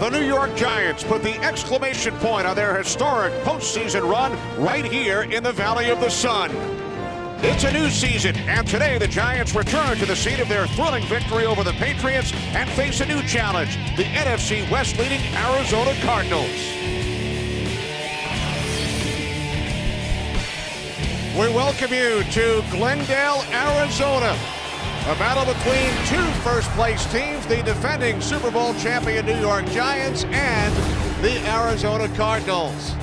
The New York Giants put the exclamation point on their historic postseason run right here in the Valley of the Sun. It's a new season, and today the Giants return to the scene of their thrilling victory over the Patriots and face a new challenge, the NFC West-leading Arizona Cardinals. We welcome you to Glendale, Arizona. A battle between two first-place teams, the defending Super Bowl champion New York Giants and the Arizona Cardinals.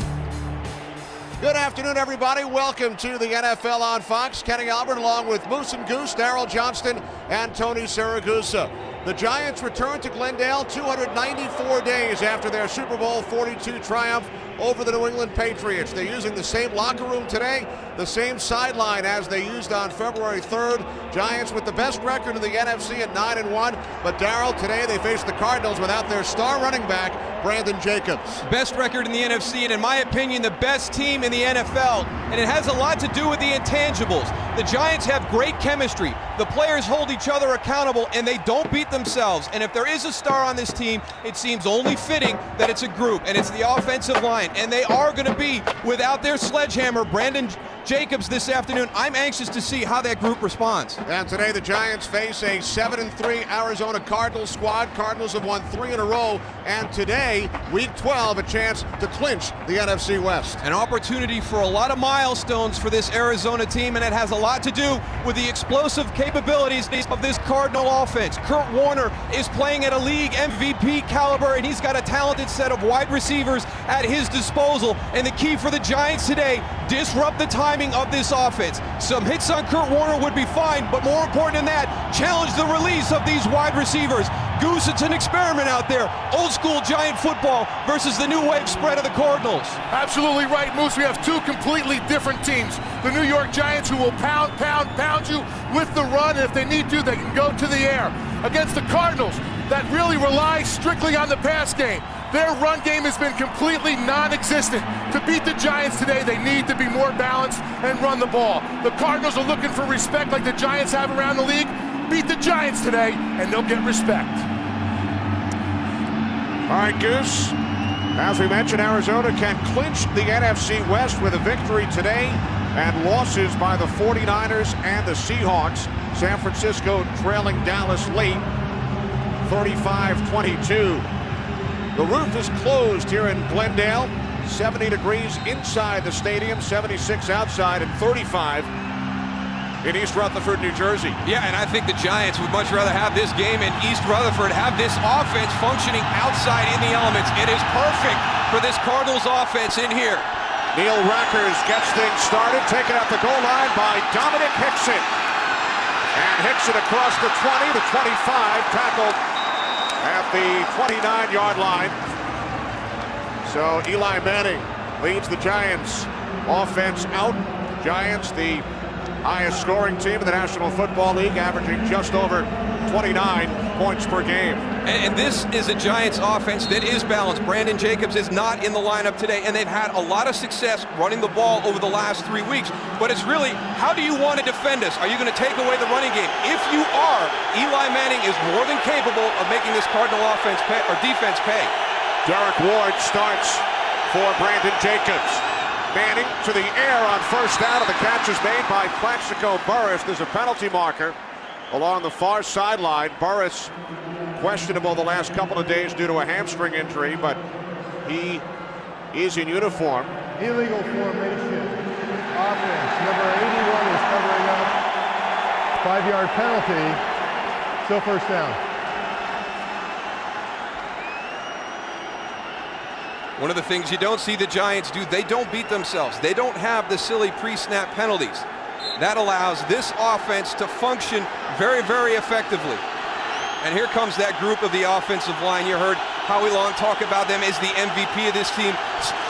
Good afternoon, everybody. Welcome to the NFL on Fox. Kenny Albert along with Moose and Goose, Daryl Johnston, and Tony Siragusa. The Giants return to Glendale 294 days after their Super Bowl 42 triumph over the New England Patriots. They're using the same locker room today, the same sideline as they used on February 3rd. Giants with the best record in the NFC at 9-1. But Daryl, today they face the Cardinals without their star running back, Brandon Jacobs. Best record in the NFC, and in my opinion, the best team in the NFL. And it has a lot to do with the intangibles. The Giants have great chemistry. The players hold each other accountable, and they don't beat themselves. And if there is a star on this team, it seems only fitting that it's a group, and it's the offensive line. And they are going to be without their sledgehammer, Brandon Jacobs, this afternoon. I'm anxious to see how that group responds. And today the Giants face a 7-3 Arizona Cardinals squad. Cardinals have won 3 in a row. And today, Week 12, a chance to clinch the NFC West. An opportunity for a lot of milestones for this Arizona team, and it has a lot to do with the explosive capabilities of this Cardinal offense. Kurt Warner is playing at a league MVP caliber, and he's got a talented set of wide receivers at his disposal. And the key for the Giants today, disrupt the timing of this offense. Some hits on Kurt Warner would be fine, but more important than that, challenge the release of these wide receivers. Goose, it's an experiment out there. Old school Giant football versus the new wave spread of the Cardinals. Absolutely right, Moose. We have two completely different teams. The New York Giants, who will pound you with the run, and if they need to, they can go to the air. Against the Cardinals, that really rely strictly on the pass game. Their run game has been completely non-existent. To beat the Giants today, they need to be more balanced and run the ball. The Cardinals are looking for respect like the Giants have around the league. Beat the Giants today, and they'll get respect. All right, Goose. As we mentioned, Arizona can clinch the NFC West with a victory today and losses by the 49ers and the Seahawks. San Francisco trailing Dallas late, 35-22. The roof is closed here in Glendale. 70 degrees inside the stadium, 76 outside, and 35 in East Rutherford, New Jersey. Yeah, and I think the Giants would much rather have this game in East Rutherford, have this offense functioning outside in the elements. It is perfect for this Cardinals offense in here. Neil Rackers gets things started, taken at the goal line by Dominic Hickson. And Hickson across the 20, the 25, tackled at the 29-yard line. So Eli Manning leads the Giants offense out. Giants, the highest scoring team in the National Football League, averaging just over 29 points per game. And this is a Giants offense that is balanced. Brandon Jacobs is not in the lineup today, and they've had a lot of success running the ball over the last 3 weeks. But it's really, how do you want to defend us? Are you going to take away the running game? If you are, Eli Manning is more than capable of making this Cardinal offense pay, or defense pay. Derek Ward starts for Brandon Jacobs. Manning to the air on first down, and the catch is made by Plaxico Burress. There's a penalty marker along the far sideline. Burress questionable the last couple of days due to a hamstring injury, but he is in uniform. Illegal formation. Offense. Number 81 is covering up. 5-yard penalty. Still first down. One of the things you don't see the Giants do, they don't beat themselves. They don't have the silly pre-snap penalties. That allows this offense to function very, very effectively. And here comes that group of the offensive line. You heard Howie Long talk about them as the MVP of this team.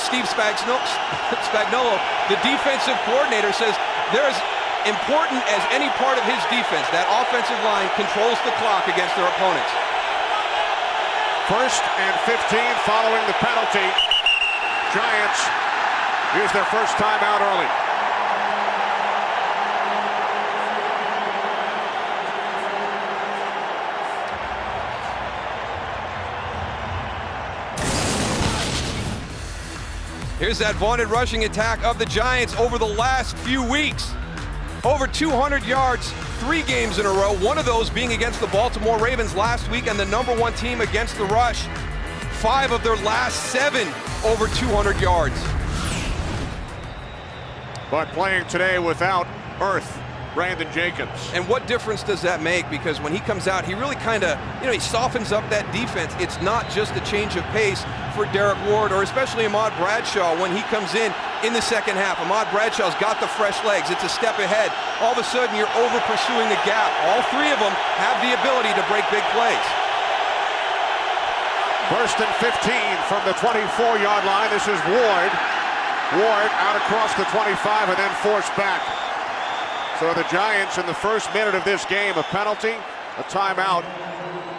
Steve Spagnuolo, the defensive coordinator, says they're as important as any part of his defense. That offensive line controls the clock against their opponents. First and 15 following the penalty. Giants use their first timeout early. Here's that vaunted rushing attack of the Giants over the last few weeks. Over 200 yards, 3 games in a row, one of those being against the Baltimore Ravens last week and the #1 team against the rush. 5 of their last 7 over 200 yards. But playing today without Earth, Brandon Jacobs. And what difference does that make? Because when he comes out, he really kind of, he softens up that defense. It's not just a change of pace for Derek Ward or especially Ahmad Bradshaw when he comes in the second half. Ahmad Bradshaw's got the fresh legs. It's a step ahead. All of a sudden, you're over pursuing the gap. All 3 of them have the ability to break big plays. 1st and 15 from the 24-yard line. This is Ward. Ward out across the 25 and then forced back. So the Giants in the first minute of this game, a penalty, a timeout,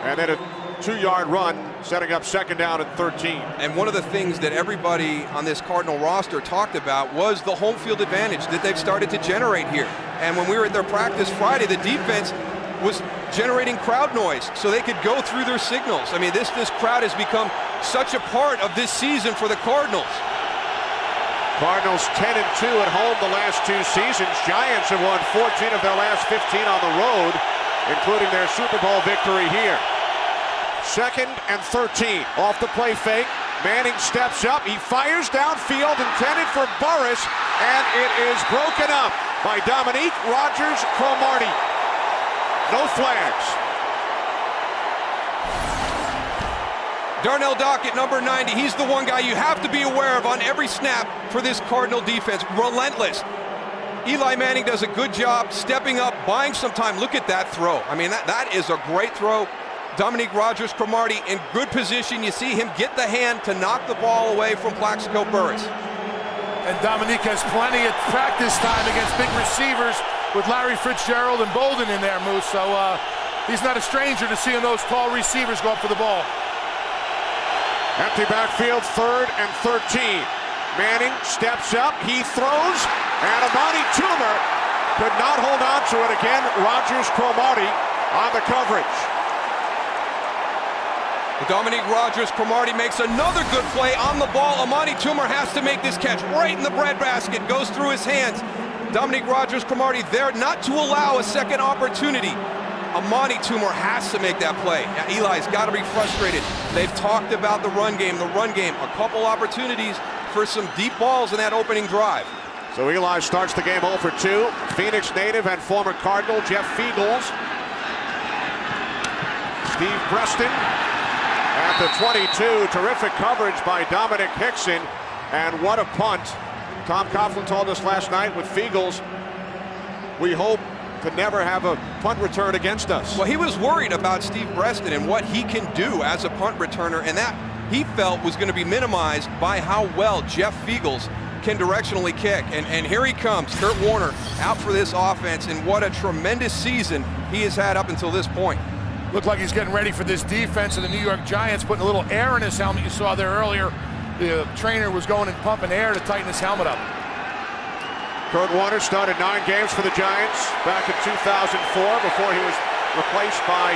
and then a 2-yard run, setting up 2nd down and 13. And one of the things that everybody on this Cardinal roster talked about was the home field advantage that they've started to generate here. And when we were at their practice Friday, the defense was generating crowd noise so they could go through their signals. I mean, this crowd has become such a part of this season for the Cardinals. Cardinals 10-2 at home the last 2 seasons. Giants have won 14 of their last 15 on the road, including their Super Bowl victory here. 2nd and 13. Off the play fake. Manning steps up. He fires downfield, intended for Burris, and it is broken up by Dominique Rodgers-Cromartie. No flags. Darnell Dockett, number 90, he's the one guy you have to be aware of on every snap for this Cardinal defense. Relentless. Eli Manning does a good job stepping up, buying some time. Look at that throw. I mean, that is a great throw. Dominique Rodgers-Cromartie in good position. You see him get the hand to knock the ball away from Plaxico Burress. And Dominique has plenty of practice time against big receivers with Larry Fitzgerald and Bolden in there, Moose. So he's not a stranger to seeing those tall receivers go up for the ball. Empty backfield, 3rd and 13. Manning steps up, he throws, and Amani Toomer could not hold on to it again. Rodgers-Cromartie on the coverage. Dominique Rodgers-Cromartie makes another good play on the ball. Amani Toomer has to make this catch right in the breadbasket. Goes through his hands. Dominique Rodgers-Cromartie there not to allow a second opportunity. Amani Toomer has to make that play. Now, Eli's got to be frustrated. They've talked about the run game. A couple opportunities for some deep balls in that opening drive. So Eli starts the game 0 for 2. Phoenix native and former Cardinal Jeff Fiegels. Steve Preston at the 22. Terrific coverage by Dominic Hickson. And what a punt. Tom Coughlin told us last night with Fiegels, we hope to never have a punt return against us. Well, he was worried about Steve Preston and what he can do as a punt returner, and that he felt was going to be minimized by how well Jeff Fiegels can directionally kick. And here he comes, Kurt Warner out for this offense, and what a tremendous season he has had up until this point. Looked like he's getting ready for this defense of the New York Giants, putting a little air in his helmet. You saw there earlier, the trainer was going and pumping air to tighten his helmet up. Kurt Warner started 9 games for the Giants back in 2004 before he was replaced by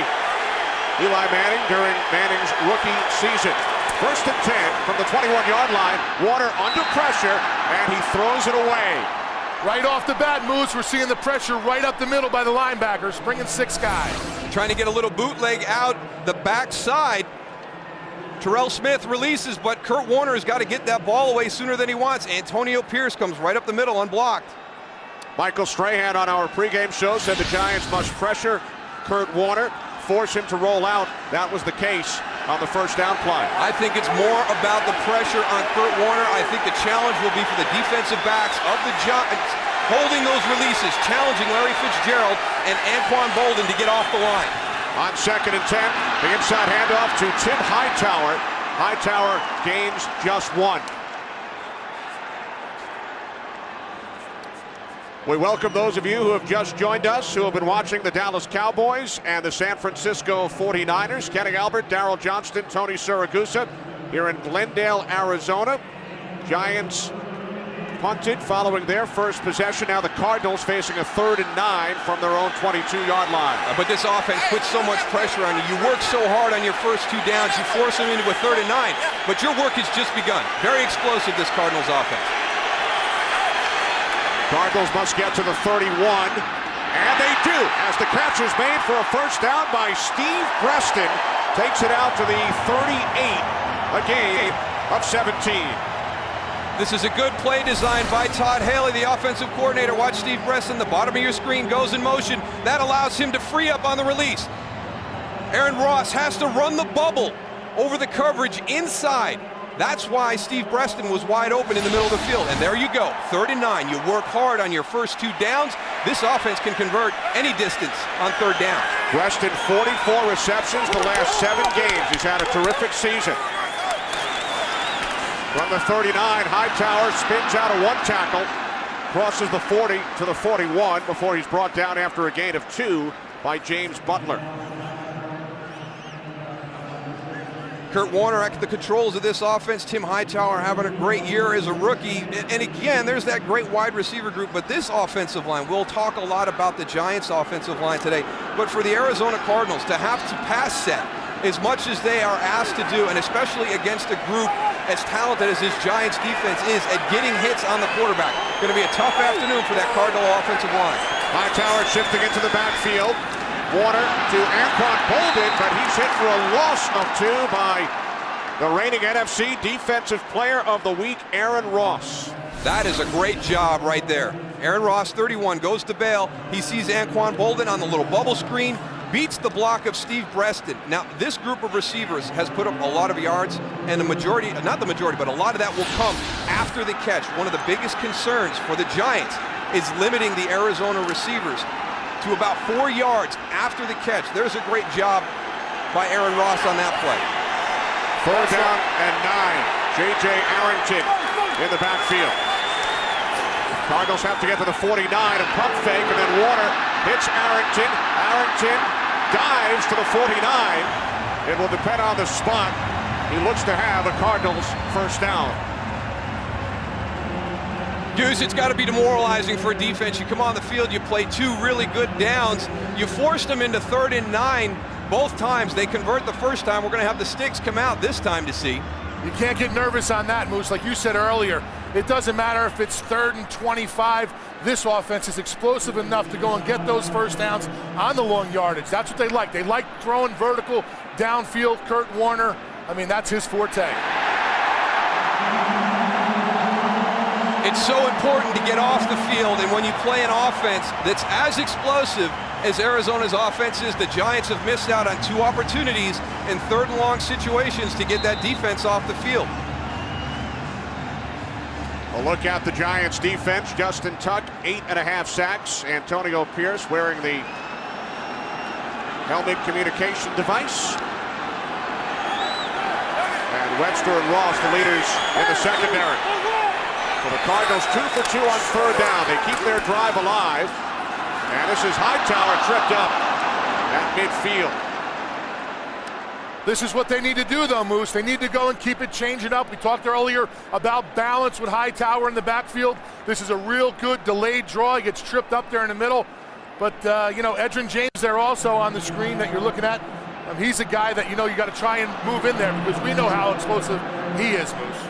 Eli Manning during Manning's rookie season. 1st and 10 from the 21-yard line. Warner under pressure, and he throws it away. Right off the bat, Moose, we're seeing the pressure right up the middle by the linebackers, bringing 6 guys. Trying to get a little bootleg out the backside. Terrell Smith releases, but Kurt Warner has got to get that ball away sooner than he wants. Antonio Pierce comes right up the middle unblocked. Michael Strahan on our pregame show said the Giants must pressure Kurt Warner, force him to roll out. That was the case on the 1st down play. I think it's more about the pressure on Kurt Warner. I think the challenge will be for the defensive backs of the Giants holding those releases, challenging Larry Fitzgerald and Anquan Bolden to get off the line. On 2nd and 10, the inside handoff to Tim Hightower. Hightower gains just 1. We welcome those of you who have just joined us, who have been watching the Dallas Cowboys and the San Francisco 49ers. Kenny Albert, Darryl Johnston, Tony Siragusa here in Glendale, Arizona. Giants punted following their first possession. Now the Cardinals facing a 3rd and 9 from their own 22-yard line. But this offense puts so much pressure on you. You work so hard on your first 2 downs. You force them into a 3rd and 9. But your work has just begun. Very explosive, this Cardinals offense. Cardinals must get to the 31. And they do, as the catch is made for a first down by Steve Preston. Takes it out to the 38, a gain of 17. This is a good play design by Todd Haley, the offensive coordinator. Watch Steve Preston, the bottom of your screen goes in motion. That allows him to free up on the release. Aaron Ross has to run the bubble over the coverage inside. That's why Steve Preston was wide open in the middle of the field. And there you go, 3rd and 9. You work hard on your first 2 downs. This offense can convert any distance on 3rd down. Preston, 44 receptions the last 7 games. He's had a terrific season. From the 39, Hightower spins out of 1 tackle, crosses the 40 to the 41 before he's brought down after a gain of 2 by James Butler. Kurt Warner at the controls of this offense. Tim Hightower having a great year as a rookie. And again, there's that great wide receiver group. But this offensive line, we'll talk a lot about the Giants offensive line today. But for the Arizona Cardinals to have to pass set as much as they are asked to do, and especially against a group as talented as this Giants defense is at getting hits on the quarterback. Going to be a tough afternoon for that Cardinal offensive line. Hightower shifting into the backfield. Warner to Anquan Bolden, but he's hit for a loss of 2 by the reigning NFC Defensive Player of the Week, Aaron Ross. That is a great job right there. Aaron Ross, 31, goes to bail. He sees Anquan Bolden on the little bubble screen, beats the block of Steve Preston. Now, this group of receivers has put up a lot of yards, and the majority, not the majority, but a lot of that will come after the catch. One of the biggest concerns for the Giants is limiting the Arizona receivers to about 4 yards after the catch. There's a great job by Aaron Ross on that play. 4th down and 9. J.J. Arrington in the backfield. Cardinals have to get to the 49, a pump fake, and then Warner hits Arrington. Arrington dives to the 49. It will depend on the spot. He looks to have a Cardinals first down. Deuce, it's got to be demoralizing for a defense. You come on the field, you play 2 really good downs. You forced them into 3rd and 9 both times. They convert the first time. We're going to have the sticks come out this time to see. You can't get nervous on that, Moose. Like you said earlier, it doesn't matter if it's 3rd and 25. This offense is explosive enough to go and get those first downs on the long yardage. That's what they like. They like throwing vertical downfield. Kurt Warner, I mean, that's his forte. It's so important to get off the field, and when you play an offense that's as explosive as Arizona's offense is, the Giants have missed out on 2 opportunities in 3rd and long situations to get that defense off the field. A look at the Giants defense. Justin Tuck, 8.5 sacks. Antonio Pierce wearing the helmet communication device. And Webster and Ross, the leaders in the secondary. So the Cardinals 2 for 2 on 3rd down. They keep their drive alive. And this is Hightower tripped up at midfield. This is what they need to do, though, Moose. They need to go and keep it changing up. We talked earlier about balance with Hightower in the backfield. This is a real good delayed draw. He gets tripped up there in the middle. But, you know, Edgerrin James there also on the screen that you're looking at. He's a guy that, you know, you got to try and move in there because we know how explosive he is, Moose.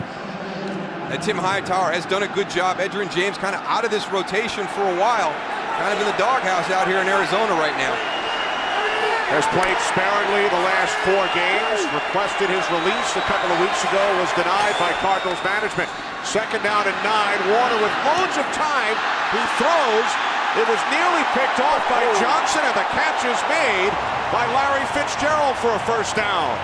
And Tim Hightower has done a good job. Edgerrin James kind of out of this rotation for a while. Kind of in the doghouse out here in Arizona right now. Has played sparingly the last 4 games. Requested his release a couple of weeks ago. Was denied by Cardinals management. 2nd down and 9. Warner with loads of time. He throws. It was nearly picked off by Johnson, and the catch is made by Larry Fitzgerald for a first down.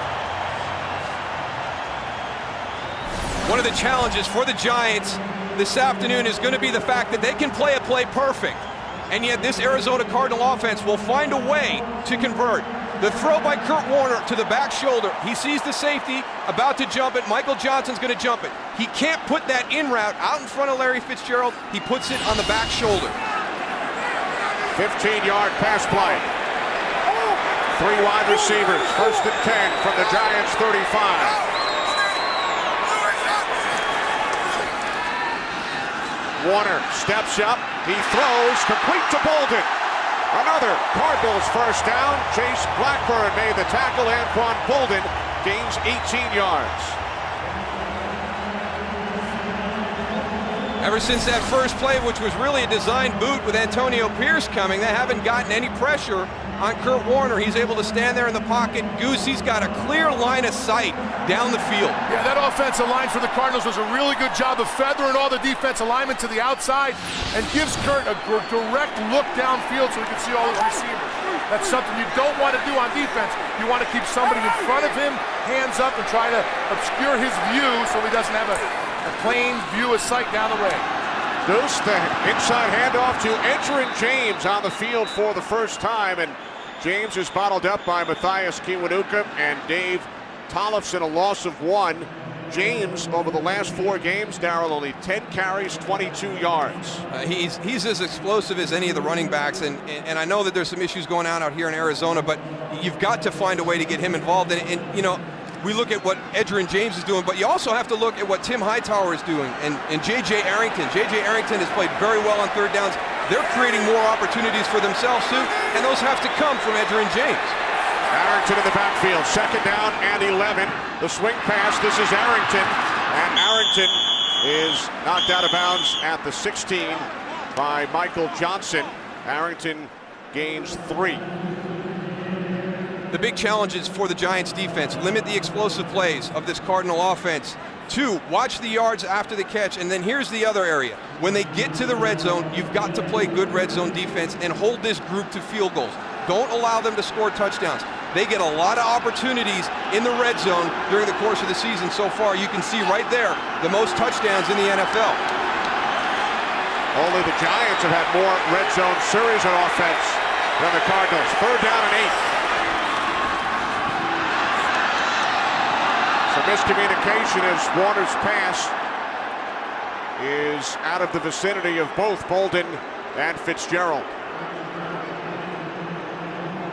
One of the challenges for the Giants this afternoon is going to be the fact that they can play a play perfect. And yet this Arizona Cardinal offense will find a way to convert. The throw by Kurt Warner to the back shoulder. He sees the safety, about to jump it. Michael Johnson's going to jump it. He can't put that in route out in front of Larry Fitzgerald. He puts it on the back shoulder. 15-yard pass play. 3 wide receivers. 1st and 10 from the Giants' 35. Warner steps up. He throws complete to Bolden. Another Cardinals first down. Chase Blackburn made the tackle. Anquan Bolden gains 18 yards. Ever since that first play, which was really a design boot with Antonio Pierce coming, they haven't gotten any pressure on Kurt Warner. He's able to stand there in the pocket. Goose, he's got a clear line of sight down the field. Yeah, that offensive line for the Cardinals does a really good job of feathering all the defensive linemen to the outside and gives Kurt a direct look downfield so he can see all his receivers. That's something you don't want to do on defense. You want to keep somebody in front of him, hands up, and try to obscure his view so he doesn't have a plain view of sight down the way. Goose, the inside handoff to Edgerrin James on the field for the first time, and James is bottled up by Matthias Kiwanuka and Dave Tollefson, a loss of 1. James, over the last 4 games, Darryl, only 10 carries, 22 yards. He's as explosive as any of the running backs, and I know that there's some issues going on out here in Arizona, but you've got to find a way to get him involved. And you know, we look at what Edgerrin James is doing, but you also have to look at what Tim Hightower is doing, and J.J. Arrington. J.J. Arrington has played very well on third downs. They're creating more opportunities for themselves, too, and those have to come from Edgerrin James. Arrington in the backfield, second down and 11. The swing pass, this is Arrington, and Arrington is knocked out of bounds at the 16 by Michael Johnson. Arrington gains 3. The big challenge is for the Giants defense. Limit the explosive plays of this Cardinal offense. 2, watch the yards after the catch. And then here's the other area. When they get to the red zone, you've got to play good red zone defense and hold this group to field goals. Don't allow them to score touchdowns. They get a lot of opportunities in the red zone during the course of the season so far. You can see right there the most touchdowns in the NFL. Only the Giants have had more red zone series on offense than the Cardinals. Third down and 8. Some miscommunication as Warner's pass is out of the vicinity of both Bolden and Fitzgerald.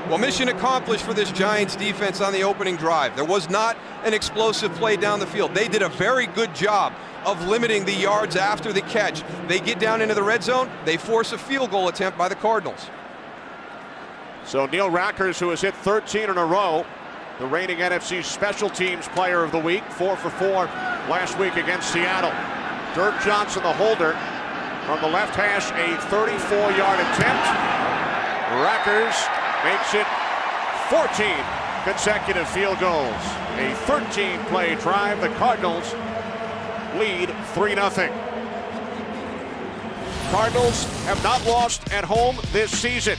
Well, mission accomplished for this Giants defense on the opening drive. There was not an explosive play down the field. They did a very good job of limiting the yards after the catch. They get down into the red zone, they force a field goal attempt by the Cardinals. So Neil Rackers, who has hit 13 in a row, the reigning NFC Special Teams Player of the Week, 4 for 4 last week against Seattle. Dirk Johnson, the holder, from the left hash, a 34-yard attempt. Rackers makes it 14 consecutive field goals. A 13-play drive. The Cardinals lead 3-0. Cardinals have not lost at home this season.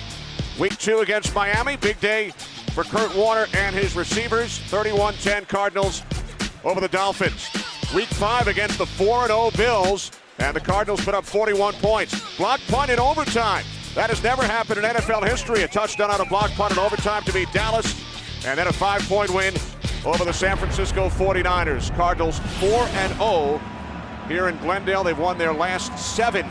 Week 2 against Miami, big day for Kurt Warner and his receivers. 31-10 Cardinals over the Dolphins. Week 5 against the 4-0 Bills, and the Cardinals put up 41 points. Block punt in overtime. That has never happened in NFL history. A touchdown on a block punt in overtime to beat Dallas, and then a 5-point win over the San Francisco 49ers. Cardinals 4-0 here in Glendale. They've won their last 7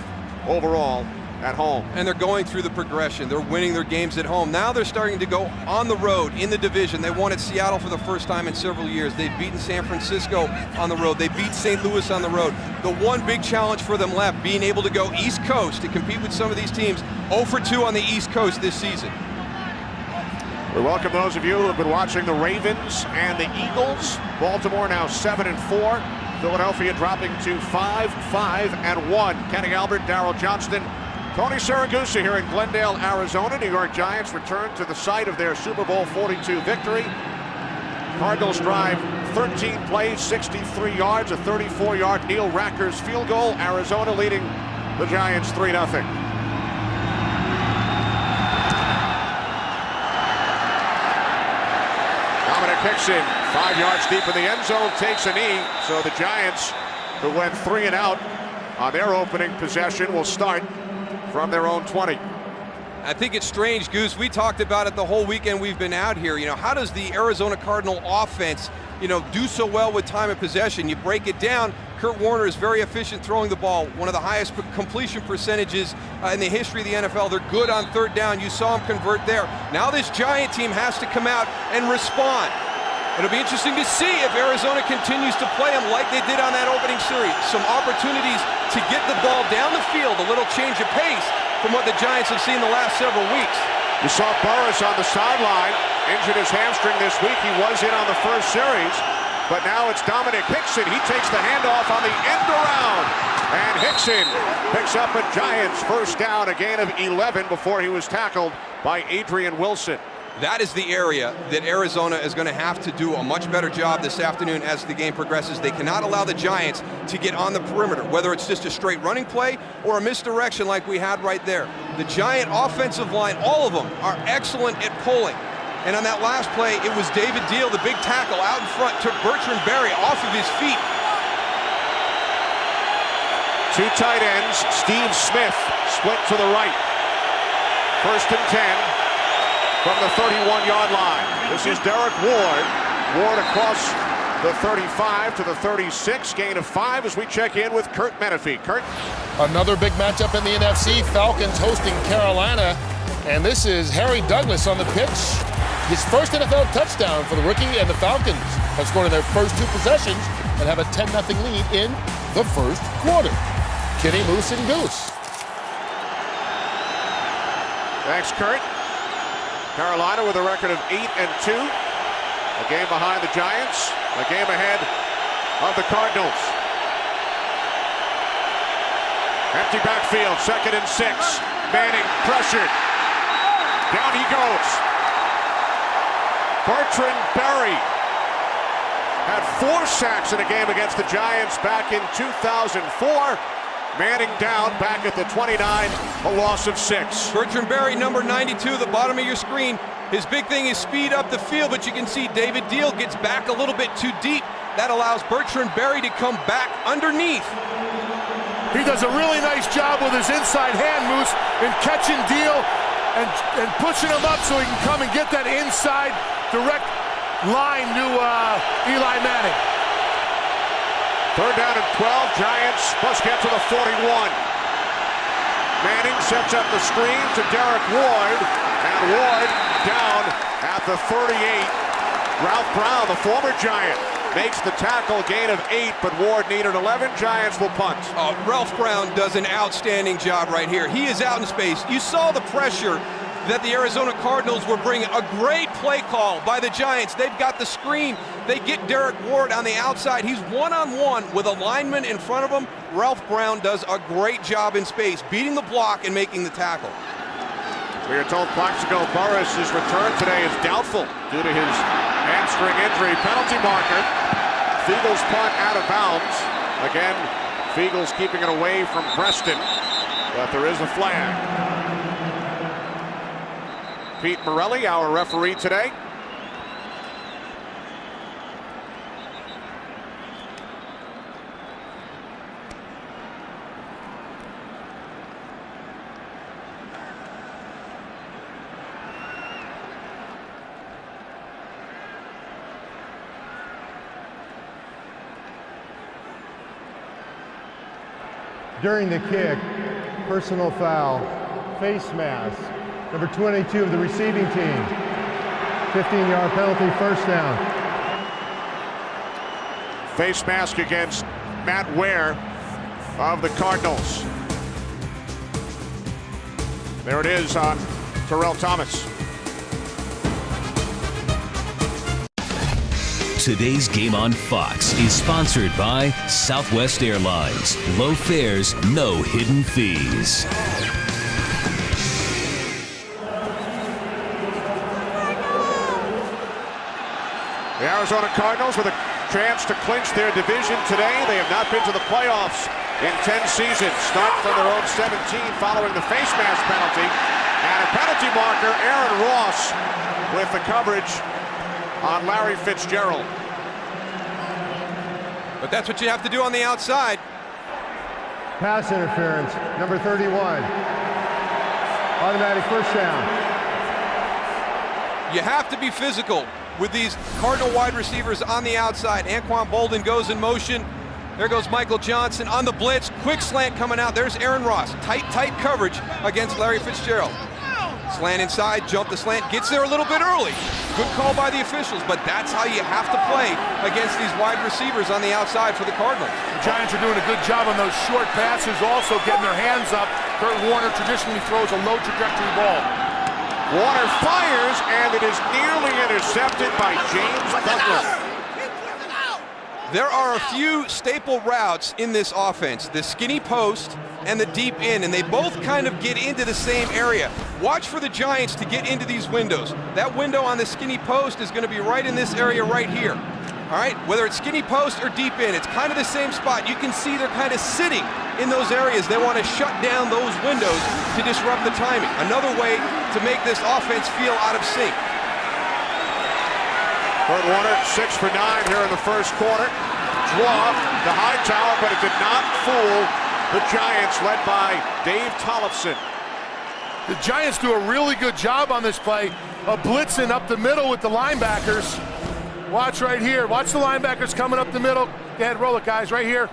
overall at home. And they're going through the progression. They're winning their games at home. Now they're starting to go on the road in the division. They won at Seattle for the first time in several years. They've beaten San Francisco on the road. They beat St. Louis on the road. The one big challenge for them left, being able to go East Coast to compete with some of these teams. 0 for 2 on the East Coast this season. We welcome those of you who have been watching the Ravens and the Eagles. Baltimore now 7-4. Philadelphia dropping to 5-1. Kenny Albert, Darryl Johnston, Tony Saragusa here in Glendale, Arizona. New York Giants return to the site of their Super Bowl 42 victory. Cardinals drive 13 plays, 63 yards, a 34-yard Neil Rackers field goal. Arizona leading the Giants 3-0. Dominic Hickson, 5 yards deep in the end zone, takes a knee. So the Giants, who went 3 and out on their opening possession, will start from their own 20. I think it's strange, Goose. We talked about it the whole weekend we've been out here. You know, how does the Arizona Cardinal offense, you know, do so well with time of possession? You break it down. Kurt Warner is very efficient throwing the ball, one of the highest completion percentages in the history of the NFL. They're good on third down. You saw him convert there. Now this Giant team has to come out and respond. It'll be interesting to see if Arizona continues to play them like they did on that opening series. Some opportunities to get the ball down the field, a little change of pace from what the Giants have seen the last several weeks. You saw Burris on the sideline, injured his hamstring this week. He was in on the first series, but now it's Dominic Hickson. He takes the handoff on the end around, and Hickson picks up a Giants first down, a gain of 11 before he was tackled by Adrian Wilson. That is the area that Arizona is going to have to do a much better job this afternoon as the game progresses. They cannot allow the Giants to get on the perimeter, whether it's just a straight running play or a misdirection like we had right there. The Giant offensive line, all of them, are excellent at pulling. And on that last play, it was David Deal, the big tackle out in front, took Bertrand Berry off of his feet. Two tight ends, Steve Smith split to the right. 1st and 10. From the 31-yard line. This is Derek Ward. Ward across the 35 to the 36. Gain of 5 as we check in with Kurt Menefee. Kurt? Another big matchup in the NFC. Falcons hosting Carolina. And this is Harry Douglas on the pitch. His first NFL touchdown for the rookie, and the Falcons have scored in their first 2 possessions and have a 10-0 lead in the first quarter. Kitty, Moose, and Goose. Thanks, Kurt. Carolina with a record of 8-2. A game behind the Giants. A game ahead of the Cardinals. Empty backfield, 2nd and 6. Manning pressured. Down he goes. Bertrand Berry had 4 sacks in a game against the Giants back in 2004. Manning down back at the 29, a loss of 6. Bertrand Berry, number 92, the bottom of your screen. His big thing is speed up the field, but you can see David Deal gets back a little bit too deep. That allows Bertrand Berry to come back underneath. He does a really nice job with his inside hand, Moose, in catching Deal and pushing him up so he can come and get that inside direct line to Eli Manning. 3rd down and 12. Giants must get to the 41. Manning sets up the screen to Derek Ward, and Ward down at the 38. Ralph Brown, the former Giant, makes the tackle, gain of 8, but Ward needed 11. Giants will punt. Ralph Brown does an outstanding job right here. He is out in space. You saw the pressure that the Arizona Cardinals were bringing. A great play call by the Giants. They've got the screen. They get Derek Ward on the outside. He's one-on-one with a lineman in front of him. Ralph Brown does a great job in space, beating the block and making the tackle. We are told Plaxico Burris' return today is doubtful due to his hamstring injury. Penalty marker. Fiegel's punt out of bounds. Again, Fiegel's keeping it away from Preston, but there is a flag. Pete Morelli, our referee today. During the kick, personal foul, face mask. Number 22 of the receiving team. 15-yard penalty, 1st down. Face mask against Matt Ware of the Cardinals. There it is on Terrell Thomas. Today's game on Fox is sponsored by Southwest Airlines. Low fares, no hidden fees. The Arizona Cardinals with a chance to clinch their division today. They have not been to the playoffs in 10 seasons. Start from their own 17 following the face mask penalty. And a penalty marker, Aaron Ross, with the coverage on Larry Fitzgerald. But that's what you have to do on the outside. Pass interference, number 31. Automatic 1st down. You have to be physical with these Cardinal wide receivers on the outside. Anquan Bolden goes in motion. There goes Michael Johnson on the blitz. Quick slant coming out. There's Aaron Ross. Tight coverage against Larry Fitzgerald. Slant inside, jump the slant, gets there a little bit early. Good call by the officials, but that's how you have to play against these wide receivers on the outside for the Cardinals. The Giants are doing a good job on those short passes, also getting their hands up. Kurt Warner traditionally throws a low trajectory ball. Warner fires, and it is nearly intercepted by James Butler. There are a few staple routes in this offense, the skinny post and the deep in, and they both kind of get into the same area. Watch for the Giants to get into these windows. That window on the skinny post is going to be right in this area right here. All right, whether it's skinny post or deep in, it's kind of the same spot. You can see they're kind of sitting in those areas. They want to shut down those windows to disrupt the timing. Another way to make this offense feel out of sync. Kurt Warner, 6 for 9 here in the first quarter. Draw the high tower, but it did not fool the Giants, led by Dave Tollefson. The Giants do a really good job on this play of blitzing up the middle with the linebackers. Watch right here. Watch the linebackers coming up the middle. Go ahead, roll it, guys, right here.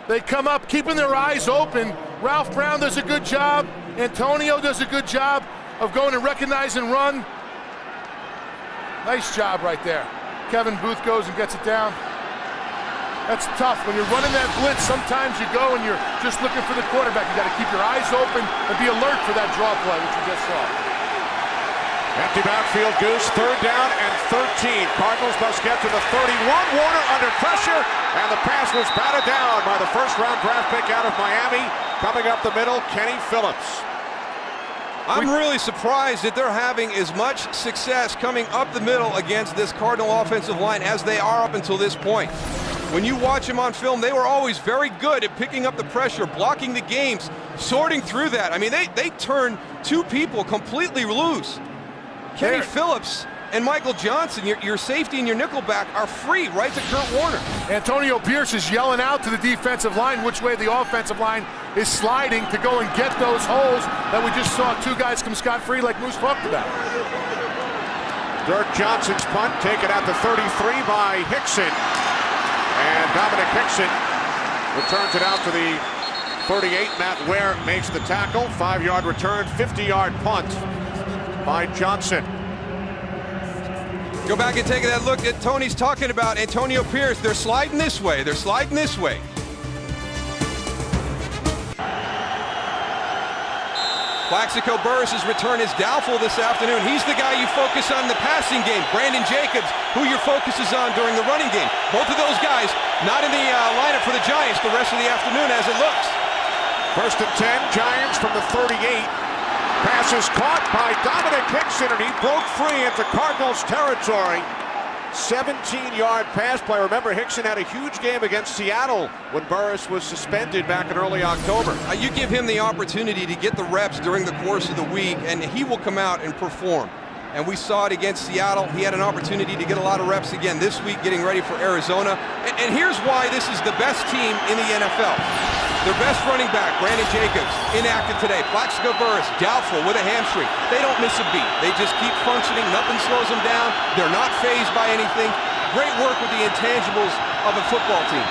They come up, keeping their eyes open. Ralph Brown does a good job. Antonio does a good job of going to recognize and run. Nice job right there. Kevin Booth goes and gets it down. That's tough. When you're running that blitz, sometimes you go and you're just looking for the quarterback. You got to keep your eyes open and be alert for that draw play, which you just saw. Empty backfield goose, 3rd down and 13. Cardinals must get to the 31. Warner under pressure, and the pass was batted down by the first-round draft pick out of Miami. Coming up the middle, Kenny Phillips. I'm really surprised that they're having as much success coming up the middle against this Cardinal offensive line as they are up until this point. When you watch them on film, they were always very good at picking up the pressure, blocking the games, sorting through that. I mean, they turn 2 people completely loose. Kenny Phillips and Michael Johnson, your safety and your nickelback, are free right to Kurt Warner. Antonio Pierce is yelling out to the defensive line which way the offensive line is sliding to go and get those holes that we just saw 2 guys come scot-free like Moose talked about. Dirk Johnson's punt taken at the 33 by Hickson. And Dominic Hickson returns it out to the 38. Matt Ware makes the tackle. 5-yard return, 50-yard punt by Johnson. Go back and take that look that Tony's talking about. Antonio Pierce, they're sliding this way. They're sliding this way. Plaxico Burress's return is doubtful this afternoon. He's the guy you focus on in the passing game. Brandon Jacobs, who your focus is on during the running game. Both of those guys not in the lineup for the Giants the rest of the afternoon as it looks. 1st and 10, Giants from the 38. Pass is caught by Dominic Hickson, and he broke free into Cardinals territory. 17-yard pass play. Remember, Hickson had a huge game against Seattle when Burress was suspended back in early October. You give him the opportunity to get the reps during the course of the week, and he will come out and perform. And we saw it against Seattle. He had an opportunity to get a lot of reps again this week, getting ready for Arizona. And here's why this is the best team in the NFL. Their best running back, Brandon Jacobs, inactive today. Plaxico Burress, doubtful with a hamstring. They don't miss a beat. They just keep functioning. Nothing slows them down. They're not fazed by anything. Great work with the intangibles of a football team.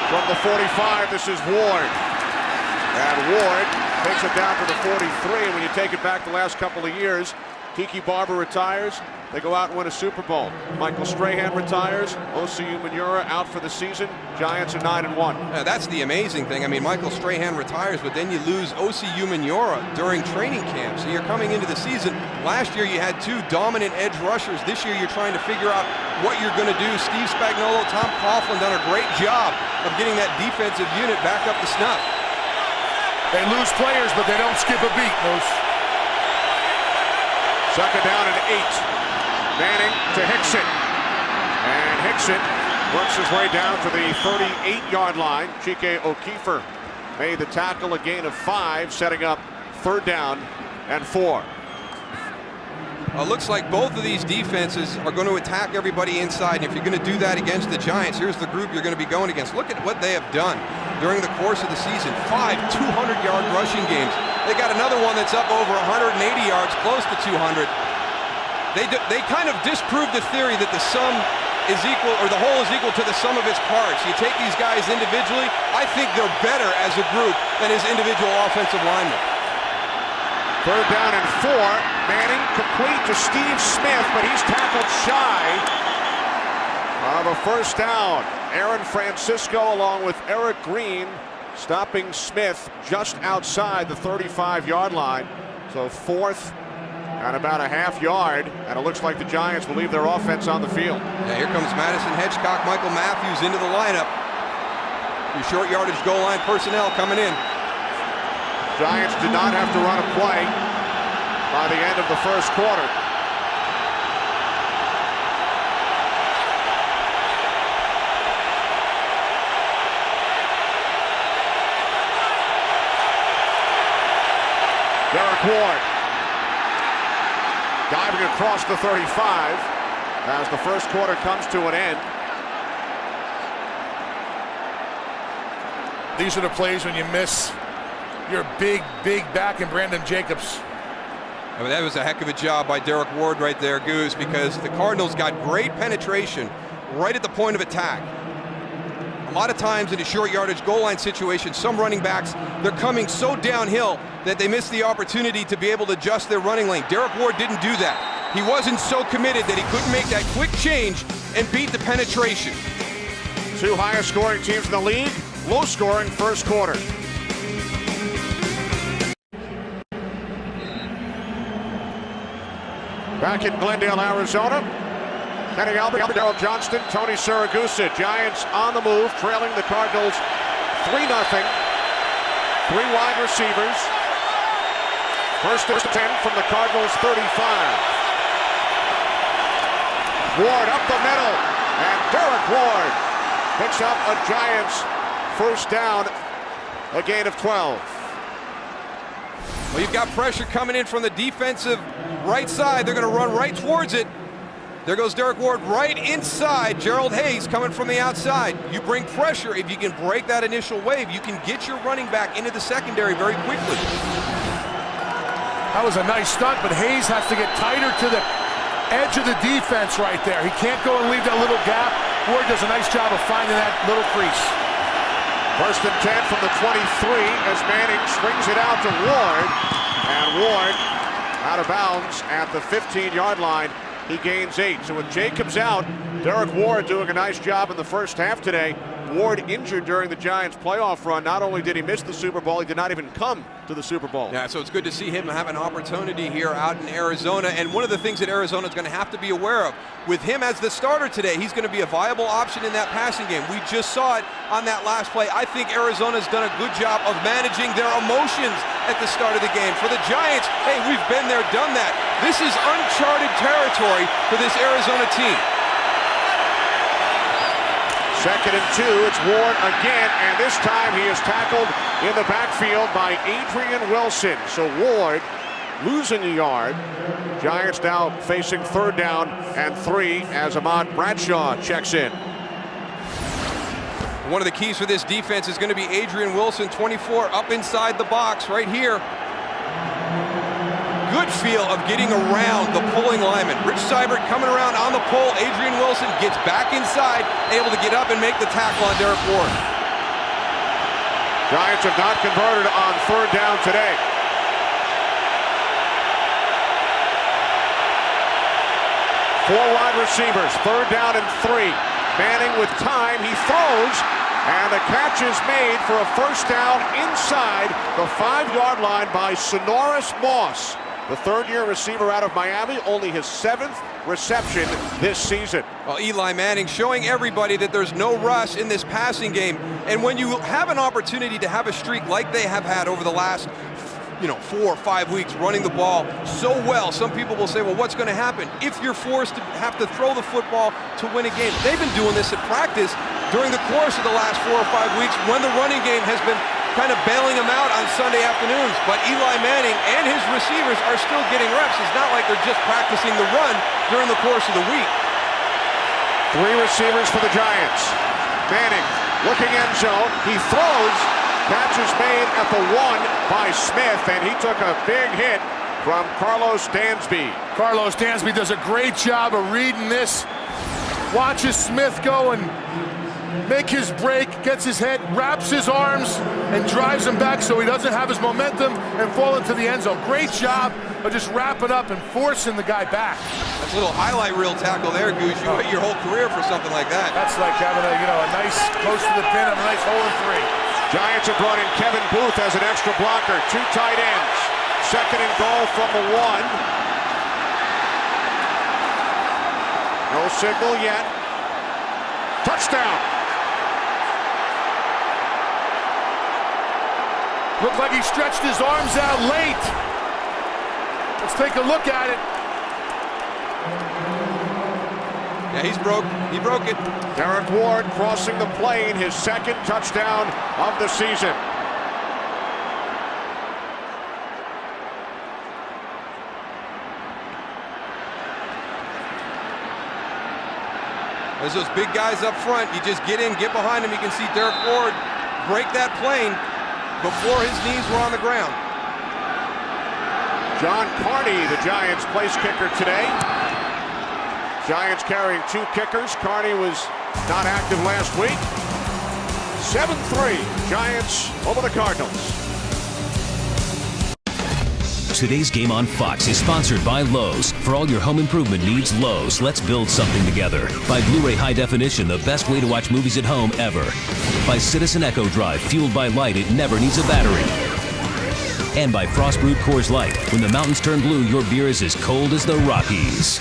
From the 45, this is Ward. And Ward takes it down to the 43. And when you take it back the last couple of years, Kiki Barber retires. They go out and win a Super Bowl. Michael Strahan retires. Osi Umenyiora out for the season. Giants are 9-1. That's the amazing thing. I mean, Michael Strahan retires, but then you lose Osi Umenyiora during training camp. So you're coming into the season. Last year you had 2 dominant edge rushers. This year you're trying to figure out what you're going to do. Steve Spagnuolo, Tom Coughlin done a great job of getting that defensive unit back up to snuff. They lose players, but they don't skip a beat, Moose. 2nd down and 8. Manning to Hickson. And Hickson works his way down to the 38-yard line. Chike O'Keefer made the tackle, a gain of 5, setting up 3rd down and 4. Looks like both of these defenses are going to attack everybody inside. And if you're going to do that against the Giants, here's the group you're going to be going against. Look at what they have done during the course of the season. 5 200-yard rushing games. They got another one that's up over 180 yards, close to 200. They kind of disproved the theory that the sum is equal, or the whole is equal to the sum of its parts. You take these guys individually, I think they're better as a group than as individual offensive linemen. Third down and 4. Manning complete to Steve Smith, but he's tackled shy of a first down. Aaron Francisco along with Eric Green stopping Smith just outside the 35-yard line. So 4th and about a half yard, and it looks like the Giants will leave their offense on the field. Yeah, here comes Madison Hedgecock, Michael Matthews into the lineup. Your short yardage goal line personnel coming in. Giants did not have to run a play by the end of the first quarter. Derek Ward diving across the 35 as the first quarter comes to an end. These are the plays when you miss your big back in Brandon Jacobs. I mean, that was a heck of a job by Derek Ward right there, Goose, because the Cardinals got great penetration right at the point of attack. A lot of times in a short yardage goal line situation, some running backs, they're coming so downhill that they miss the opportunity to be able to adjust their running lane. Derek Ward didn't do that. He wasn't so committed that he couldn't make that quick change and beat the penetration. Two highest scoring teams in the league, low scoring first quarter. Back in Glendale, Arizona. Kenny Albert, Daryl Johnston, Tony Siragusa. Giants on the move, trailing the Cardinals 3-0. 3 wide receivers. First and 10 from the Cardinals 35. Ward up the middle, and Derek Ward picks up a Giants first down, a gain of 12. Well, you've got pressure coming in from the defensive right side. They're going to run right towards it. There goes Derek Ward right inside. Gerald Hayes coming from the outside. You bring pressure. If you can break that initial wave, you can get your running back into the secondary very quickly. That was a nice stunt, but Hayes has to get tighter to the edge of the defense right there. He can't go and leave that little gap. Ward does a nice job of finding that little crease. First and 10 from the 23 as Manning swings it out to Ward. And Ward out of bounds at the 15-yard line. He gains 8. So with Jacobs out, Derek Ward doing a nice job in the first half today. Ward injured during the Giants playoff run. Not only did he miss the Super Bowl, he did not even come to the Super Bowl. Yeah, so it's good to see him have an opportunity here out in Arizona. And one of the things that Arizona is going to have to be aware of, with him as the starter today, he's going to be a viable option in that passing game. We just saw it on that last play. I think Arizona's done a good job of managing their emotions at the start of the game. For the Giants, hey, we've been there, done that. This is uncharted territory for this Arizona team. Second and 2, it's Ward again, and this time he is tackled in the backfield by Adrian Wilson. So Ward losing a yard. Giants now facing third down and 3 as Ahmad Bradshaw checks in. One of the keys for this defense is going to be Adrian Wilson, 24, up inside the box right here. Good feel of getting around the pulling lineman. Rich Seibert coming around on the pull. Adrian Wilson gets back inside, able to get up and make the tackle on Derek Ward. Giants have not converted on third down today. Four wide receivers, third down and 3. Manning with time, he throws, and the catch is made for a first down inside the 5-yard line by Sonoris Moss. The third-year receiver out of Miami, only his 7th reception this season. Well, Eli Manning showing everybody that there's no rush in this passing game. And when you have an opportunity to have a streak like they have had over the last 4 or 5 weeks running the ball so well, some people will say, well, what's going to happen if you're forced to have to throw the football to win a game? They've been doing this at practice during the course of the last 4 or 5 weeks when the running game has been kind of bailing them out on Sunday afternoons. But Eli Manning and his receivers are still getting reps. It's not like they're just practicing the run during the course of the week. 3 receivers for the Giants. Manning looking end zone. He throws. Catch is made at the 1 by Smith, and he took a big hit from Carlos Dansby. Carlos Dansby does a great job of reading this. Watches Smith go and make his break, gets his head, wraps his arms, and drives him back so he doesn't have his momentum and fall into the end zone. Great job of just wrapping up and forcing the guy back. That's a little highlight reel tackle there, Goose. You wait your whole career for something like that. That's like having a nice close to the pin and a nice hole in 3. Giants have brought in Kevin Booth as an extra blocker. 2 tight ends. 2nd and goal from the 1. No signal yet. Touchdown. Looked like he stretched his arms out late. Let's take a look at it. Yeah, he broke it. Derek Ward crossing the plane, his 2nd touchdown of the season. There's those big guys up front. You just get in, get behind him. You can see Derek Ward break that plane before his knees were on the ground. John Carney, the Giants' place kicker today. Giants carrying 2 kickers. Carney was not active last week. 7-3, Giants over the Cardinals. Today's game on Fox is sponsored by Lowe's. For all your home improvement needs, Lowe's. Let's build something together. By Blu-ray High Definition, the best way to watch movies at home ever. By Citizen Echo Drive, fueled by light, it never needs a battery. And by Frost Brewed Coors Light. When the mountains turn blue, your beer is as cold as the Rockies.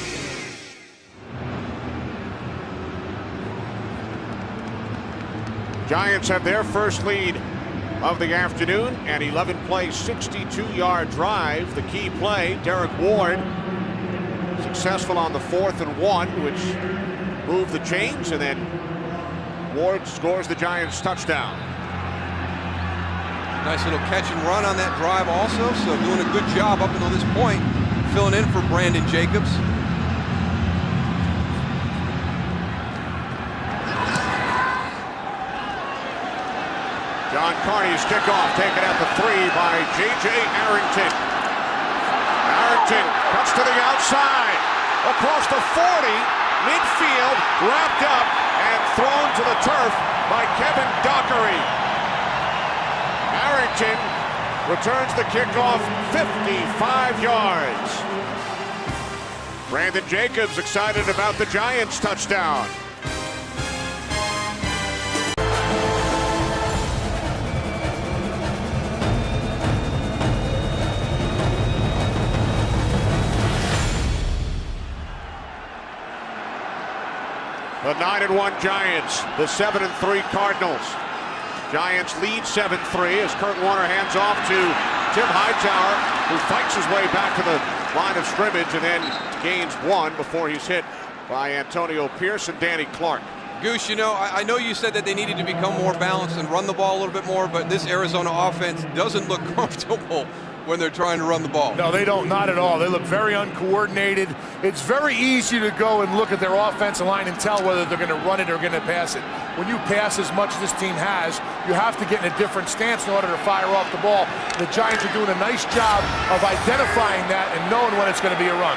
Giants have their first lead of the afternoon, an 11-play, 62-yard drive. The key play, Derek Ward, successful on the 4th and 1, which moved the chains, and then Ward scores the Giants' touchdown. Nice little catch and run on that drive also, so doing a good job up until this point, filling in for Brandon Jacobs. John Carney's kickoff taken at the 3 by J.J. Arrington. Arrington cuts to the outside, across the 40, midfield, wrapped up, and thrown to the turf by Kevin Dockery. Arrington returns the kickoff 55 yards. Brandon Jacobs excited about the Giants' touchdown. The 9-1 Giants, the 7-3 Cardinals. Giants lead 7-3 as Kurt Warner hands off to Tim Hightower, who fights his way back to the line of scrimmage and then gains 1 before he's hit by Antonio Pierce and Danny Clark. Goose, you know, I know you said that they needed to become more balanced and run the ball a little bit more, but this Arizona offense doesn't look comfortable when they're trying to run the ball. No, they don't, not at all. They look very uncoordinated. It's very easy to go and look at their offensive line and tell whether they're going to run it or going to pass it. When you pass as much as this team has, you have to get in a different stance in order to fire off the ball. The Giants are doing a nice job of identifying that and knowing when it's going to be a run.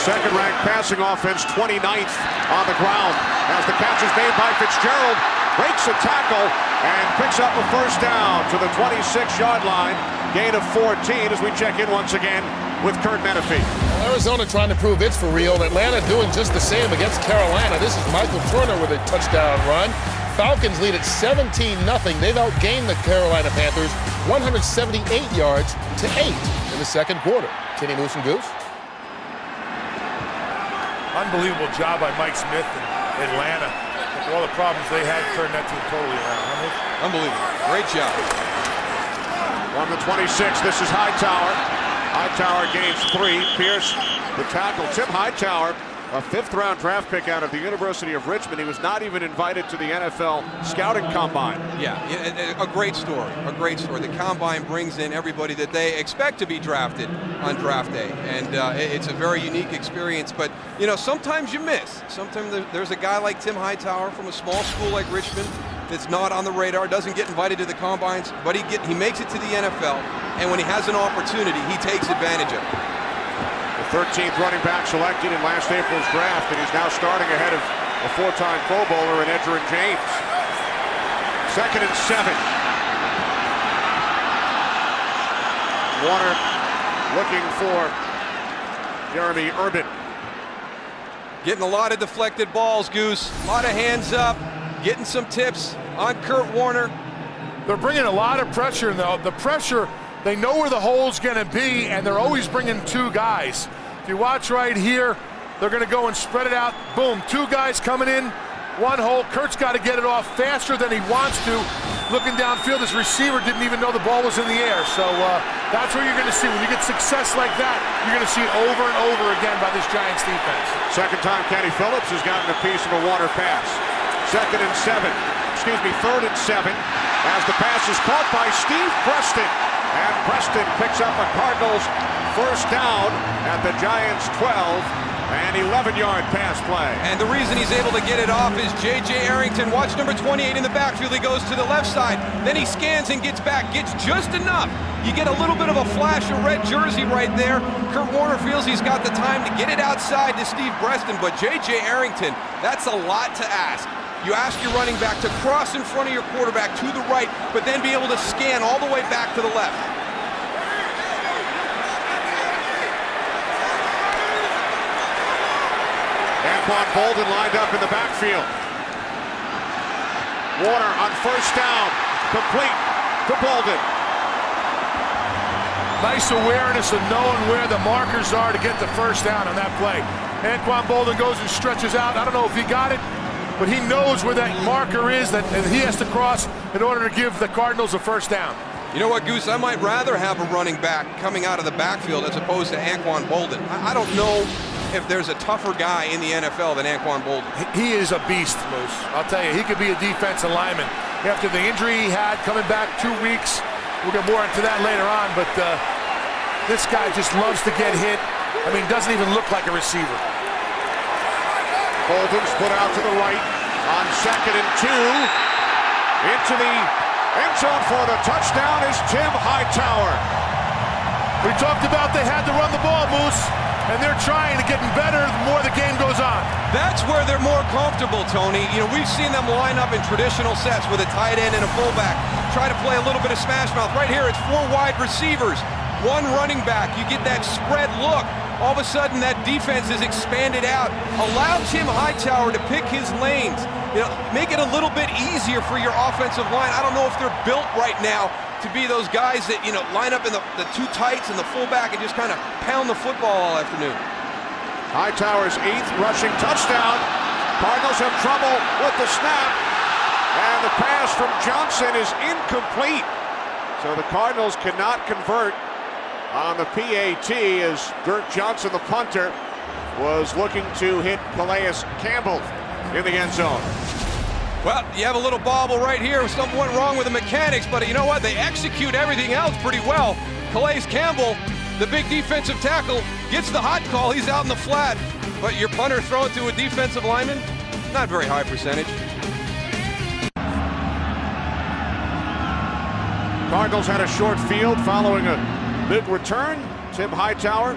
Second-ranked passing offense, 29th on the ground as the catch is made by Fitzgerald, breaks a tackle, and picks up a first down to the 26-yard line. Gain of 14 as we check in once again with Kurt Menefee. Arizona trying to prove it's for real. Atlanta doing just the same against Carolina. This is Michael Turner with a touchdown run. Falcons lead at 17-0. They've outgained the Carolina Panthers 178 yards to 8 in the second quarter. Kenny Moose and Goose. Unbelievable job by Mike Smith in Atlanta. All the problems they had turned that team totally around. Unbelievable. Great job. On the 26, this is Hightower. Hightower gains 3. Pierce, the tackle. Tim Hightower, a 5th-round draft pick out of the University of Richmond. He was not even invited to the NFL scouting combine. Yeah, a great story. A great story. The combine brings in everybody that they expect to be drafted on draft day, and it's a very unique experience. But you know, sometimes you miss. Sometimes there's a guy like Tim Hightower from a small school like Richmond that's not on the radar, doesn't get invited to the combines, but he makes it to the NFL, and when he has an opportunity, he takes advantage of it. 13th running back selected in last April's draft, and he's now starting ahead of a four-time Pro Bowler in Edgerrin James. 2nd and 7. Warner looking for Jeremy Urban. Getting a lot of deflected balls, Goose. A lot of hands up, getting some tips on Kurt Warner. They're bringing a lot of pressure, though. The pressure, they know where the hole's going to be, and they're always bringing two guys. If you watch right here, they're going to go and spread it out. Boom, two guys coming in, one hole. Kurt's got to get it off faster than he wants to. Looking downfield, his receiver didn't even know the ball was in the air. So that's what you're going to see. When you get success like that, you're going to see it over and over again by this Giants defense. Second time Kenny Phillips has gotten a piece of a Warner pass. 3rd and 7 as the pass is caught by Steve Preston. And Preston picks up a Cardinals first down at the Giants 12. And 11-yard pass play. And the reason he's able to get it off is J.J. Arrington. Watch number 28 in the backfield. He goes to the left side. Then he scans and gets back. Gets just enough. You get a little bit of a flash of red jersey right there. Kurt Warner feels he's got the time to get it outside to Steve Preston. But J.J. Arrington, that's a lot to ask. You ask your running back to cross in front of your quarterback to the right, but then be able to scan all the way back to the left. Anquan Boldin lined up in the backfield. Warner on first down, complete to Boldin. Nice awareness of knowing where the markers are to get the first down on that play. Anquan Boldin goes and stretches out. I don't know if he got it, but he knows where that marker is that he has to cross in order to give the Cardinals a first down. You know what, Goose? I might rather have a running back coming out of the backfield as opposed to Anquan Boldin. I don't know if there's a tougher guy in the NFL than Anquan Boldin. He is a beast, Moose. I'll tell you, he could be a defensive lineman. After the injury he had, coming back 2 weeks, we'll get more into that later on, but this guy just loves to get hit. I mean, doesn't even look like a receiver. Boldin's put out to the right on 2nd and 2. Into the end zone for the touchdown is Tim Hightower. We talked about they had to run the ball, Moose. And they're trying to get better the more the game goes on. That's where they're more comfortable, Tony. You know, we've seen them line up in traditional sets with a tight end and a fullback. Try to play a little bit of smash mouth. Right here, it's 4 wide receivers, 1 running back. You get that spread look. All of a sudden, that defense is expanded out. Allow Tim Hightower to pick his lanes. You know, make it a little bit easier for your offensive line. I don't know if they're built right now to be those guys that, you know, line up in the 2 tights and the fullback and just kind of pound the football all afternoon. Hightower's 8th rushing touchdown. Cardinals have trouble with the snap. And the pass from Johnson is incomplete. So the Cardinals cannot convert on the PAT as Dirk Johnson, the punter, was looking to hit Calais Campbell in the end zone. Well, you have a little bobble right here. Something went wrong with the mechanics, but you know what? They execute everything else pretty well. Calais Campbell, the big defensive tackle, gets the hot call. He's out in the flat. But your punter throw it to a defensive lineman? Not very high percentage. Cardinals had a short field following a big return. Tim Hightower,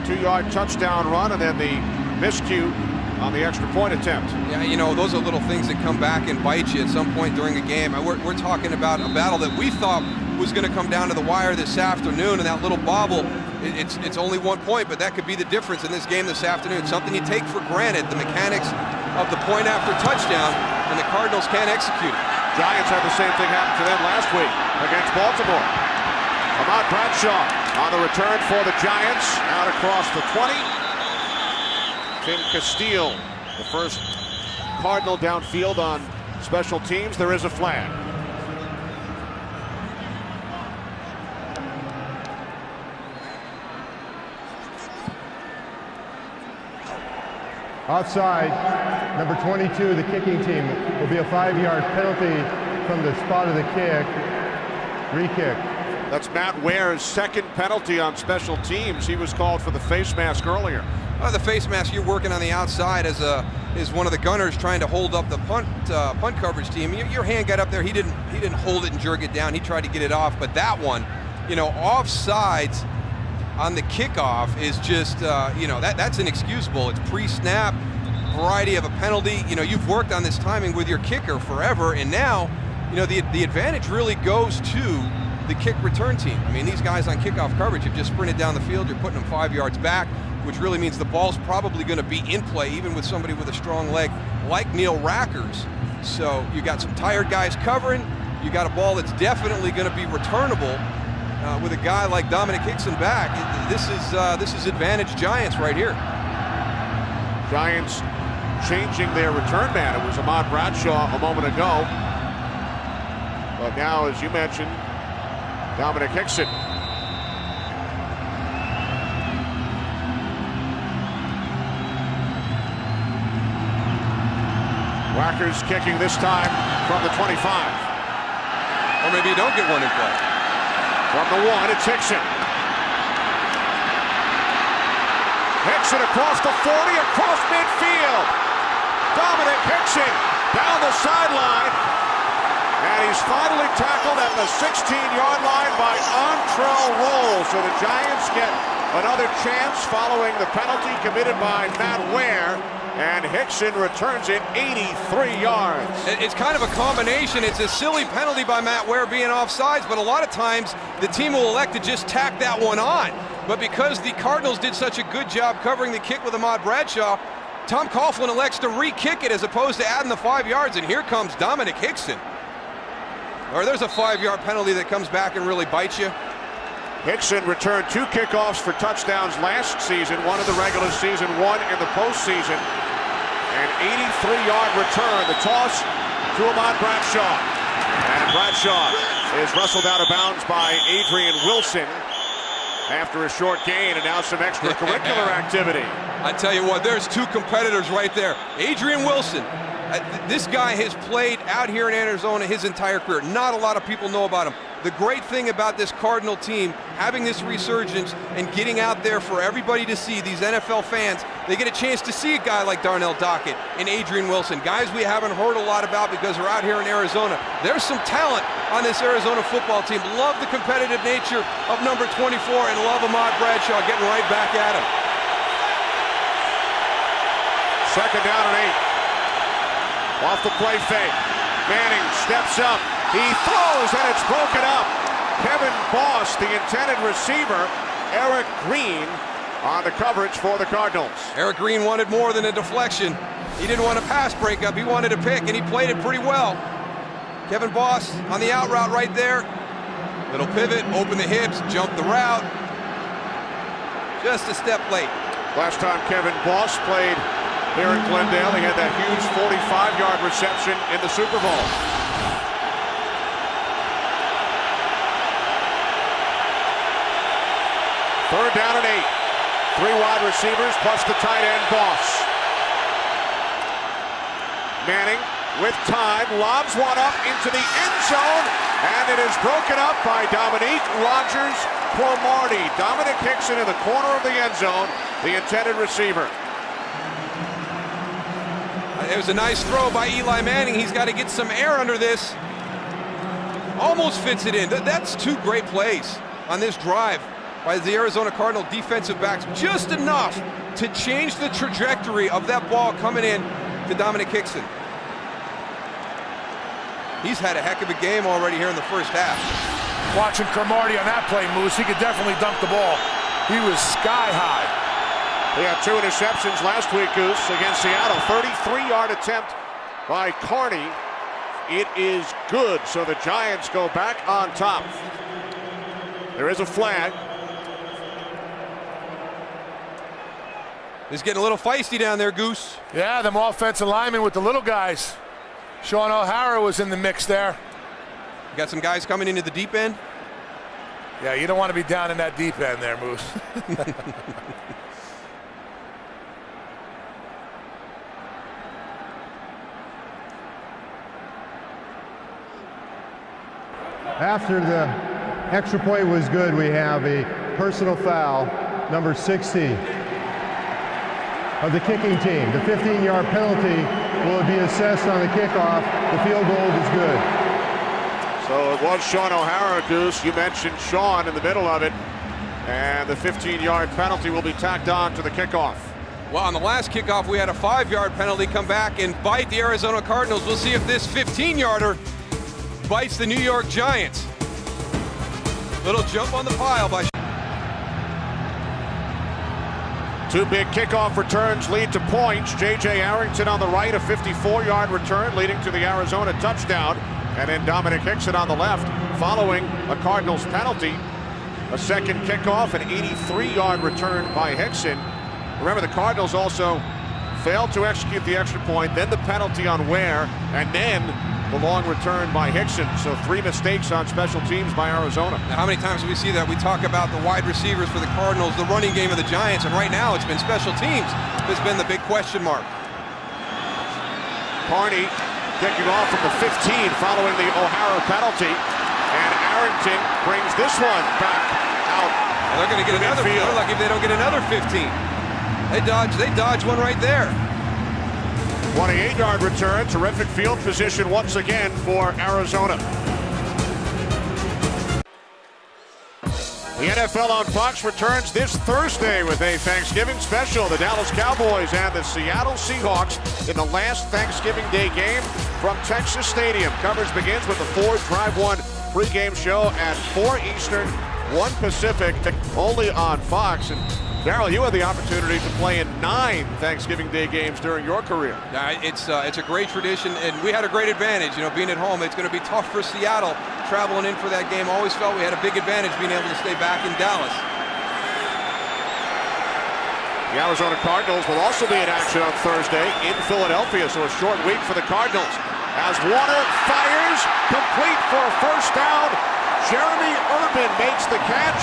2-yard touchdown run, and then the miscue on the extra point attempt. Yeah, you know, those are little things that come back and bite you at some point during a game. We're talking about a battle that we thought was going to come down to the wire this afternoon, and that little bobble, it's only 1 point, but that could be the difference in this game this afternoon. Something you take for granted, the mechanics of the point after touchdown, and the Cardinals can't execute it. Giants had the same thing happen to them last week against Baltimore. Ahmad Bradshaw on the return for the Giants, out across the 20. Tim Castile, the first Cardinal downfield on special teams. There is a flag. Offside, number 22, the kicking team, will be a 5-yard penalty from the spot of the kick. Re-kick. That's Matt Ware's second penalty on special teams. He was called for the face mask earlier. The face mask, you're working on the outside as one of the gunners trying to hold up the punt coverage team. Your hand got up there. He didn't hold it and jerk it down. He tried to get it off. But that one, you know, offsides on the kickoff is just, you know, that's inexcusable. It's pre-snap. variety of a penalty. You know, you've worked on this timing with your kicker forever, and now, you know, the advantage really goes to the kick return team. I mean, these guys on kickoff coverage have just sprinted down the field. You're putting them 5 yards back, which really means the ball's probably going to be in play, even with somebody with a strong leg like Neil Rackers. So you got some tired guys covering. You got a ball that's definitely going to be returnable with a guy like Dominic Hickson back. This is advantage Giants right here. Giants changing their return man. It was Ahmad Bradshaw a moment ago. But now, as you mentioned, Dominic Hickson. Rackers kicking this time from the 25. Or maybe you don't get one in play. From the 1, it's Hickson. Hickson across the 40, across midfield. Dominic Hickson down the sideline. And he's finally tackled at the 16-yard line by Antrell Roll. So the Giants get another chance following the penalty committed by Matt Ware. And Hickson returns it 83 yards. It's kind of a combination. It's a silly penalty by Matt Ware being offsides, but a lot of times the team will elect to just tack that one on. But because the Cardinals did such a good job covering the kick with Ahmad Bradshaw, Tom Coughlin elects to re-kick it as opposed to adding the 5 yards, and here comes Dominic Hickson. Or there's a 5-yard penalty that comes back and really bites you. Hickson returned 2 kickoffs for touchdowns last season, 1 in the regular season, 1 in the postseason. An 83-yard return, the toss to Ahmad Bradshaw. And Bradshaw is wrestled out of bounds by Adrian Wilson after a short gain, and now some extracurricular activity. I tell you what, there's 2 competitors right there. Adrian Wilson, this guy has played out here in Arizona his entire career. Not a lot of people know about him. The great thing about this Cardinal team, having this resurgence and getting out there for everybody to see, these NFL fans, they get a chance to see a guy like Darnell Dockett and Adrian Wilson, guys we haven't heard a lot about because they're out here in Arizona. There's some talent on this Arizona football team. Love the competitive nature of number 24 and love Ahmad Bradshaw getting right back at him. 2nd down and 8. Off the play fake. Manning steps up. He throws, and it's broken up. Kevin Boss, the intended receiver. Eric Green on the coverage for the Cardinals. Eric Green wanted more than a deflection. He didn't want a pass breakup. He wanted a pick, and he played it pretty well. Kevin Boss on the out route right there. Little pivot, open the hips, jump the route. Just a step late. Last time Kevin Boss played here in Glendale, he had that huge 45-yard reception in the Super Bowl. Third down and 8. 3 wide receivers plus the tight end Boss. Manning with time lobs one up into the end zone, and it is broken up by Dominique Rodgers-Cromartie. Dominic Hickson in the corner of the end zone, the intended receiver. It was a nice throw by Eli Manning. He's got to get some air under this. Almost fits it in. That's 2 great plays on this drive by the Arizona Cardinal defensive backs. Just enough to change the trajectory of that ball coming in to Dominic Hickson. He's had a heck of a game already here in the first half. Watching Cromartie on that play, Moose, he could definitely dunk the ball. He was sky high. He had 2 interceptions last week, Goose, against Seattle. 33-yard attempt by Carney. It is good, so the Giants go back on top. There is a flag. It's getting a little feisty down there, Goose. Yeah, them offensive linemen with the little guys. Sean O'Hara was in the mix there. You got some guys coming into the deep end? Yeah, you don't want to be down in that deep end there, Moose. After the extra point was good, we have a personal foul, number 60 of the kicking team. The 15-yard penalty will be assessed on the kickoff. The field goal is good. So it was Sean O'Hara, Goose. You mentioned Sean in the middle of it. And the 15-yard penalty will be tacked on to the kickoff. Well, on the last kickoff, we had a 5-yard penalty come back and bite the Arizona Cardinals. We'll see if this 15-yarder bites the New York Giants. Little jump on the pile by... Two big kickoff returns lead to points. J.J. Arrington on the right, a 54-yard return leading to the Arizona touchdown. And then Dominic Hickson on the left following a Cardinals penalty. A second kickoff, an 83-yard return by Hickson. Remember, the Cardinals also failed to execute the extra point, then the penalty on Ware, and then the long return by Hickson. So 3 mistakes on special teams by Arizona. Now, how many times do we see that? We talk about the wide receivers for the Cardinals, the running game of the Giants, and right now it's been special teams has been the big question mark. Carney kicking off from the 15 following the O'Hara penalty, and Arrington brings this one back out. Well, they're going to get another. They're lucky if they don't get another 15. They dodge one right there. 28-yard return, terrific field position once again for Arizona. The NFL on Fox returns this Thursday with a Thanksgiving special. The Dallas Cowboys and the Seattle Seahawks in the last Thanksgiving Day game from Texas Stadium. Coverage begins with the Ford Drive 1 pregame show at 4 Eastern, 1 Pacific, only on Fox. And Darryl, you had the opportunity to play in 9 Thanksgiving Day games during your career. It's a great tradition, and we had a great advantage. You know, being at home, it's going to be tough for Seattle traveling in for that game. Always felt we had a big advantage being able to stay back in Dallas. The Arizona Cardinals will also be in action on Thursday in Philadelphia, so a short week for the Cardinals. As Warner fires, complete for a first down. Jeremy Urban makes the catch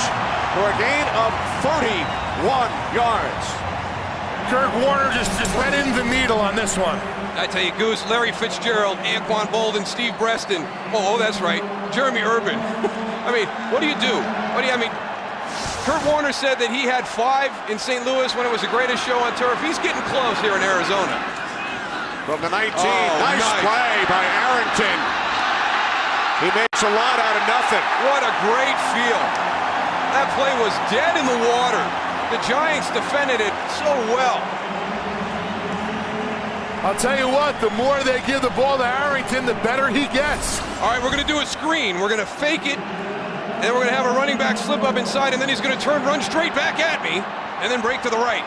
for a gain of 31 yards. Kurt Warner just went in the needle on this one. I tell you, Goose, Larry Fitzgerald, Anquan Bolden, Steve Breston. Oh, that's right, Jeremy Urban. I mean, what do you do? Kurt Warner said that he had 5 in St. Louis when it was the greatest show on turf. He's getting close here in Arizona. From the 19, nice play by Arrington. He makes a lot out of nothing. What a great field. That play was dead in the water. The Giants defended it so well. I'll tell you what, the more they give the ball to Arrington, the better he gets. All right, we're going to do a screen. We're going to fake it, and then we're going to have a running back slip up inside, and then he's going to run straight back at me, and then break to the right.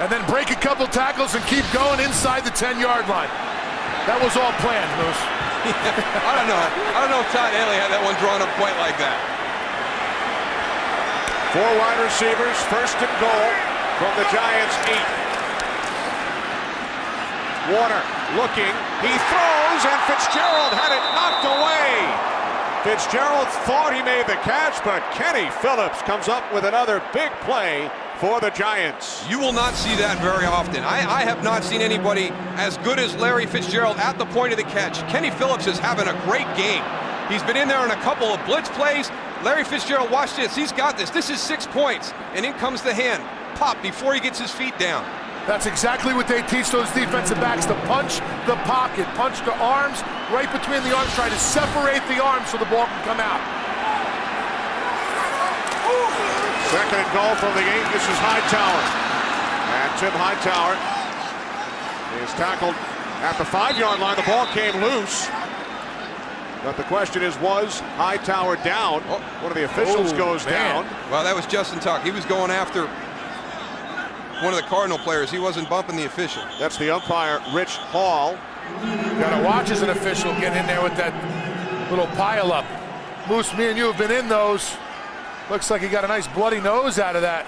And then break a couple tackles and keep going inside the 10-yard line. That was all planned, Moose. I don't know if Todd Haley had that one drawn up quite like that. 4 wide receivers, first and goal from the Giants' 8. Warner looking, he throws, and Fitzgerald had it knocked away. Fitzgerald thought he made the catch, but Kenny Phillips comes up with another big play for the Giants. You will not see that very often. I have not seen anybody as good as Larry Fitzgerald at the point of the catch. Kenny Phillips is having a great game. He's been in there on a couple of blitz plays. Larry Fitzgerald, watch this. He's got this. This is 6 points, and in comes the hand. Pop before he gets his feet down. That's exactly what they teach those defensive backs, to punch the pocket, punch the arms right between the arms, try to separate the arms so the ball can come out. Second and goal from the 8. This is Hightower. And Tim Hightower is tackled at the 5-yard line. The ball came loose. But the question is, was Hightower down? One of the officials goes down. Well, that was Justin Tuck. He was going after one of the Cardinal players. He wasn't bumping the official. That's the umpire, Rich Hall. Got to watch as an official get in there with that little pile-up. Moose, me and you have been in those. Looks like he got a nice bloody nose out of that.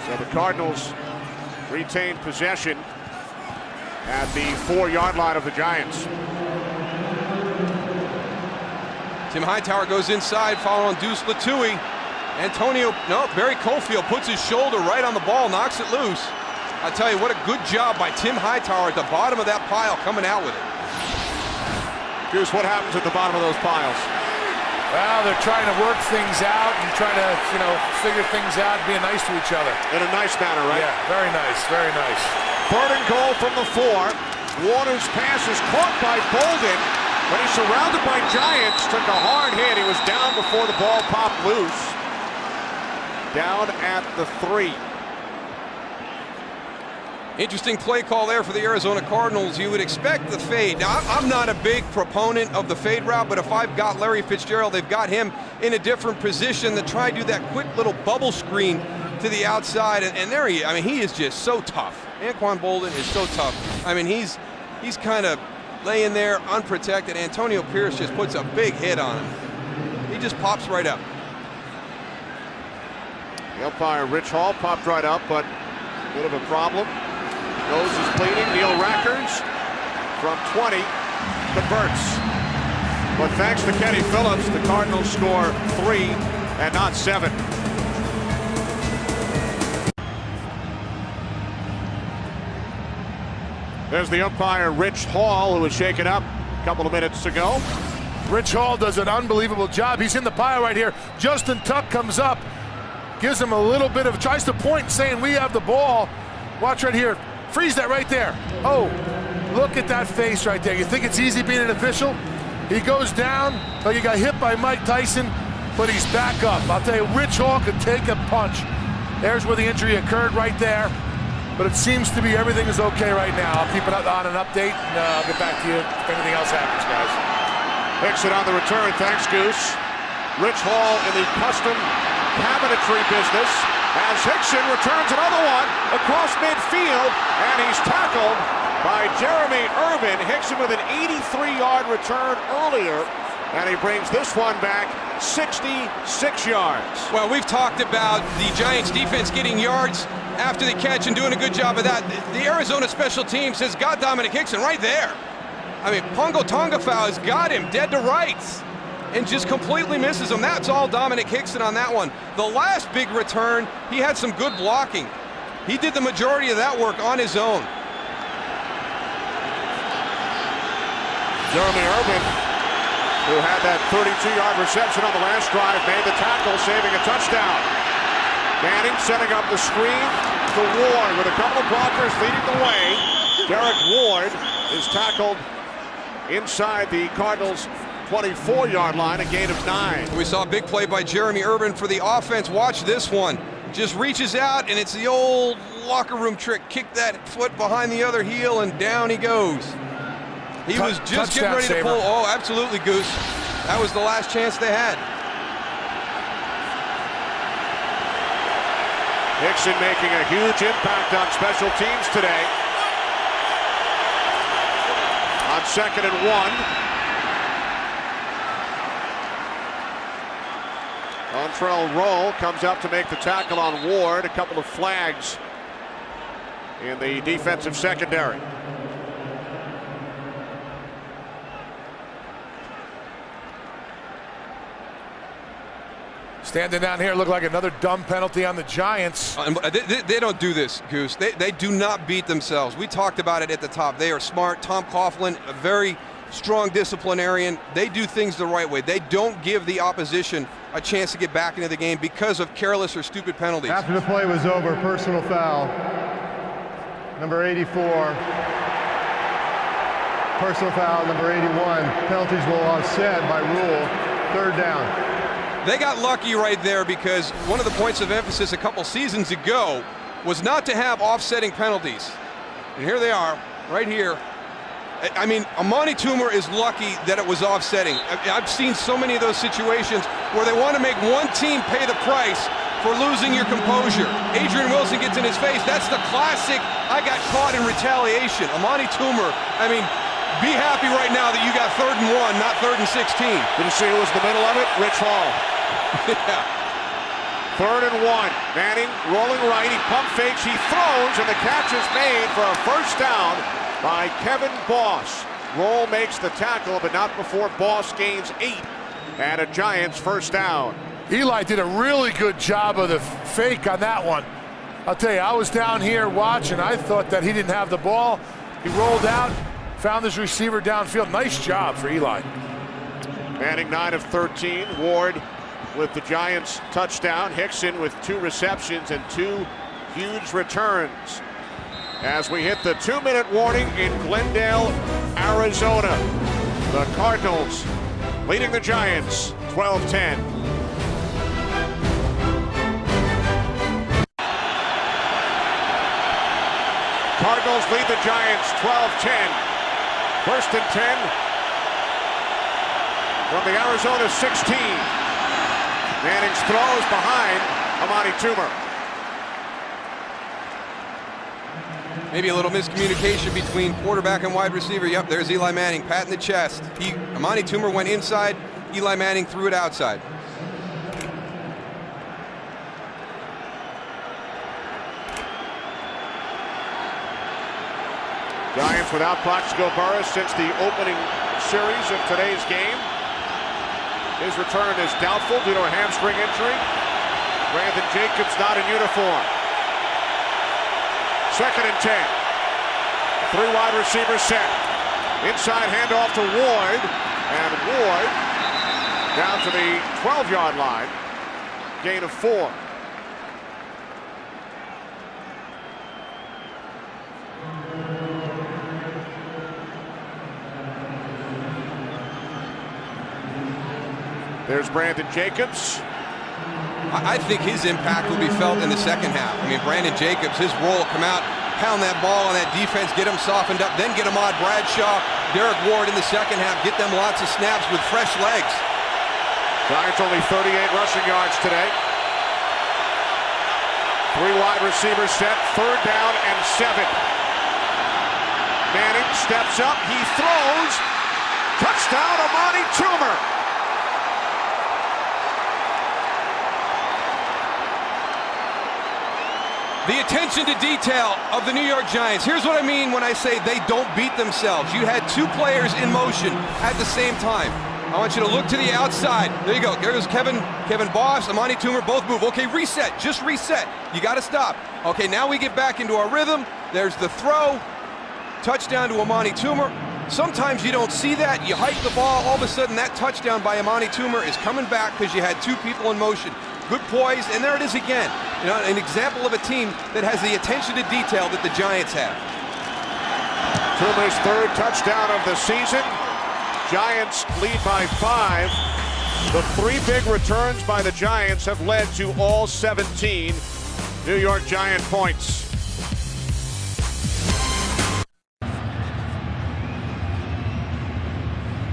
So the Cardinals retain possession at the 4-yard line of the Giants. Tim Hightower goes inside, following Deuce Latui. Barry Cofield puts his shoulder right on the ball, knocks it loose. I tell you, what a good job by Tim Hightower at the bottom of that pile, coming out with it. Goose, what happens at the bottom of those piles? Well, they're trying to work things out and trying to, figure things out, being nice to each other. In a nice manner, right? Yeah, very nice, very nice. 3rd and goal from the 4. Warner's pass is caught by Bolden, But he's surrounded by Giants, took a hard hit. He was down before the ball popped loose. Down at the 3. Interesting play call there for the Arizona Cardinals. You would expect the fade. Now, I'm not a big proponent of the fade route, but if I've got Larry Fitzgerald, they've got him in a different position to try to do that quick little bubble screen to the outside. And there he is. I mean, he is just so tough. Anquan Boldin is so tough. I mean, he's kind of laying there unprotected. Antonio Pierce just puts a big hit on him. He just pops right up. The umpire, Rich Hall, popped right up, but a bit of a problem. Nose is bleeding. Neil Rackers from 20 converts. But thanks to Kenny Phillips, the Cardinals score 3 and not 7. There's the umpire, Rich Hall, who was shaken up a couple of minutes ago. Rich Hall does an unbelievable job. He's in the pile right here. Justin Tuck comes up, gives him a little bit of, tries to point, saying we have the ball. Watch right here. Freeze that right there. Oh, look at that face right there. You think it's easy being an official? He goes down, like he got hit by Mike Tyson, but he's back up. I'll tell you, Rich Hall could take a punch. There's where the injury occurred right there. But it seems to be everything is okay right now. I'll keep it on an update, and I'll get back to you if anything else happens, guys. Hickson on the return. Thanks, Goose. Rich Hall in the custom cabinetry business as Hickson returns another one across midfield, and he's tackled by Jeremy Irvin. Hickson with an 83-yard return earlier, and he brings this one back 66 yards. Well, we've talked about the Giants defense getting yards after the catch and doing a good job of that. The Arizona special teams has got Dominic Hickson right there. I mean, Pongo Tongafau has got him dead to rights and just completely misses him. That's all Dominic Hickson on that one. The last big return, he had some good blocking. He did the majority of that work on his own. Jeremy Irvin, who had that 32-yard reception on the last drive, made the tackle, saving a touchdown. Manning setting up the screen to Ward with a couple of blockers leading the way. Derek Ward is tackled inside the Cardinals' 24-yard line, a gain of 9. We saw a big play by Jeremy Irvin for the offense. Watch this one. Just reaches out, and it's the old locker room trick. Kick that foot behind the other heel, and down he goes. He was just getting ready to pull. Oh, absolutely, Goose. That was the last chance they had. Hickson making a huge impact on special teams today. On 2nd and 1. Montrell Roll comes up to make the tackle on Ward. A couple of flags in the defensive secondary. Standing down here, look like another dumb penalty on the Giants. They don't do this, Goose. They do not beat themselves. We talked about it at the top. They are smart. Tom Coughlin, a very strong disciplinarian. They do things the right way. They don't give the opposition a chance to get back into the game because of careless or stupid penalties. After the play was over, personal foul. Number 84. Personal foul, number 81. Penalties will offset by rule. 3rd down. They got lucky right there because one of the points of emphasis a couple seasons ago was not to have offsetting penalties. And here they are, right here. I mean, Amani Toomer is lucky that it was offsetting. I've seen so many of those situations where they want to make one team pay the price for losing your composure. Adrian Wilson gets in his face. That's the classic, I got caught in retaliation. Amani Toomer, I mean, be happy right now that you got 3rd and 1, not 3rd and 16. Did you see who was in the middle of it? Rich Hall. Yeah. 3rd and 1. Manning rolling right. He pump fakes. He throws, and the catch is made for a 1st down by Kevin Boss. Roll makes the tackle, but not before Boss gains 8 and a Giants 1st down. Eli did a really good job of the fake on that one. I'll tell you, I was down here watching. I thought that he didn't have the ball. He rolled out, found his receiver downfield. Nice job for Eli. Manning 9 of 13. Ward with the Giants touchdown. Hickson with 2 receptions and 2 huge returns. As we hit the 2-minute warning in Glendale, Arizona. The Cardinals leading the Giants 12-10. Cardinals lead the Giants 12-10. 1st and 10 from the Arizona 16. Manning's throws behind Amani Toomer. Maybe a little miscommunication between quarterback and wide receiver. Yep, there's Eli Manning, pat in the chest. Amani Toomer went inside, Eli Manning threw it outside. Giants without Plaxico Burress since the opening series of today's game. His return is doubtful due to a hamstring injury. Brandon Jacobs not in uniform. 2nd and 10. 3 wide receivers set. Inside handoff to Ward. And Ward down to the 12-yard line. Gain of 4. There's Brandon Jacobs. I think his impact will be felt in the second half. I mean, Brandon Jacobs, his role, come out, pound that ball on that defense, get him softened up, then get Ahmad Bradshaw, Derek Ward in the second half, get them lots of snaps with fresh legs. Giants only 38 rushing yards today. 3 wide receivers set, 3rd down and 7. Manning steps up, he throws. Touchdown, Amani Toomer. The attention to detail of the New York Giants. Here's what I mean when I say they don't beat themselves. You had 2 players in motion at the same time. I want you to look to the outside. There you go. There's Kevin Boss, Amani Toomer, both move. Okay, reset. Just reset. You got to stop. Okay, now we get back into our rhythm. There's the throw. Touchdown to Amani Toomer. Sometimes you don't see that. You hike the ball. All of a sudden, that touchdown by Amani Toomer is coming back because you had 2 people in motion. Good poise, and there it is again. You know, an example of a team that has the attention to detail that the Giants have. Toomer's 3rd touchdown of the season. Giants lead by 5. The 3 big returns by the Giants have led to all 17 New York Giant points.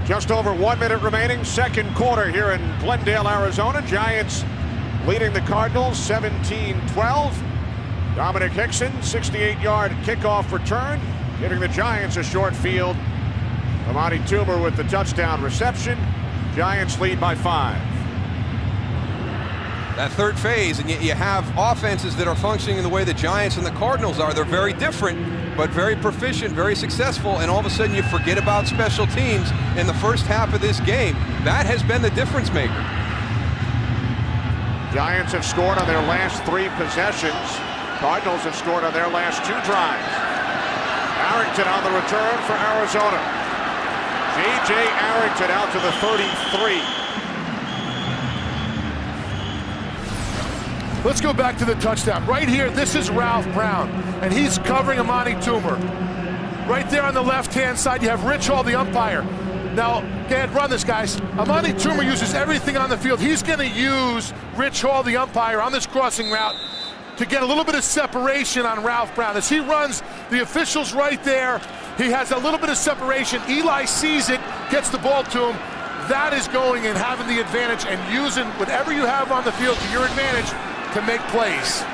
Just over 1 minute remaining, 2nd quarter here in Glendale, Arizona. Giants leading the Cardinals 17-12. Dominic Hickson, 68-yard kickoff return, giving the Giants a short field. Amani Toomer with the touchdown reception. Giants lead by 5. That 3rd phase, and you have offenses that are functioning in the way the Giants and the Cardinals are. They're very different, but very proficient, very successful, and all of a sudden you forget about special teams in the first half of this game. That has been the difference maker. Giants have scored on their last 3 possessions. Cardinals have scored on their last 2 drives. Arrington on the return for Arizona. J.J. Arrington out to the 33. Let's go back to the touchdown. Right here, this is Ralph Brown, and he's covering Amani Toomer. Right there on the left-hand side, you have Rich Hall, the umpire. Now, go ahead, run this, guys. Amani Toomer uses everything on the field. He's going to use Rich Hall, the umpire, on this crossing route to get a little bit of separation on Ralph Brown. As he runs, the official's right there. He has a little bit of separation. Eli sees it, gets the ball to him. That is going and having the advantage and using whatever you have on the field to your advantage to make plays.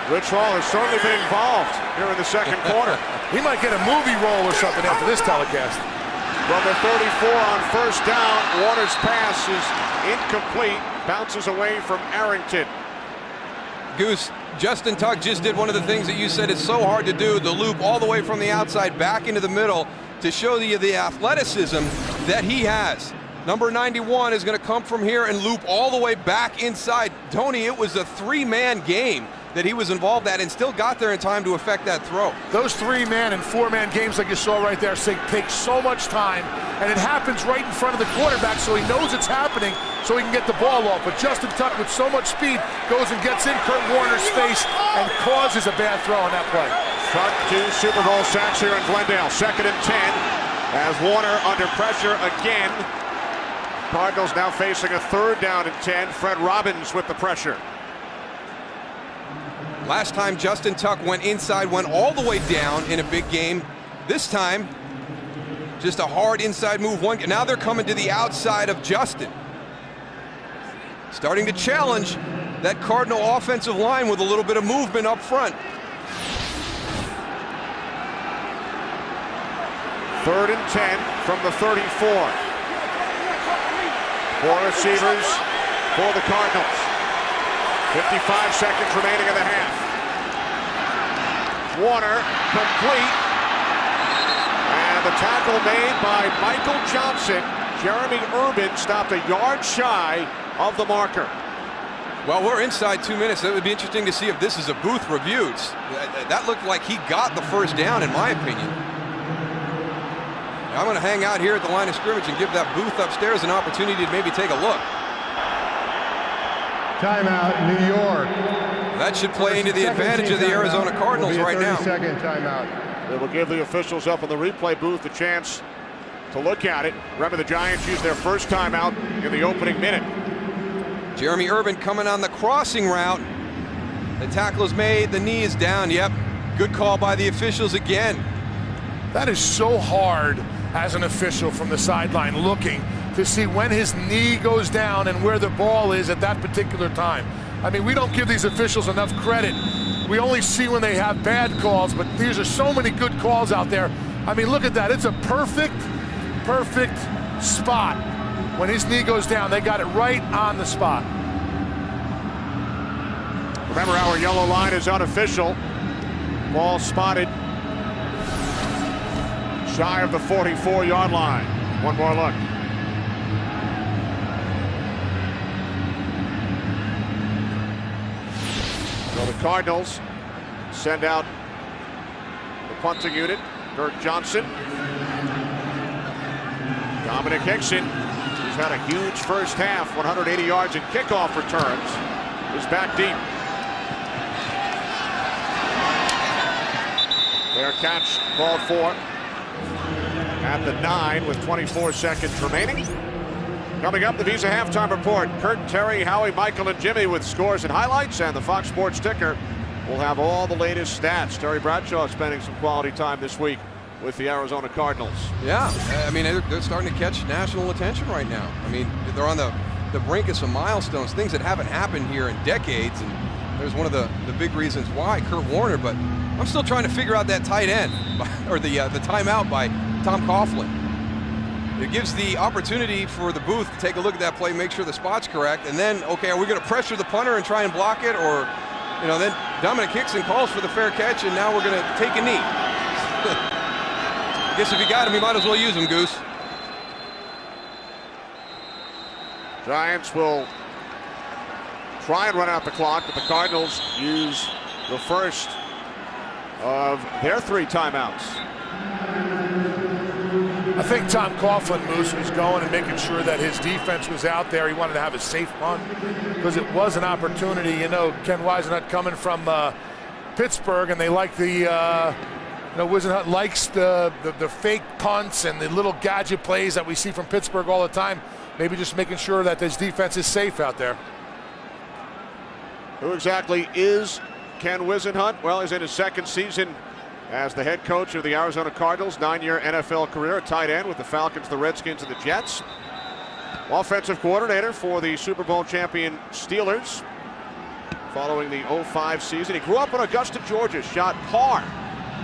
Rich Hall has certainly been involved here in the 2nd quarter. He might get a movie role or something after this telecast. From the 34 on 1st down, Warner's pass is incomplete, bounces away from Arrington. Goose, Justin Tuck just did one of the things that you said is so hard to do, the loop all the way from the outside back into the middle to show you the athleticism that he has. Number 91 is going to come from here and loop all the way back inside. Tony, it was a 3-man game that he was involved at and still got there in time to effect that throw. Those 3-man and 4-man games like you saw right there take so much time, and it happens right in front of the quarterback, so he knows it's happening so he can get the ball off. But Justin Tuck, with so much speed, goes and gets in Kurt Warner's face and causes a bad throw on that play. Tuck 2 Super Bowl sacks here in Glendale. 2nd and 10. As Warner under pressure again. Cardinals now facing a 3rd down and 10. Fred Robbins with the pressure. Last time Justin Tuck went inside, went all the way down in a big game. This time, just a hard inside move. Now they're coming to the outside of Justin. Starting to challenge that Cardinal offensive line with a little bit of movement up front. 3rd and 10 from the 34. 4 receivers for the Cardinals. 55 seconds remaining in the half. Warner complete. And the tackle made by Michael Johnson. Jeremy Urban stopped a yard shy of the marker. Well, we're inside 2 minutes. It would be interesting to see if this is a booth review. That looked like he got the 1st down, in my opinion. I'm going to hang out here at the line of scrimmage and give that booth upstairs an opportunity to maybe take a look. Timeout, New York. That should play into the advantage of the Arizona Cardinals right now. 30-second timeout. They will give the officials up in the replay booth a chance to look at it. Remember, the Giants used their 1st timeout in the opening minute. Jeremy Urban coming on the crossing route. The tackle is made, the knee is down. Yep, good call by the officials again. That is so hard as an official from the sideline looking to see when his knee goes down and where the ball is at that particular time. I mean, we don't give these officials enough credit. We only see when they have bad calls, but these are so many good calls out there. I mean, look at that. It's a perfect spot. When his knee goes down, they got it right on the spot. Remember, our yellow line is unofficial. Ball spotted shy of the 44-yard line. One more look. So the Cardinals send out the punting unit. Kirk Johnson. Dominic Hickson, who's had a huge 1st half, 180 yards in kickoff returns, is back deep. Fair catch called for at the 9 with 24 seconds remaining. Coming up, the Visa halftime report. Kurt, Terry, Howie, Michael, and Jimmy with scores and highlights, and the Fox Sports ticker will have all the latest stats. Terry Bradshaw spending some quality time this week with the Arizona Cardinals. Yeah, I mean, they're starting to catch national attention right now. I mean, they're on the brink of some milestones, things that haven't happened here in decades, and there's one of the big reasons why, Kurt Warner, but I'm still trying to figure out that tight end, or the timeout by Tom Coughlin. It gives the opportunity for the booth to take a look at that play, make sure the spot's correct, and then, okay, are we going to pressure the punter and try and block it, or, you know, then Dominic Hickson calls for the fair catch, and now we're going to take a knee. I guess if you got him, you might as well use him, Goose. Giants will try and run out the clock, but the Cardinals use the 1st of their 3 timeouts. I think Tom Coughlin, Moose, was going and making sure that his defense was out there. He wanted to have a safe punt because it was an opportunity. You know, Ken Whisenhunt coming from Pittsburgh, and they like the, you know, Whisenhunt likes the fake punts and the little gadget plays that we see from Pittsburgh all the time. Maybe just making sure that this defense is safe out there. Who exactly is Ken Whisenhunt? Well, he's in his 2nd season as the head coach of the Arizona Cardinals, 9-year NFL career, a tight end with the Falcons, the Redskins, and the Jets. Offensive coordinator for the Super Bowl champion Steelers following the 05 season. He grew up in Augusta, Georgia, shot par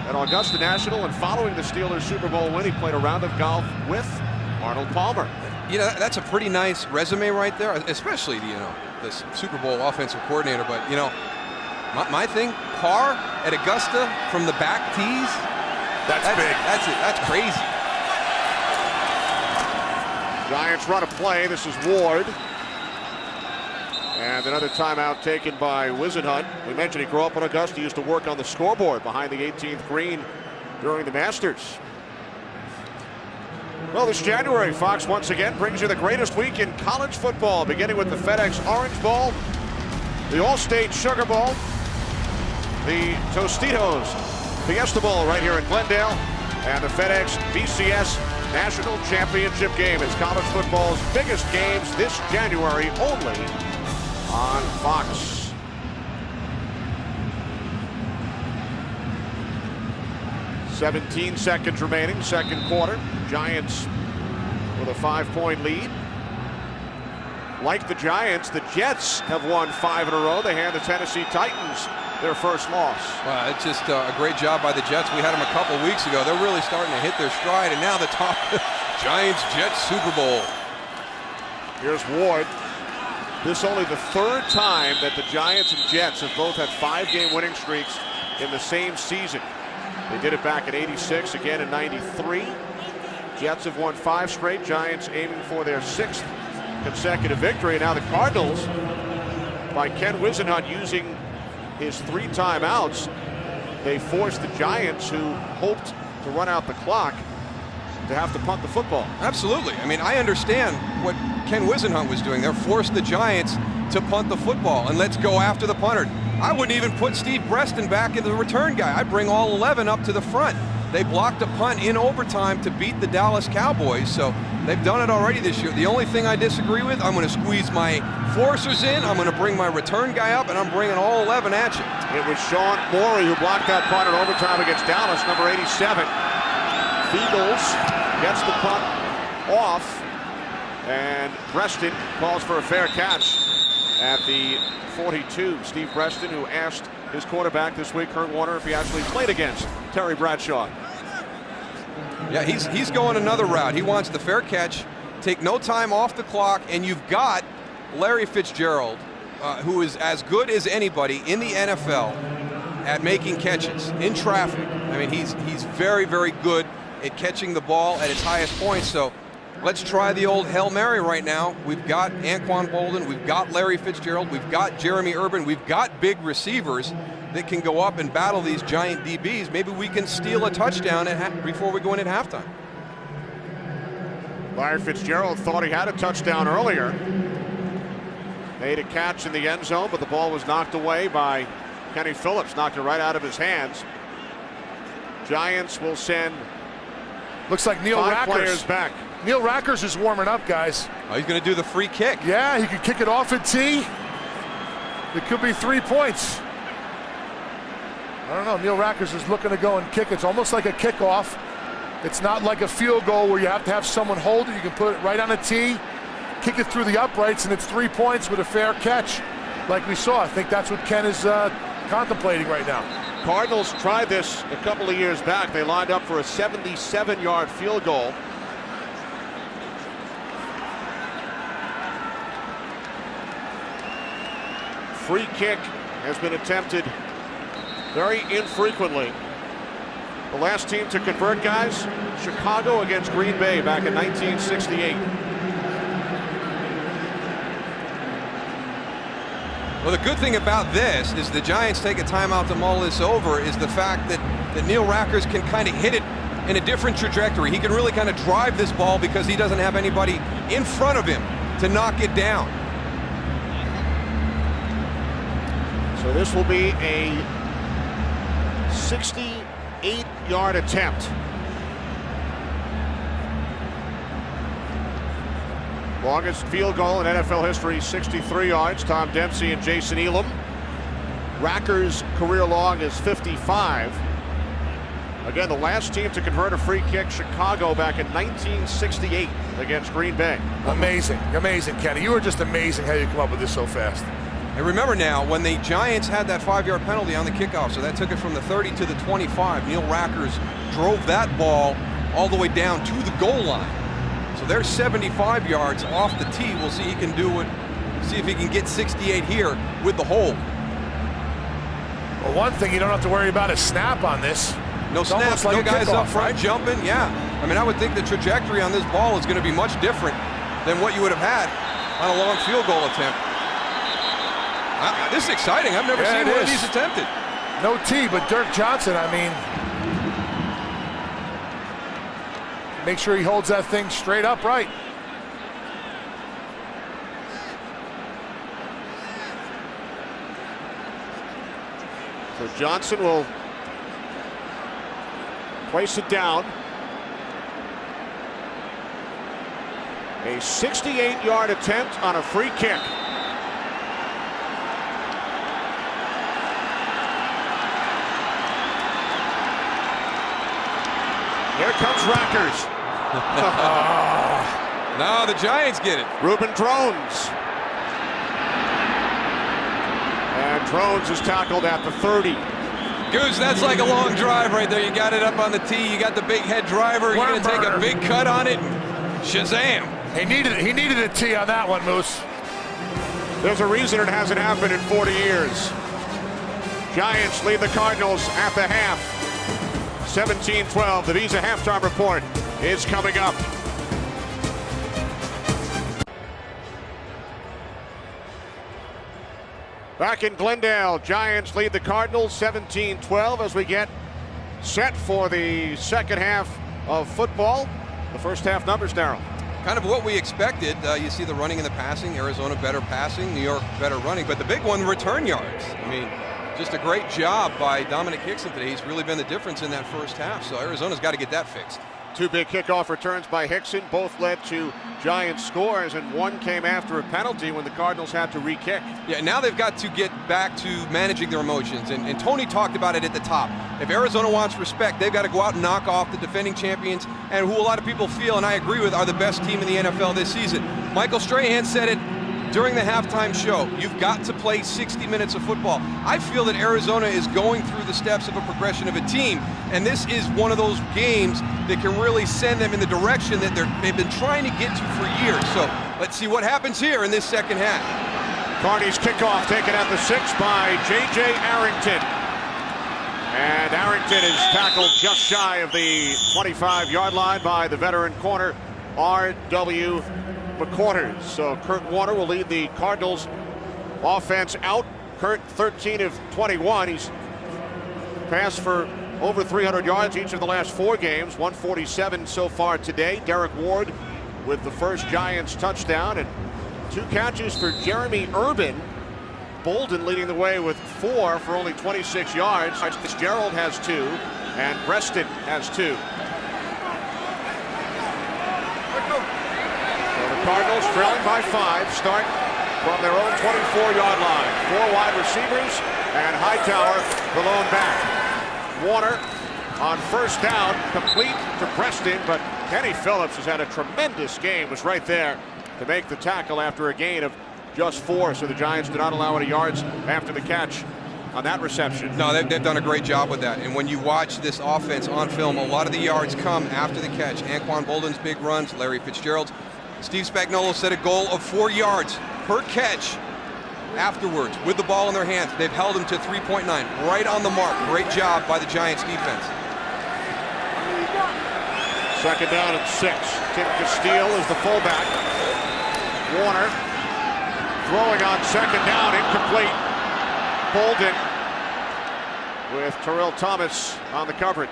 at Augusta National, and following the Steelers Super Bowl win, he played a round of golf with Arnold Palmer. You know, that's a pretty nice resume right there, especially, you know, this Super Bowl offensive coordinator. But, you know, my thing, par at Augusta from the back tees. That's big. That's it. That's crazy. Giants run a play. This is Ward. And another timeout taken by Whisenhunt. We mentioned he grew up in Augusta. He used to work on the scoreboard behind the 18th green during the Masters. Well, this January, Fox once again brings you the greatest week in college football, beginning with the FedEx Orange Bowl, the Allstate Sugar Bowl, the Tostitos Fiesta Bowl right here in Glendale, and the FedEx BCS national championship game. It's college football's biggest games this January, only on Fox. 17 seconds remaining, second quarter. Giants with a 5-point lead. Like the Giants, the Jets have won 5 in a row. They hand the Tennessee Titans their first loss. It's just a great job by the Jets. We had them a couple weeks ago. They're really starting to hit their stride, and now the top Giants-Jets Super Bowl. Here's Ward. This only the third time that the Giants and Jets have both had 5-game winning streaks in the same season. They did it back in '86, again in '93. Jets have won 5 straight. Giants aiming for their 6th consecutive victory. Now the Cardinals, by Ken Whisenhunt using his 3 timeouts, they forced the Giants, who hoped to run out the clock, to have to punt the football. Absolutely. I mean, I understand what Ken Whisenhunt was doing. They're forced the Giants to punt the football, and let's go after the punter. I wouldn't even put Steve Breaston back in the return guy. I'd bring all 11 up to the front. They blocked a punt in overtime to beat the Dallas Cowboys, so they've done it already this year. The only thing I disagree with, I'm going to squeeze my forcers in, I'm going to bring my return guy up, and I'm bringing all 11 at you. It was Sean Morey who blocked that punt in overtime against Dallas, number 87. Fiegels gets the punt off, and Breaston calls for a fair catch at the 42. Steve Breaston, who asked his quarterback this week, Kurt Warner, if he actually played against Terry Bradshaw. Yeah, he's going another route. He wants the fair catch, take no time off the clock, and you've got Larry Fitzgerald, who is as good as anybody in the NFL at making catches in traffic. I mean, he's very, very good at catching the ball at its highest point. So let's try the old Hail Mary right now. We've got Anquan Bolden, we've got Larry Fitzgerald, we've got Jeremy Urban, we've got big receivers that can go up and battle these giant DBs. Maybe we can steal a touchdown before we go in at halftime. Larry Fitzgerald thought he had a touchdown earlier. Made a catch in the end zone, but the ball was knocked away by Kenny Phillips, knocked it right out of his hands. Giants will send, looks like Neil 5 Rackers players back. Neil Rackers is warming up, guys. Oh, he's going to do the free kick. Yeah, he could kick it off at tee. It could be 3 points. I don't know. Neil Rackers is looking to go and kick. It's almost like a kickoff. It's not like a field goal where you have to have someone hold it. You can put it right on a tee, kick it through the uprights, and it's 3 points with a fair catch, like we saw. I think that's what Ken is contemplating right now. Cardinals tried this a couple of years back. They lined up for a 77-yard field goal. Free kick has been attempted very infrequently. The last team to convert, guys, Chicago against Green Bay back in 1968. Well, the good thing about this is the Giants take a timeout to mull this over, is the fact that Neil Rackers can kind of hit it in a different trajectory. He can really kind of drive this ball because he doesn't have anybody in front of him to knock it down. So this will be a 68-yard attempt. Longest field goal in NFL history, 63 yards. Tom Dempsey and Jason Elam. Racker's career long is 55. Again, the last team to convert a free kick, Chicago, back in 1968 against Green Bay. Amazing, amazing, Kenny. You were just amazing how you come up with this so fast. And remember now, when the Giants had that 5-yard penalty on the kickoff, so that took it from the 30 to the 25, Neil Rackers drove that ball all the way down to the goal line. So there's 75 yards off the tee. We'll see he can do it. See if he can get 68 here with the hold. Well, one thing you don't have to worry about is snap on this. No snaps, like no guys up front right? jumping. Yeah, I mean, I would think the trajectory on this ball is going to be much different than what you would have had on a long field goal attempt. This is exciting. I've never seen one of these attempted. No tee, but Dirk Johnson, I mean, make sure he holds that thing straight upright. So Johnson will place it down. A 68-yard attempt on a free kick. Here comes Rackers. Now the Giants get it. Reuben Drones. And Drones is tackled at the 30. Goose, that's like a long drive right there. You got it up on the tee. You got the big head driver. You're going to take a big cut on it. Shazam. He needed a tee on that one, Moose. There's a reason it hasn't happened in 40 years. Giants lead the Cardinals at the half. 17-12. The Visa halftime report is coming up. Back in Glendale, Giants lead the Cardinals 17-12 as we get set for the second half of football. The first half numbers, Darryl. Kind of what we expected. You see the running and the passing. Arizona better passing, New York better running. But the big one, return yards. I mean, just a great job by Dominic Hickson today. He's really been the difference in that first half. So Arizona's got to get that fixed. Two big kickoff returns by Hickson. Both led to Giants scores, and one came after a penalty when the Cardinals had to re-kick. Yeah, now they've got to get back to managing their emotions. And Tony talked about it at the top. If Arizona wants respect, they've got to go out and knock off the defending champions, and who a lot of people feel, and I agree with, are the best team in the NFL this season. Michael Strahan said it during the halftime show. You've got to play 60 minutes of football. I feel that Arizona is going through the steps of a progression of a team, and this is one of those games that can really send them in the direction that they've been trying to get to for years. So let's see what happens here in this second half. Carney's kickoff taken at the 6 by J.J. Arrington. And Arrington is tackled just shy of the 25-yard line by the veteran corner, R.W. McQuarters. So Kurt Warner will lead the Cardinals offense out. Kurt 13 of 21. He's passed for over 300 yards each of the last 4 games, 147 so far today. Derek Ward with the first Giants touchdown, and 2 catches for Jeremy Urban. Bolden leading the way with 4 for only 26 yards. Fitzgerald has 2, and Preston has 2. Cardinals trailing by 5, start from their own 24-yard line. 4 wide receivers, and Hightower the lone back. Warner on first down, complete to Preston, but Kenny Phillips has had a tremendous game, was right there to make the tackle after a gain of just 4, so the Giants did not allow any yards after the catch on that reception. No, they've done a great job with that, and when you watch this offense on film, a lot of the yards come after the catch. Anquan Bolden's big runs, Larry Fitzgerald's. Steve Spagnuolo set a goal of 4 yards per catch afterwards with the ball in their hands. They've held him to 3.9, right on the mark. Great job by the Giants defense. Second down and 6. Tim Castile is the fullback. Warner throwing on second down, incomplete. Bolden with Terrell Thomas on the coverage.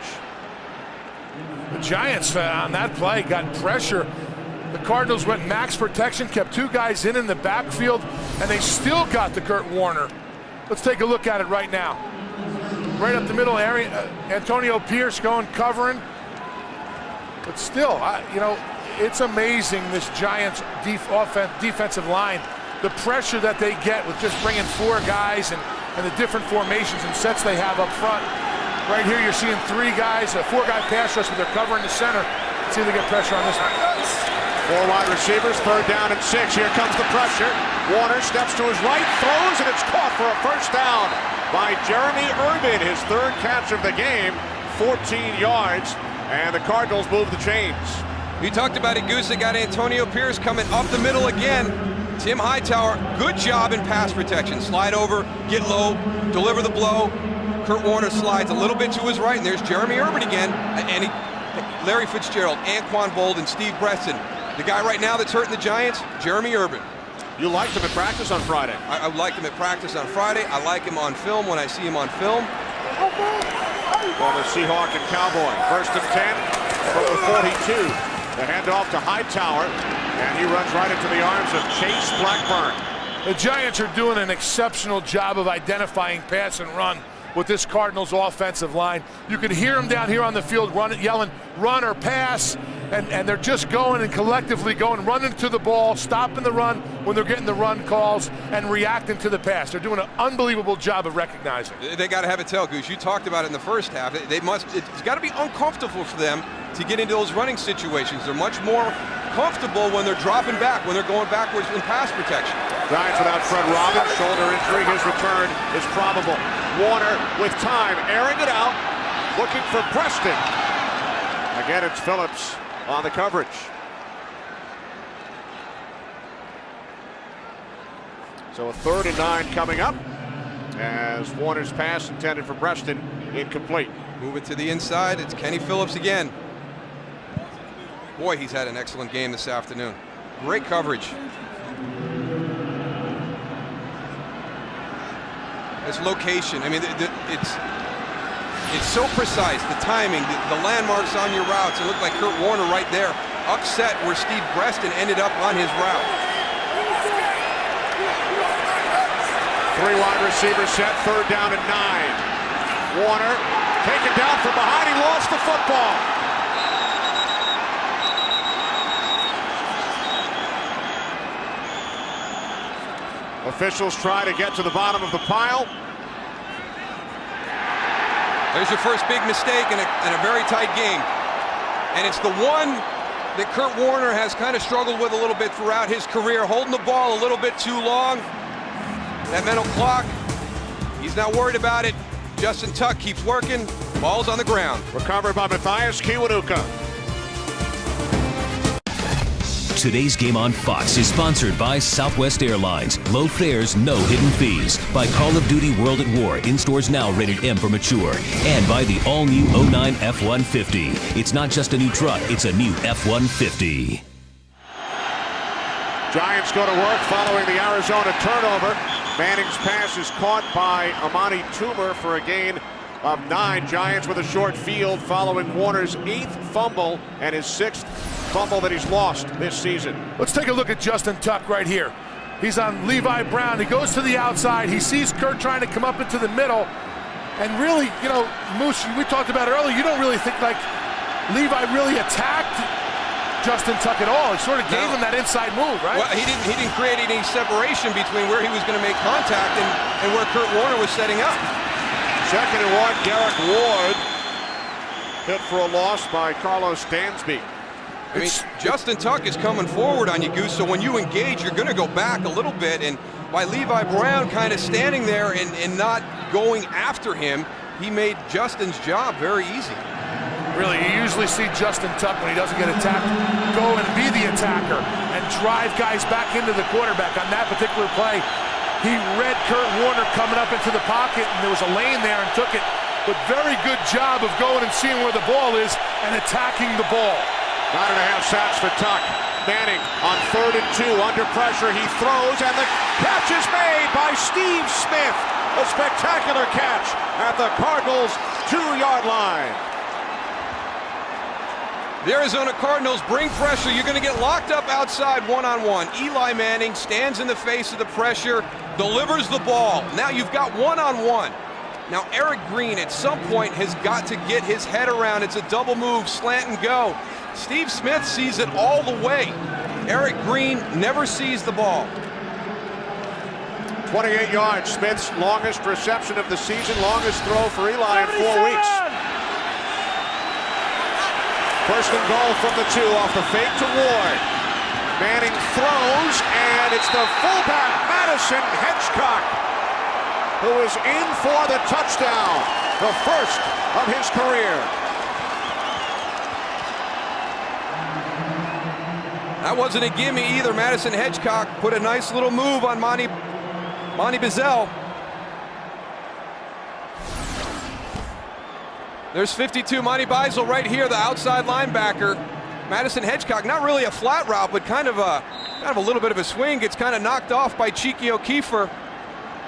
The Giants on that play got pressure. The Cardinals went max protection, kept 2 guys in the backfield, and they still got to Kurt Warner. Let's take a look at it right now. Right up the middle area, Antonio Pierce going covering. But still, you know, it's amazing, this Giants defensive line. The pressure that they get with just bringing 4 guys and the different formations and sets they have up front. Right here, you're seeing 3 guys, a 4-guy pass rush, but they're covering the center. Let's see if they get pressure on this one. 4 wide receivers, third down and 6. Here comes the pressure. Warner steps to his right, throws, and it's caught for a first down by Jeremy Urban, his 3rd catch of the game, 14 yards, and the Cardinals move the chains. You talked about it, Goose. They got Antonio Pierce coming up the middle again. Tim Hightower, good job in pass protection. Slide over, get low, deliver the blow. Kurt Warner slides a little bit to his right, and there's Jeremy Urban again. And Larry Fitzgerald, Anquan Bolden, Steve Preston. The guy right now that's hurting the Giants, Jeremy Urban. You liked him at practice on Friday. I liked him at practice on Friday. I like him on film when I see him on film. Well, the Seahawk and Cowboy. First and 10 from the 42. The handoff to Hightower, and he runs right into the arms of Chase Blackburn. The Giants are doing an exceptional job of identifying pass and run with this Cardinals offensive line. You could hear them down here on the field yelling, run or pass. and they're just going and collectively going, running to the ball, stopping the run when they're getting the run calls, and reacting to the pass. They're doing an unbelievable job of recognizing. They got to have a tell, Goose. You talked about it in the first half. It's got to be uncomfortable for them to get into those running situations. They're much more comfortable when they're dropping back, when they're going backwards in pass protection. Giants without Fred Robbins, shoulder injury. His return is probable. Warner with time, airing it out, looking for Preston. Again, it's Phillips on the coverage. So a 3rd and 9 coming up as Warner's pass intended for Preston incomplete. Moving to the inside, it's Kenny Phillips again. Boy, he's had an excellent game this afternoon. Great coverage. This location, I mean, it's so precise, the timing, the landmarks on your routes. It looked like Kurt Warner right there, upset where Steve Breaston ended up on his route. 3 wide receivers set, 3rd down and 9. Warner taken down from behind, he lost the football. Officials try to get to the bottom of the pile. There's your first big mistake in a very tight game. And it's the one that Kurt Warner has kind of struggled with a little bit throughout his career, holding the ball a little bit too long. That mental clock, he's not worried about it. Justin Tuck keeps working, ball's on the ground. Recovered by Matthias Kiwanuka. Today's Game on Fox is sponsored by Southwest Airlines. Low fares, no hidden fees. By Call of Duty World at War, in stores now rated M for mature. And by the all-new 09 F-150. It's not just a new truck, it's a new F-150. Giants go to work following the Arizona turnover. Manning's pass is caught by Amani Toomer for a gain of 9. Giants with a short field following Warner's 8th fumble and his 6th fumble that he's lost this season. Let's take a look at Justin Tuck right here. He's on Levi Brown. He goes to the outside. He sees Kurt trying to come up into the middle. And really, you know, Moose, we talked about earlier, you don't really think like Levi really attacked Justin Tuck at all. He sort of gave him that inside move, right? Well, he didn't create any separation between where he was going to make contact and where Kurt Warner was setting up. 2nd and 1, Garrett Ward hit for a loss by Carlos Dansby. I mean, Justin Tuck is coming forward on you, Goose, so when you engage, you're going to go back a little bit, and by Levi Brown kind of standing there and not going after him, he made Justin's job very easy. Really, you usually see Justin Tuck, when he doesn't get attacked, go and be the attacker and drive guys back into the quarterback. On that particular play, he read Kurt Warner coming up into the pocket, and there was a lane there and took it. But very good job of going and seeing where the ball is and attacking the ball. 9.5 sacks for Tuck. Manning on 3rd and 2, under pressure, he throws, and the catch is made by Steve Smith. A spectacular catch at the Cardinals' 2-yard line. The Arizona Cardinals bring pressure. You're going to get locked up outside one-on-one. Eli Manning stands in the face of the pressure, delivers the ball. Now you've got one-on-one. Now Eric Green at some point has got to get his head around. It's a double move, slant and go. Steve Smith sees it all the way. Eric Green never sees the ball. 28 yards, Smith's longest reception of the season, longest throw for Eli in 4 weeks. 1st and goal from the 2 off the fake to Ward. Manning throws, and it's the fullback, Madison Hedgecock, who is in for the touchdown, the 1st of his career. That wasn't a gimme either. Madison Hedgecock put a nice little move on Monty Bizzell. There's 52, Monty Bizzell right here, the outside linebacker. Madison Hedgecock, not really a flat route, but kind of a little bit of a swing. Gets kind of knocked off by Cheeky O'Keefer.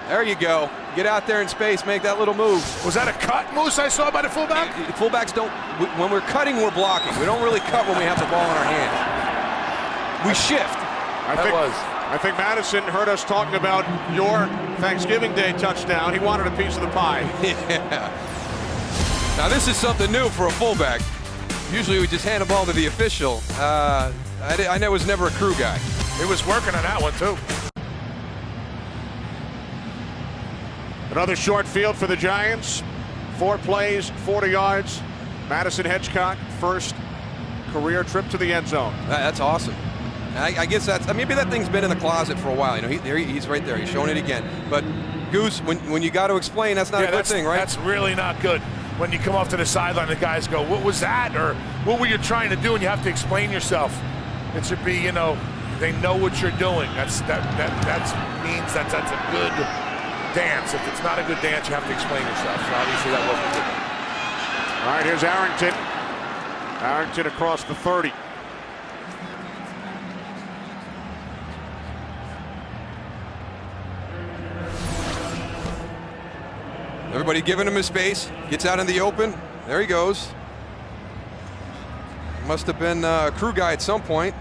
There you go. Get out there in space, make that little move. Was that a cut, Moose, I saw by the fullback? The fullbacks don't, when we're cutting, we're blocking. We don't really cut when we have the ball in our hands. We shift. I think Madison heard us talking about your Thanksgiving Day touchdown. He wanted a piece of the pie. Yeah. Now this is something new for a fullback. Usually we just hand the ball to the official. I was never a crew guy. He was working on that one, too. Another short field for the Giants. 4 plays, 40 yards. Madison Hedgecock, first career trip to the end zone. That's awesome. I guess maybe that thing's been in the closet for a while. You know, he's right there. He's showing it again. But Goose, when you got to explain, that's not a good thing, right? That's really not good. When you come off to the sideline, the guys go, "What was that?" or "What were you trying to do?" And you have to explain yourself. It should be, you know, they know what you're doing. That means that's a good dance. If it's not a good dance, you have to explain yourself. So obviously that wasn't good. All right, here's Arrington. Arrington across the 30. Everybody giving him his space. Gets out in the open. There he goes. Must have been a crew guy at some point.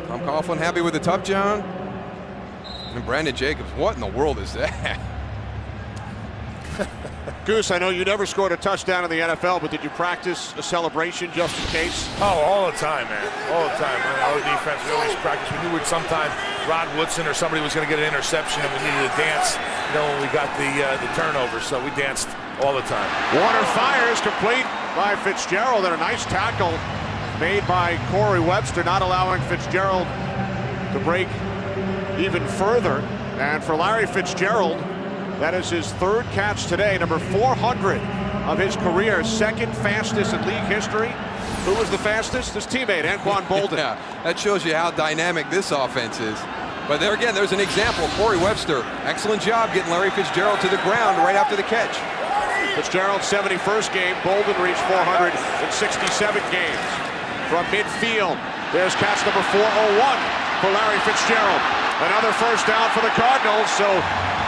Tom Coughlin happy with the touchdown. And Brandon Jacobs, what in the world is that? Goose, I know you never scored a touchdown in the NFL, but did you practice a celebration just in case? Oh, all the time, man. All the time. Our defense, we always practice. We knew sometime Rod Woodson or somebody was going to get an interception and we needed to dance, you know, when we got the turnover. So we danced all the time. Warner fires, complete by Fitzgerald, and a nice tackle made by Corey Webster, not allowing Fitzgerald to break even further. And for Larry Fitzgerald, that is his 3rd catch today, number 400 of his career, 2nd fastest in league history. Who was the fastest? His teammate, Anquan Bolden. Yeah, that shows you how dynamic this offense is. But there again, there's an example. Corey Webster, excellent job getting Larry Fitzgerald to the ground right after the catch. Fitzgerald's 71st game. Bolden reached 467 games. From midfield, there's catch number 401 for Larry Fitzgerald. Another first down for the Cardinals, so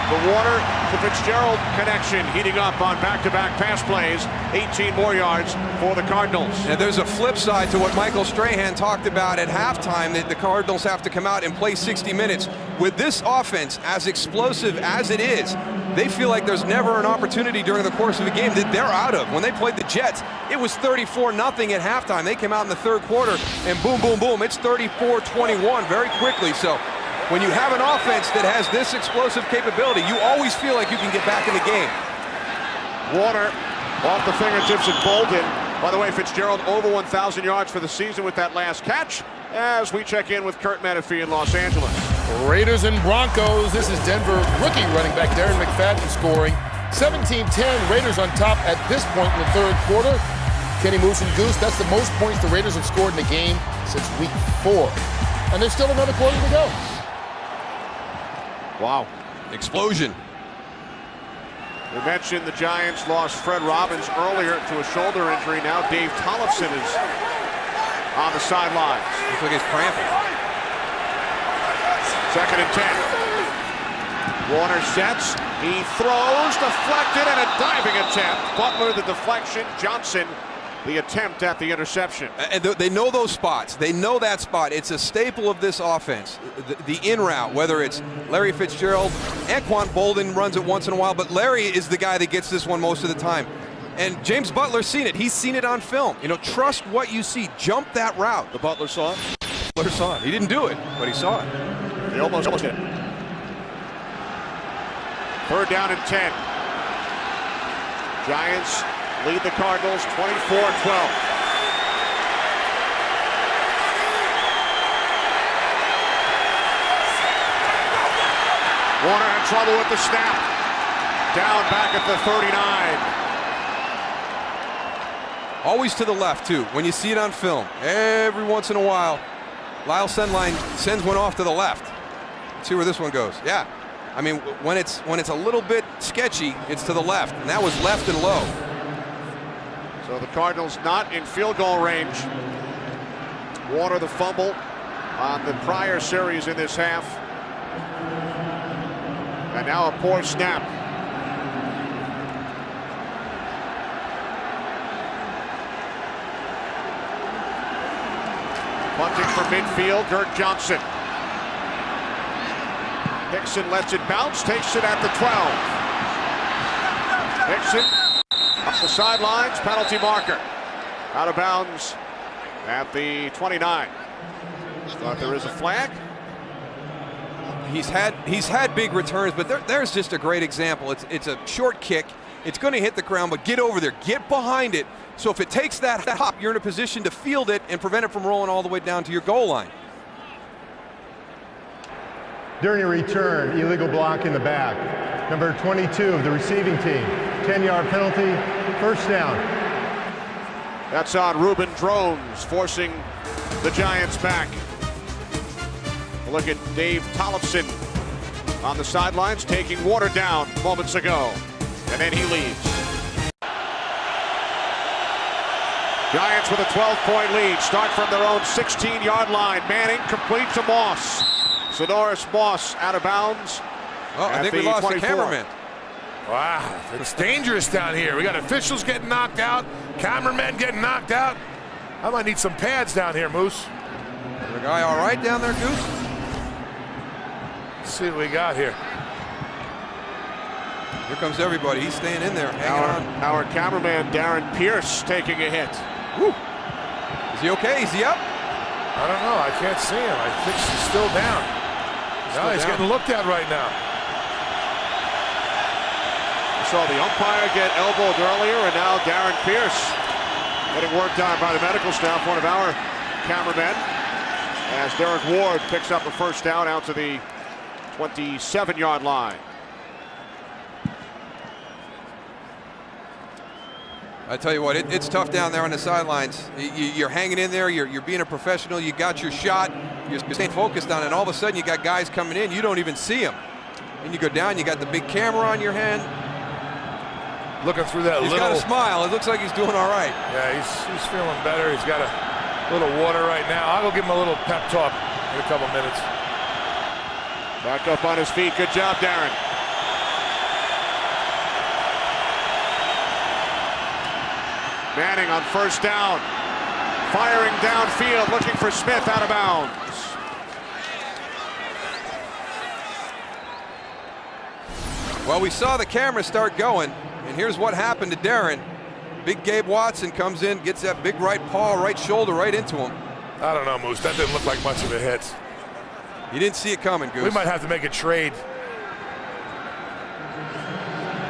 the Warner to Fitzgerald connection heating up on back-to-back pass plays. 18 more yards for the Cardinals. And there's a flip side to what Michael Strahan talked about at halftime, that the Cardinals have to come out and play 60 minutes. With this offense, as explosive as it is, they feel like there's never an opportunity during the course of a game that they're out of. When they played the Jets, it was 34-0 at halftime. They came out in the 3rd quarter and boom, boom, boom, it's 34-21 very quickly. So when you have an offense that has this explosive capability, you always feel like you can get back in the game. Warner off the fingertips of Bolden. By the way, Fitzgerald over 1,000 yards for the season with that last catch, as we check in with Kurt Menefee in Los Angeles. Raiders and Broncos. This is Denver rookie running back Darren McFadden scoring. 17-10, Raiders on top at this point in the 3rd quarter. Kenny Moose and Goose, that's the most points the Raiders have scored in a game since week 4. And there's still another quarter to go. Wow. Explosion. We mentioned the Giants lost Fred Robbins earlier to a shoulder injury. Now Dave Tollefson is on the sidelines. Looks like he's cramping. 2nd and 10. Warner sets. He throws, deflected, and a diving attempt. Butler the deflection. Johnson the attempt at the interception. And they know those spots. They know that spot. It's a staple of this offense. The in route, whether it's Larry Fitzgerald, Anquan Bolden runs it once in a while, but Larry is the guy that gets this one most of the time. And James Butler's seen it. He's seen it on film. You know, trust what you see. Jump that route. The Butler saw it? Butler saw it. He didn't do it, but he saw it. He almost did. 3rd down and 10. Giants lead the Cardinals 24-12. Warner had trouble with the snap. Down back at the 39. Always to the left, too, when you see it on film. Every once in a while, Lyle Sendline sends one off to the left. Let's see where this one goes. Yeah. I mean, when it's a little bit sketchy, it's to the left, and that was left and low. So the Cardinals not in field goal range. Warner the fumble on the prior series in this half. And now a poor snap. Punting from midfield, Dirk Johnson. Hickson lets it bounce, takes it at the 12. Hickson up the sidelines, penalty marker. Out of bounds at the 29. Thought there is a flag. He's had big returns, but there's just a great example. It's a short kick. It's going to hit the ground, but get over there, get behind it. So if it takes that hop, you're in a position to field it and prevent it from rolling all the way down to your goal line. During a return, illegal block in the back. Number 22 of the receiving team. 10-yard penalty, first down. That's on Ruben Drones, forcing the Giants back. Look at Dave Tollefson on the sidelines, taking water down moments ago. And then he leaves. Giants with a 12-point lead. Start from their own 16-yard line. Manning complete to Moss. Sonoris Moss out of bounds. Oh, I think we lost 24. The cameraman. Wow, it's dangerous down here. We got officials getting knocked out, cameramen getting knocked out. I might need some pads down here, Moose. Is the guy all right down there, Goose? Let's see what we got here. Here comes everybody. He's staying in there, hanging on. Our cameraman, Darren Pierce, taking a hit. Woo. Is he okay? Is he up? I don't know. I can't see him. I think he's still down. He's getting looked at right now. We saw the umpire get elbowed earlier, and now Darren Pierce getting worked on by the medical staff, one of our cameramen, as Derek Ward picks up a first down out to the 27-yard line. I tell you what, it's tough down there on the sidelines. You're hanging in there, you're being a professional, you got your shot, you're staying focused on it, and all of a sudden you got guys coming in, you don't even see them. And you go down, you got the big camera on your hand. Looking through that He's got a smile, it looks like he's doing all right. Yeah, he's feeling better. He's got a little water right now. I'll go give him a little pep talk in a couple minutes. Back up on his feet, good job, Darren. Manning on first down, firing downfield, looking for Smith out of bounds. Well, we saw the camera start going, and here's what happened to Darren. Big Gabe Watson comes in, gets that big right paw, right shoulder right into him. I don't know, Moose. That didn't look like much of a hit. You didn't see it coming, Goose. We might have to make a trade.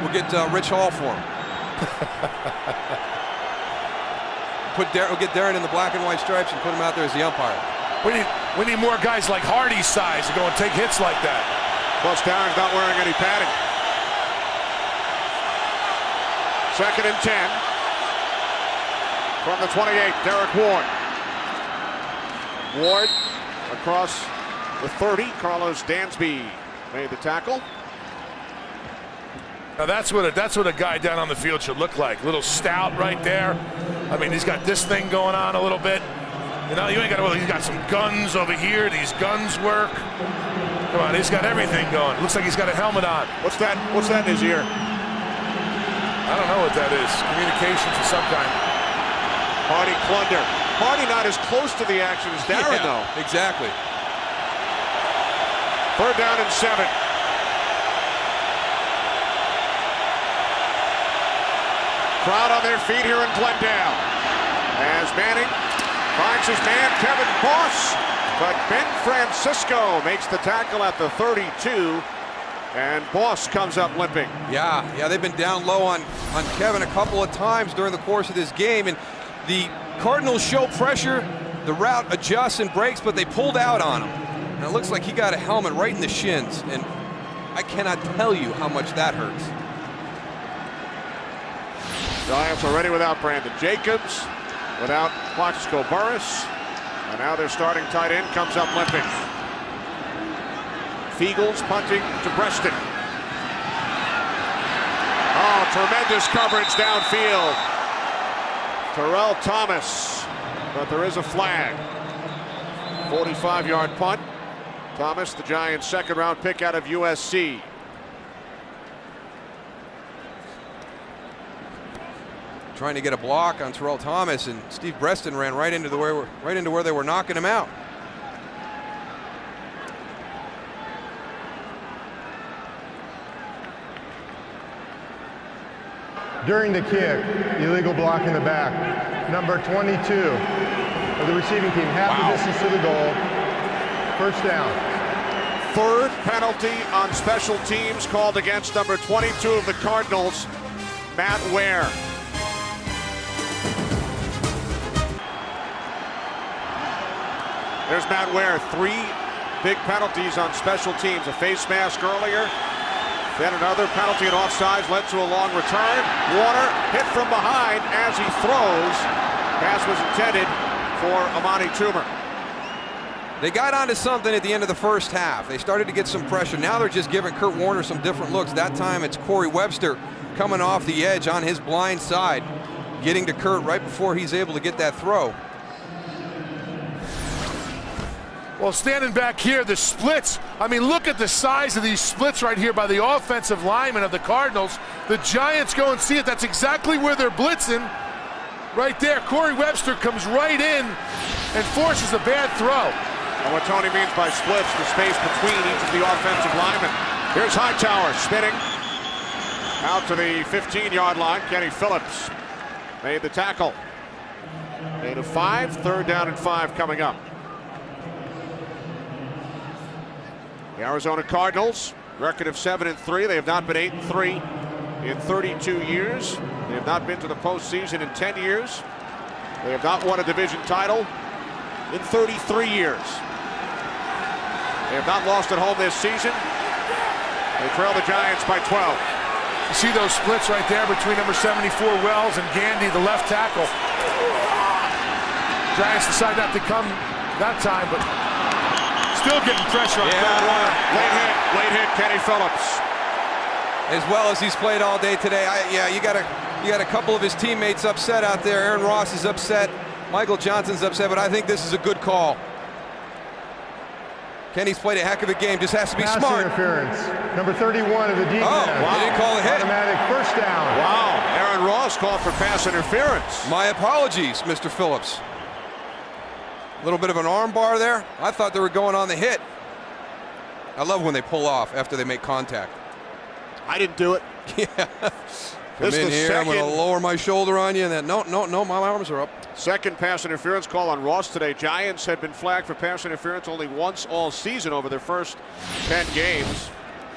We'll get Rich Hall for him. We'll get Darren in the black and white stripes and put him out there as the umpire. We need more guys like Hardy's size to go and take hits like that. Plus, Darren's not wearing any padding. 2nd and 10. From the 28, Derek Ward. Ward across the 30. Carlos Dansby made the tackle. Now that's what a guy down on the field should look like. A little stout right there. I mean, he's got this thing going on a little bit. You know, you ain't got to. He's got some guns over here. These guns work. Come on, he's got everything going. Looks like he's got a helmet on. What's that? What's that in his ear? I don't know what that is. Communications of some kind. Hardy Clunder. Hardy not as close to the action as Darren, though. Exactly. 3rd down and 7. Crowd on their feet here in Glendale as Manning finds his man Kevin Boss, but Ben Francisco makes the tackle at the 32, and Boss comes up limping. Yeah, they've been down low on Kevin a couple of times during the course of this game, and the Cardinals show pressure, the route adjusts and breaks, but they pulled out on him. And it looks like he got a helmet right in the shins, and I cannot tell you how much that hurts. Giants already without Brandon Jacobs, without Plaxico Burress, and now their starting tight end comes up limping. Fiegels punting to Preston. Oh, tremendous coverage downfield. Terrell Thomas, but there is a flag. 45-yard punt. Thomas, the Giants' second-round pick out of USC. Trying to get a block on Terrell Thomas, and Steve Breston ran right into where they were knocking him out. During the kick, illegal block in the back. Number 22 of the receiving team, half the distance to the goal. First down. Third penalty on special teams called against number 22 of the Cardinals, Matt Ware. There's Matt Ware, 3 big penalties on special teams. A face mask earlier, then another penalty and offsides led to a long return. Warner hit from behind as he throws. Pass was intended for Amani Toomer. They got onto something at the end of the first half. They started to get some pressure. Now they're just giving Kurt Warner some different looks. That time it's Corey Webster coming off the edge on his blind side, getting to Kurt right before he's able to get that throw. Well, standing back here, the splits, I mean, look at the size of these splits right here by the offensive linemen of the Cardinals. The Giants go and see it. That's exactly where they're blitzing. Right there, Corey Webster comes right in and forces a bad throw. And what Tony means by splits, the space between each of the offensive linemen. Here's Hightower spinning out to the 15-yard line. Kenny Phillips made the tackle. Gain of 5, 3rd down and 5 coming up. The Arizona Cardinals, record of 7-3. They have not been 8-3 in 32 years. They have not been to the postseason in 10 years. They have not won a division title in 33 years. They have not lost at home this season. They trail the Giants by 12. You see those splits right there between number 74 Wells and Gandy, the left tackle. Giants decide not to come that time, but still getting pressure on Kurt Warner. Late hit, Kenny Phillips. As well as he's played all day today. You got a couple of his teammates upset out there. Aaron Ross is upset. Michael Johnson's upset, but I think this is a good call. Kenny's played a heck of a game, just has to be smart. Interference. Number 31 of the defense. Oh, wow. They didn't call a hit. Automatic first down. Wow, Aaron Ross called for pass interference. My apologies, Mr. Phillips. A little bit of an arm bar there. I thought they were going on the hit. I love when they pull off after they make contact. I didn't do it. Yeah. Come in here, I'm going to lower my shoulder on you, and then no, my arms are up. Second pass interference call on Ross today. Giants had been flagged for pass interference only once all season over their first 10 games.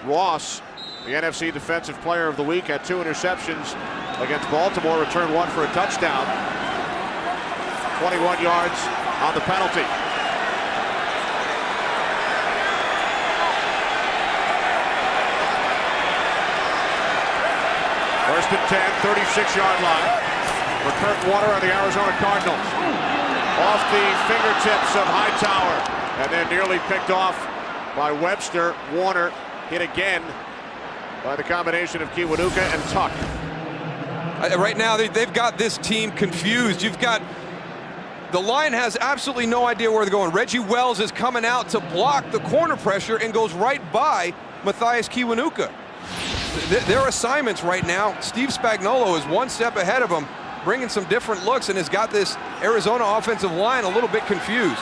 Ross, the NFC Defensive Player of the Week, had 2 interceptions against Baltimore, returned 1 for a touchdown. 21 yards on the penalty. First and 10, 36-yard line for Kurt Warner and the Arizona Cardinals. Off the fingertips of Hightower, and then nearly picked off by Webster. Warner hit again by the combination of Kiwanuka and Tuck. Right now, they've got this team confused. The line has absolutely no idea where they're going. Reggie Wells is coming out to block the corner pressure and goes right by Matthias Kiwanuka. Their assignments right now, Steve Spagnuolo is 1 step ahead of them, bringing some different looks, and has got this Arizona offensive line a little bit confused.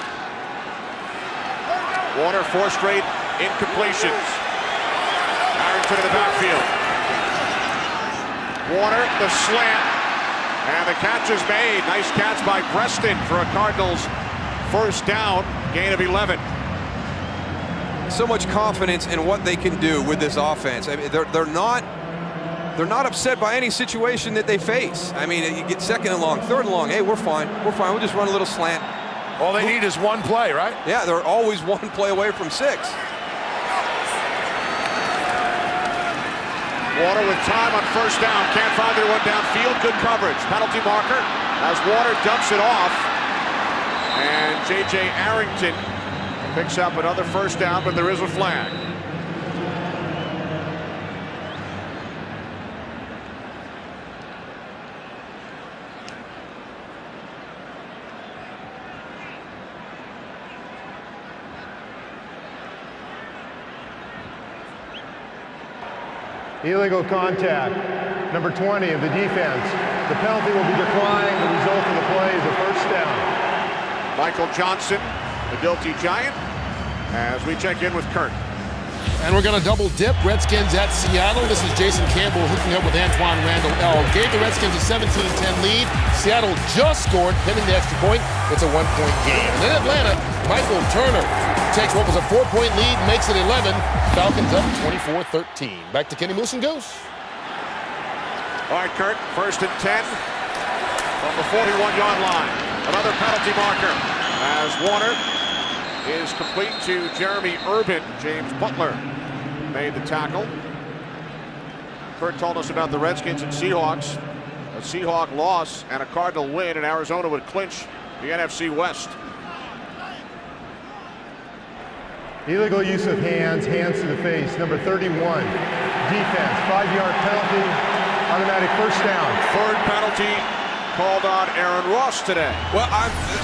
Warner 4 straight incompletions. Arrington in the backfield. Warner, the slant, and the catch is made. Nice catch by Preston for a Cardinals first down, gain of 11. So much confidence in what they can do with this offense. I mean, they're not upset by any situation that they face. I mean, you get 2nd and long, 3rd and long. Hey, we're fine. We'll just run a little slant. All they need is 1 play, right? Yeah, they're always 1 play away from 6. Warner with time on first down, can't find their one downfield. Good coverage. Penalty marker as Warner dumps it off, and J.J. Arrington picks up another first down, but there is a flag. Illegal contact. Number 20 of the defense. The penalty will be declined. The result of the play is a first down. Michael Johnson, the guilty Giant, as we check in with Kurt. And we're going to double dip. Redskins at Seattle. This is Jason Campbell hooking up with Antoine Randall L. Gave the Redskins a 17-10 lead. Seattle just scored, pinning the extra point. It's a 1-point game. And then Atlanta, Michael Turner takes what was a 4-point lead, makes it 11. Falcons up 24-13. Back to Kenny Moose and Goose. All right, Kurt, 1st and 10 from the 41-yard line. Another penalty marker as Warner is complete to Jeremy Urban. James Butler made the tackle. Kurt told us about the Redskins and Seahawks. A Seahawk loss and a Cardinal win, and Arizona would clinch the NFC West. Illegal use of hands to the face, number 31. Defense, 5-yard penalty, automatic first down. 3rd penalty called on Aaron Ross today. Well,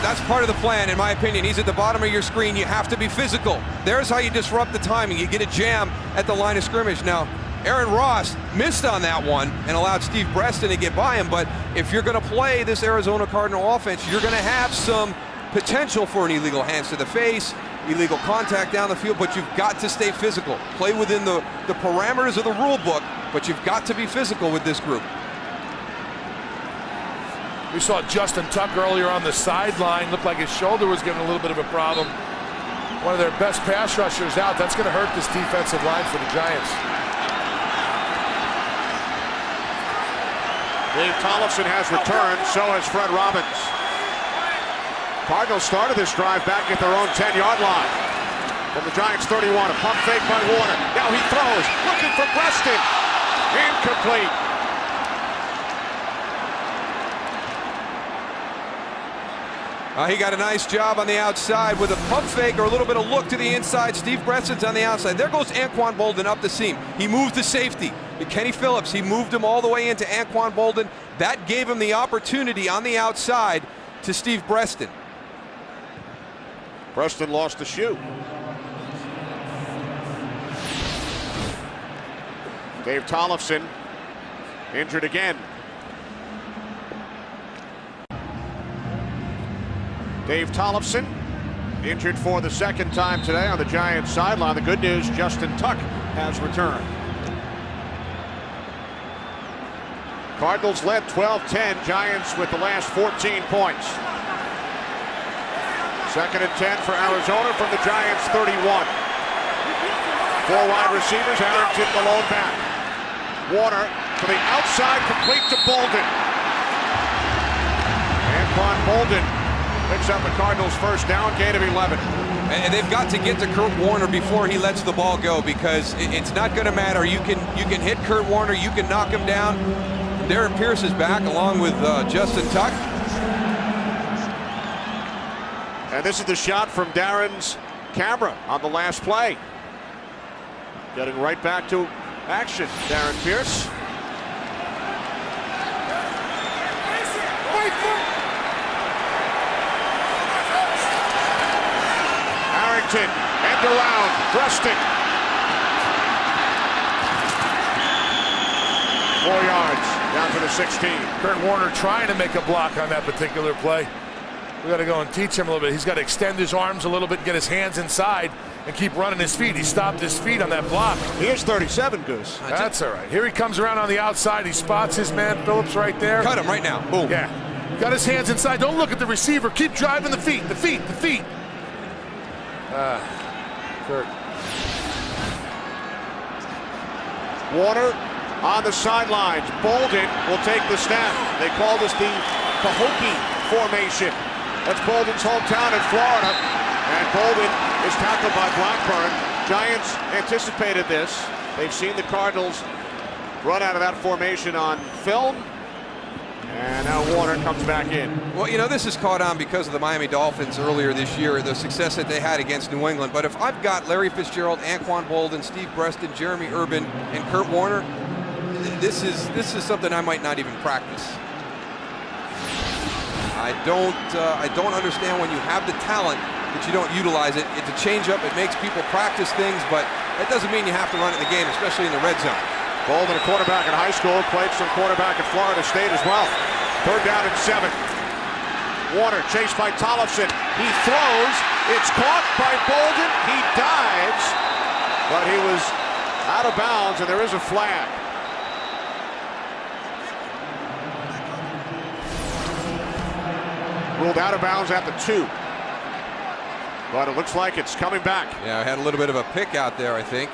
that's part of the plan, in my opinion. He's at the bottom of your screen. You have to be physical. There's how you disrupt the timing. You get a jam at the line of scrimmage. Now, Aaron Ross missed on that one and allowed Steve Breston to get by him, but if you're going to play this Arizona Cardinal offense, you're going to have some potential for an illegal hands to the face, illegal contact down the field, but you've got to stay physical. Play within the parameters of the rule book, but you've got to be physical with this group. We saw Justin Tuck earlier on the sideline. Looked like his shoulder was getting a little bit of a problem. One of their best pass rushers out. That's going to hurt this defensive line for the Giants. Dave Tollefson has returned, so has Fred Robbins. Cardinals started this drive back at their own 10-yard line. From the Giants 31, a pump fake by Warner. Now he throws, looking for Preston. Incomplete. He got a nice job on the outside with a pump fake or a little bit of look to the inside. Steve Breston's on the outside. There goes Anquan Boldin up the seam. He moved the safety. Kenny Phillips, he moved him all the way into Anquan Boldin. That gave him the opportunity on the outside to Steve Breston. Preston lost the shoe. Dave Tollefson injured again. Dave Tollefson injured for the 2nd time today on the Giants sideline. The good news, Justin Tuck has returned. Cardinals led 12-10. Giants with the last 14 points. 2nd and 10 for Arizona from the Giants 31. 4 wide receivers, Harrington the lone back. Warner to the outside, complete to Boldin. Anquan Boldin picks up the Cardinals' first down, gain of 11. And they've got to get to Kurt Warner before he lets the ball go, because it's not going to matter. You can hit Kurt Warner, you can knock him down. Darren Pierce is back along with Justin Tuck. And this is the shot from Darren's camera on the last play. Getting right back to action, Darren Pierce. Harrington, end around, Preston. 4 yards, down to the 16. Kurt Warner trying to make a block on that particular play. We got to go and teach him a little bit. He's got to extend his arms a little bit, get his hands inside, and keep running his feet. He stopped his feet on that block. He is 37, Goose. That's all right. Here he comes around on the outside. He spots his man, Phillips, right there. Cut him right now. Boom. Yeah. Got his hands inside. Don't look at the receiver. Keep driving the feet. Kurt. Warner on the sidelines. Boldin will take the snap. They call this the Pahokee formation. That's Boldin's hometown in Florida. And Boldin is tackled by Blackburn. Giants anticipated this. They've seen the Cardinals run out of that formation on film. And now Warner comes back in. Well, you know, this is caught on because of the Miami Dolphins earlier this year, the success that they had against New England. But if I've got Larry Fitzgerald, Anquan Boldin, Steve Breston, Jeremy Urban, and Kurt Warner, this is something I might not even practice. I don't understand when you have the talent that you don't utilize it. It's a change-up. It makes people practice things, but that doesn't mean you have to run it in the game, especially in the red zone. Boldin, a quarterback in high school, played some quarterback at Florida State as well. 3rd down and 7. Warner chased by Tollefson. He throws. It's caught by Boldin. He dives. but he was out of bounds, and there is a flag. Ruled out of bounds at the 2. But it looks like it's coming back. Yeah, I had a little bit of a pick out there, I think.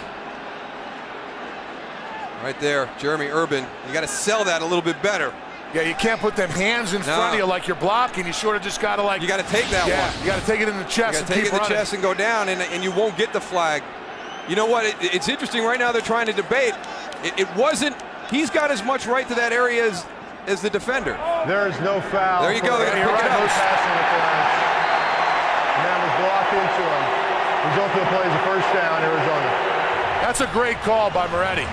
Right there, Jeremy Urban. You got to sell that a little bit better. Yeah, you can't put them hands in front of you like you're blocking. You sort of just got to like. You got to take that one. You got to take it in the chest and keep running. Take it in the chest and go down, and you won't get the flag. You know what? It's interesting right now. They're trying to debate. It wasn't. He's got as much right to that area as the defender. There is no foul. There you go. They're going to pick it up. No pass interference. And that was blocked into him. Result of the play is a first down, Arizona. That's a great call by Moretti.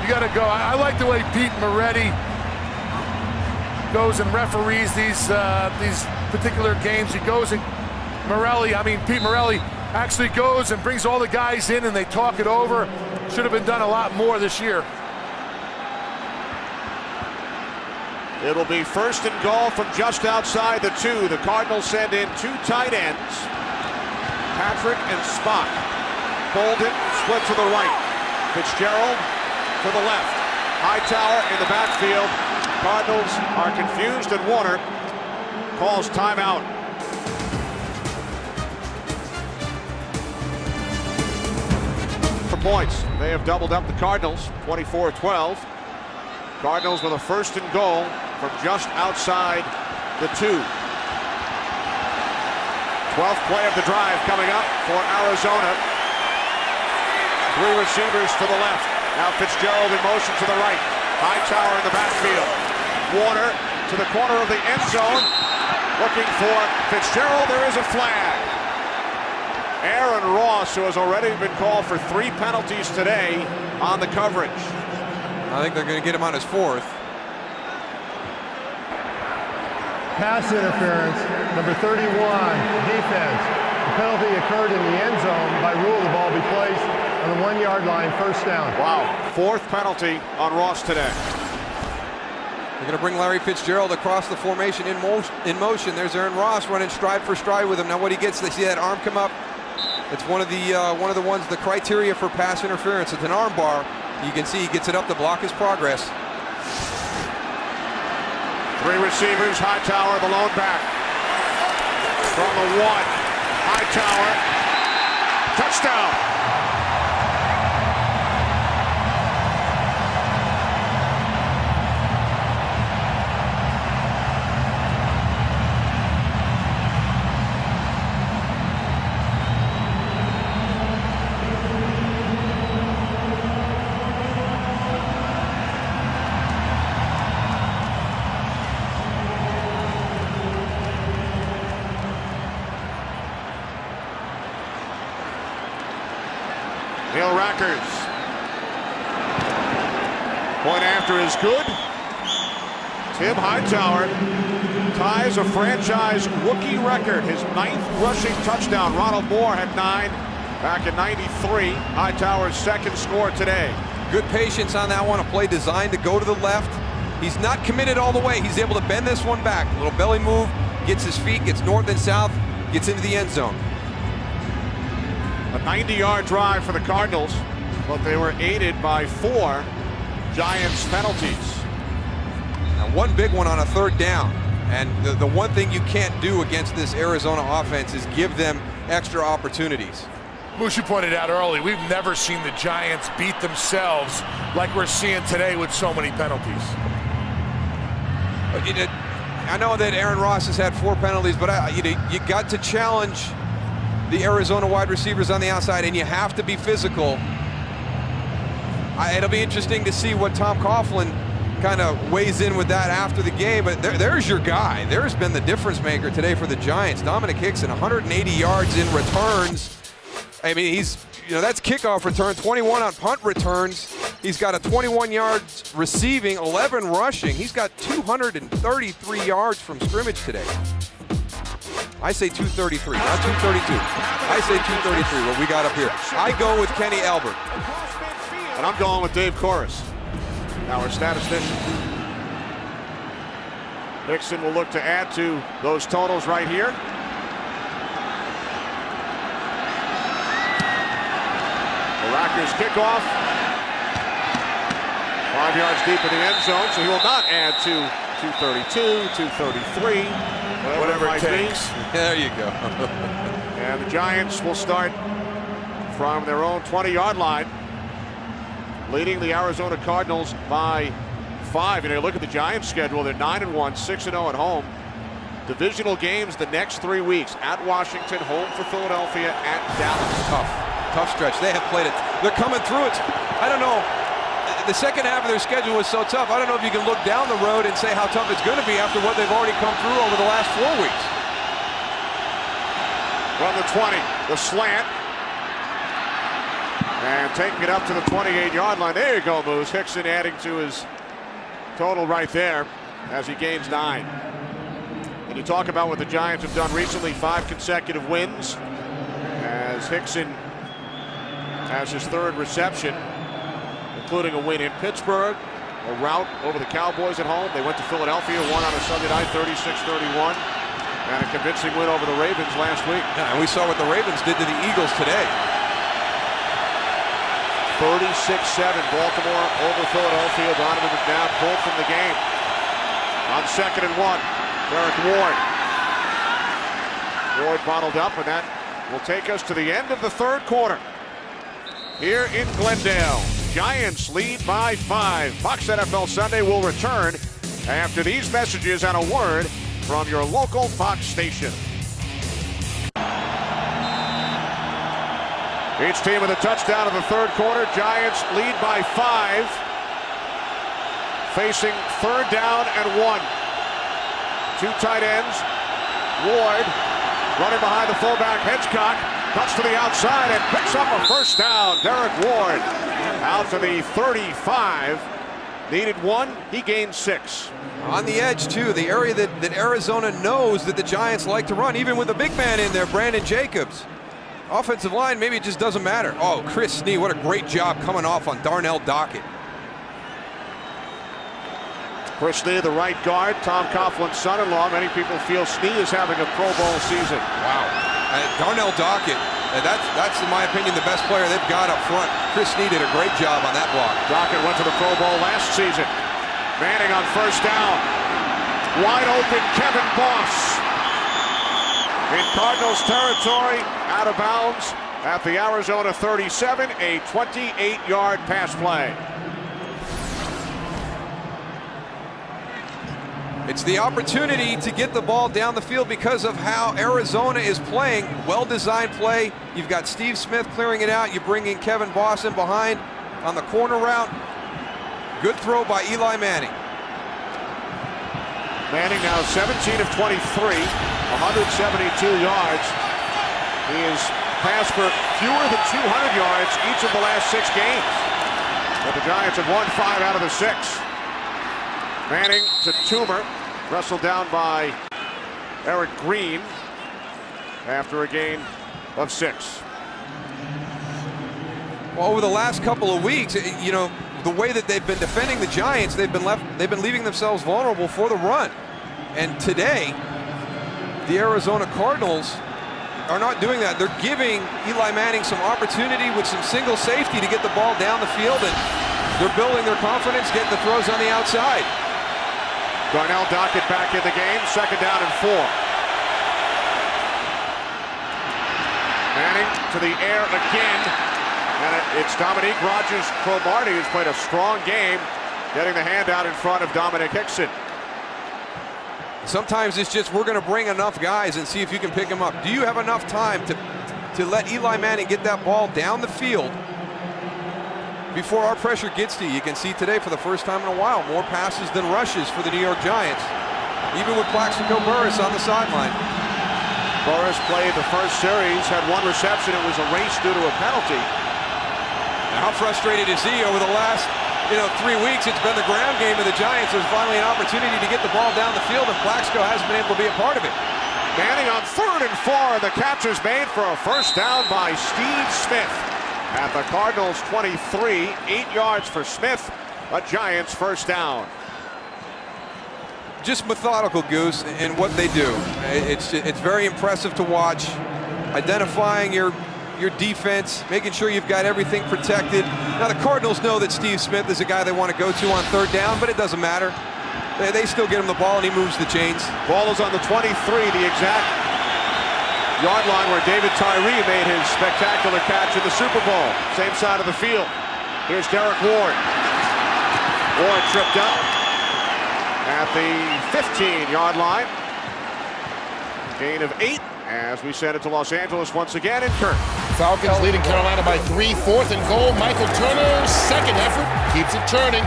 You got to go. I like the way Pete Moretti goes and referees these particular games. He goes and Pete Morelli actually goes and brings all the guys in and they talk it over. Should have been done a lot more this year. It'll be first and goal from just outside the 2. The Cardinals send in 2 tight ends, Patrick and Spock. Bolden split to the right. Fitzgerald to the left. Hightower in the backfield. Cardinals are confused, and Warner calls timeout. For points, they have doubled up the Cardinals, 24-12. Cardinals with a first and goal from just outside the 2. 12th play of the drive coming up for Arizona. 3 receivers to the left. Now Fitzgerald in motion to the right. Hightower in the backfield. Warner to the corner of the end zone. Looking for Fitzgerald. There is a flag. Aaron Ross, who has already been called for 3 penalties today on the coverage. I think they're going to get him on his 4th. Pass interference, number 31, defense. The penalty occurred in the end zone. By rule, the ball be placed on the 1-yard line, first down. Wow, 4th penalty on Ross today. They're going to bring Larry Fitzgerald across the formation in motion. There's Aaron Ross running stride for stride with him. Now what he gets, they see that arm come up. It's one of the ones, the criteria for pass interference. It's an arm bar. You can see he gets it up to block his progress. 3 receivers, Hightower, the lone back. From the 1, Hightower, touchdown. Point after is good. Tim Hightower ties a franchise rookie record, his 9th rushing touchdown. Ronald Moore had 9 back in '93. Hightower's 2nd score today. Good patience on that one. A play designed to go to the left. He's not committed all the way. He's able to bend this one back. A little belly move, gets his feet, gets north and south, gets into the end zone. A 90-yard drive for the Cardinals, but they were aided by 4 Giants penalties. Now, one big one on a 3rd down. And the one thing you can't do against this Arizona offense is give them extra opportunities. Moose, you pointed out early, we've never seen the Giants beat themselves like we're seeing today with so many penalties. I know that Aaron Ross has had 4 penalties, but you got to challenge the Arizona wide receivers on the outside, and you have to be physical. It'll be interesting to see what Tom Coughlin kind of weighs in with that after the game, but there's your guy. There's been the difference maker today for the Giants. Dominic Hickson, 180 yards in returns. I mean, that's kickoff return, 21 on punt returns. He's got a 21 yards receiving, 11 rushing. He's got 233 yards from scrimmage today. I say 233, not 232. I say 233, what we got up here. I go with Kenny Albert. And I'm going with Dave Corus, our statistician. Hickson will look to add to those totals right here. Packers kickoff. 5 yards deep in the end zone, so he will not add to 232, 233, whatever it takes. There you go. And the Giants will start from their own 20-yard line, leading the Arizona Cardinals by 5. And you look at the Giants' schedule, they're 9-1, 6-0 at home. Divisional games the next 3 weeks: at Washington, home for Philadelphia, at Dallas. Tough stretch. They have played it. They're coming through it. I don't know. The second half of their schedule was so tough. I don't know if you can look down the road and say how tough it's going to be after what they've already come through over the last 4 weeks. From the 20, the slant. And taking it up to the 28-yard line. There you go, Moose. Hickson adding to his total right there as he gains 9. And you talk about what the Giants have done recently, 5 consecutive wins, as Hickson has his 3rd reception, including a win in Pittsburgh, a rout over the Cowboys at home. They went to Philadelphia, won on a Sunday night, 36-31, and a convincing win over the Ravens last week. Yeah, and we saw what the Ravens did to the Eagles today. 36-7, Baltimore over Philadelphia. Donovan McNabb pulled from the game. On 2nd and 1, Derek Ward. Ward bottled up, and that will take us to the end of the 3rd quarter. Here in Glendale, Giants lead by 5. Fox NFL Sunday will return after these messages and a word from your local Fox station. Each team with a touchdown in the 3rd quarter. Giants lead by 5. Facing 3rd down and 1. 2 tight ends. Ward running behind the fullback, Hitchcock. Cuts to the outside and picks up a 1st down. Derek Ward out to the 35. Needed 1. He gained 6. On the edge, too. The area that Arizona knows that the Giants like to run, even with a big man in there, Brandon Jacobs. Offensive line, maybe it just doesn't matter. Oh, Chris Snee, what a great job coming off on Darnell Dockett. Chris Snee, the right guard, Tom Coughlin's son-in-law. Many people feel Snee is having a Pro Bowl season. Wow. Darnell Dockett, that's in my opinion the best player they've got up front. Chris Snee did a great job on that block. Dockett went to the Pro Bowl last season. Manning on 1st down. Wide open Kevin Boss. In Cardinals territory, out of bounds at the Arizona 37, a 28-yard pass play. It's the opportunity to get the ball down the field because of how Arizona is playing. Well-designed play. You've got Steve Smith clearing it out. You bring in Kevin Boss in behind on the corner route. Good throw by Eli Manning. Manning now 17 of 23, 172 yards. He has passed for fewer than 200 yards each of the last 6 games. But the Giants have won 5 out of the 6. Manning to Toomer, wrestled down by Eric Green after a gain of 6. Well, over the last couple of weeks, you know, the way that they've been defending the Giants, they've been leaving themselves vulnerable for the run. And today, the Arizona Cardinals are not doing that. They're giving Eli Manning some opportunity with some single safety to get the ball down the field, and they're building their confidence, getting the throws on the outside. Darnell Dockett back in the game, 2nd down and 4. Manning to the air again. And it's Dominique Rodgers-Cromartie who's played a strong game, getting the handout in front of Dominic Hickson. Sometimes it's just we're going to bring enough guys and see if you can pick them up. Do you have enough time to let Eli Manning get that ball down the field before our pressure gets to you? You can see today for the first time in a while, more passes than rushes for the New York Giants, even with Plaxico Burress on the sideline. Burress played the first series, had 1 reception. It was a race due to a penalty. How frustrated is he over the last, 3 weeks? It's been the ground game of the Giants. There's finally an opportunity to get the ball down the field, and Plaxico hasn't been able to be a part of it. Manning on 3rd and 4, and the catch is made for a 1st down by Steve Smith at the Cardinals 23. 8 yards for Smith, a Giants 1st down. Just methodical, Goose, in what they do. It's very impressive to watch. Identifying your your defense, making sure you've got everything protected. Now, the Cardinals know that Steve Smith is a guy they want to go to on third down, but it doesn't matter. They still get him the ball, and he moves the chains. Ball is on the 23, the exact yard line where David Tyree made his spectacular catch in the Super Bowl. Same side of the field. Here's Derek Ward. Ward tripped up at the 15-yard line. Gain of 8 as we send it to Los Angeles once again in Kirk. Falcons leading Carolina by 3, 4th and goal. Michael Turner's second effort keeps it turning.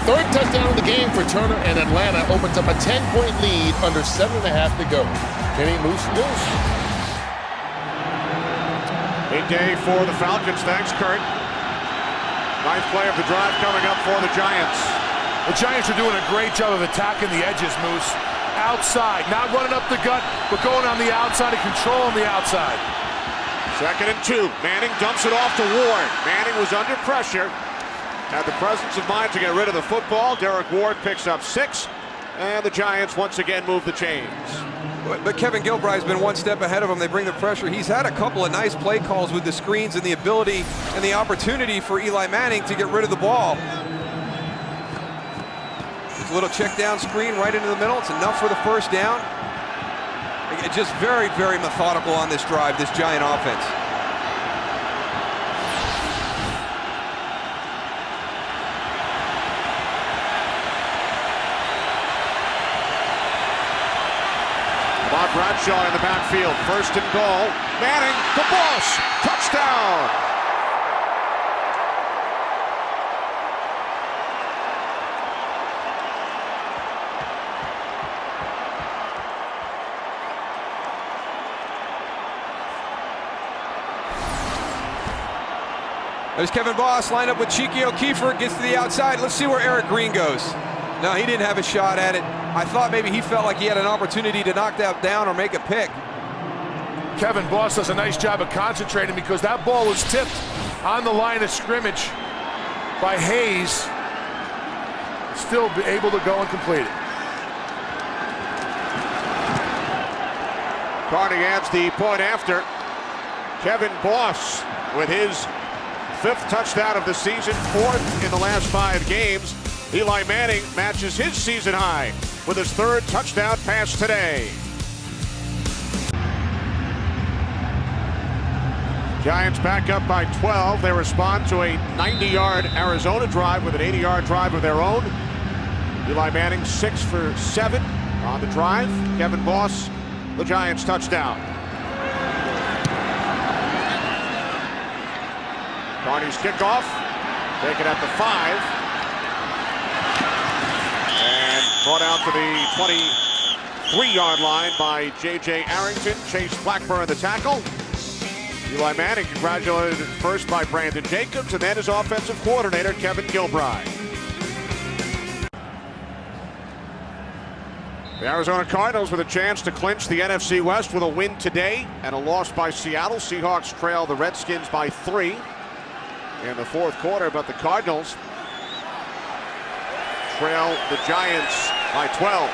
Third touchdown of the game for Turner, and Atlanta opens up a 10-point lead under 7.5 to go. Kenny Moose loose. Big day for the Falcons. Thanks, Kurt. Ninth play of the drive coming up for the Giants. The Giants are doing a great job of attacking the edges, Moose. Outside, not running up the gut, but going on the outside and controlling the outside. 2nd and 2. Manning dumps it off to Ward. Manning was under pressure. Had the presence of mind to get rid of the football. Derek Ward picks up 6. And the Giants once again move the chains. But Kevin Gilbride's been one step ahead of him. They bring the pressure. He's had a couple of nice play calls with the screens and the ability and the opportunity for Eli Manning to get rid of the ball. It's a little check down screen right into the middle. It's enough for the first down. Just very, very methodical on this drive, this Giant offense. Bob Bradshaw in the backfield. 1st and goal. Manning, the boss. Touchdown. There's Kevin Boss lined up with Cheeky O'Keefer, gets to the outside. Let's see where Eric Green goes. No, he didn't have a shot at it. I thought maybe he felt like he had an opportunity to knock that down or make a pick. Kevin Boss does a nice job of concentrating because that ball was tipped on the line of scrimmage by Hayes. Still be able to go and complete it. Carney adds the point after. Kevin Boss with his 5th touchdown of the season, 4th in the last 5 games. Eli Manning matches his season high with his 3rd touchdown pass today. Giants back up by 12. They respond to a 90-yard Arizona drive with an 80-yard drive of their own. Eli Manning 6 for 7 on the drive. Kevin Boss, the Giants touchdown. Carney's kickoff, taken at the 5. And brought out to the 23-yard line by J.J. Arrington. Chase Blackburn the tackle. Eli Manning congratulated first by Brandon Jacobs and then his offensive coordinator, Kevin Gilbride. The Arizona Cardinals with a chance to clinch the NFC West with a win today and a loss by Seattle. Seahawks trail the Redskins by 3 in the 4th quarter, but the Cardinals trail the Giants by 12.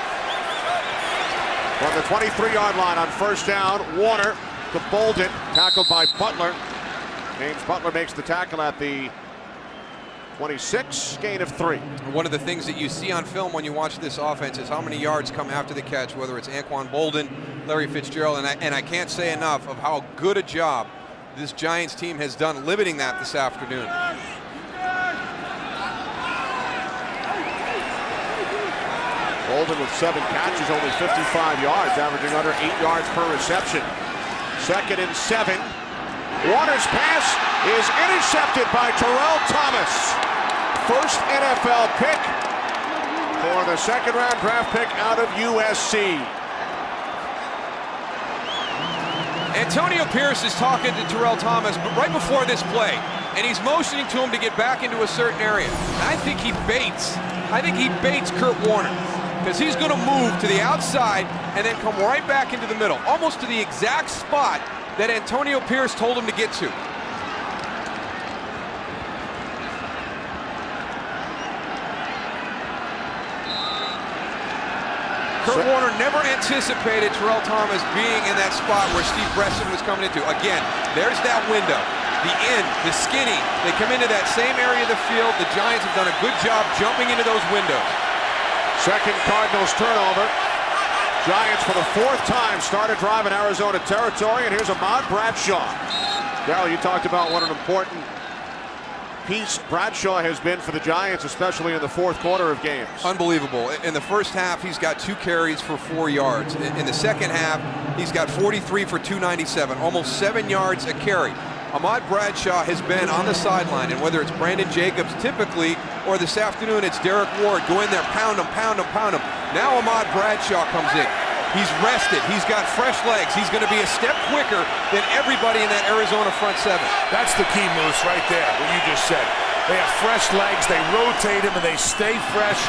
From the 23-yard line on 1st down, Warner to Bolden, tackled by Butler. James Butler makes the tackle at the 26, gain of 3. One of the things that you see on film when you watch this offense is how many yards come after the catch, whether it's Anquan Bolden, Larry Fitzgerald, and I can't say enough of how good a job this Giants team has done limiting that this afternoon. Bolden with 7 catches, only 55 yards, averaging under 8 yards per reception. 2nd and 7. Warner's pass is intercepted by Terrell Thomas. First NFL pick for the 2nd-round draft pick out of USC. Antonio Pierce is talking to Terrell Thomas right before this play, and he's motioning to him to get back into a certain area. I think he baits Kurt Warner, because he's going to move to the outside and then come right back into the middle, almost to the exact spot that Antonio Pierce told him to get to. Kurt Warner never anticipated Terrell Thomas being in that spot where Steve Bresson was coming into. Again, there's that window. The end, the skinny, they come into that same area of the field. The Giants have done a good job jumping into those windows. Second Cardinals turnover. Giants for the 4th time started driving Arizona territory, and here's Ahmad Bradshaw. Darryl, you talked about what an important piece Bradshaw has been for the Giants, especially in the 4th quarter of games. Unbelievable. In the first half, he's got 2 carries for 4 yards. In the second half, he's got 43 for 297, almost 7 yards a carry. Ahmad Bradshaw has been on the sideline, and whether it's Brandon Jacobs typically, or this afternoon it's Derek Ward, go in there, pound him, pound him, pound him. Now Ahmad Bradshaw comes in. He's rested, he's got fresh legs, he's going to be a step quicker than everybody in that Arizona front 7. That's the key, Moose, right there, what you just said. They have fresh legs, they rotate him, and they stay fresh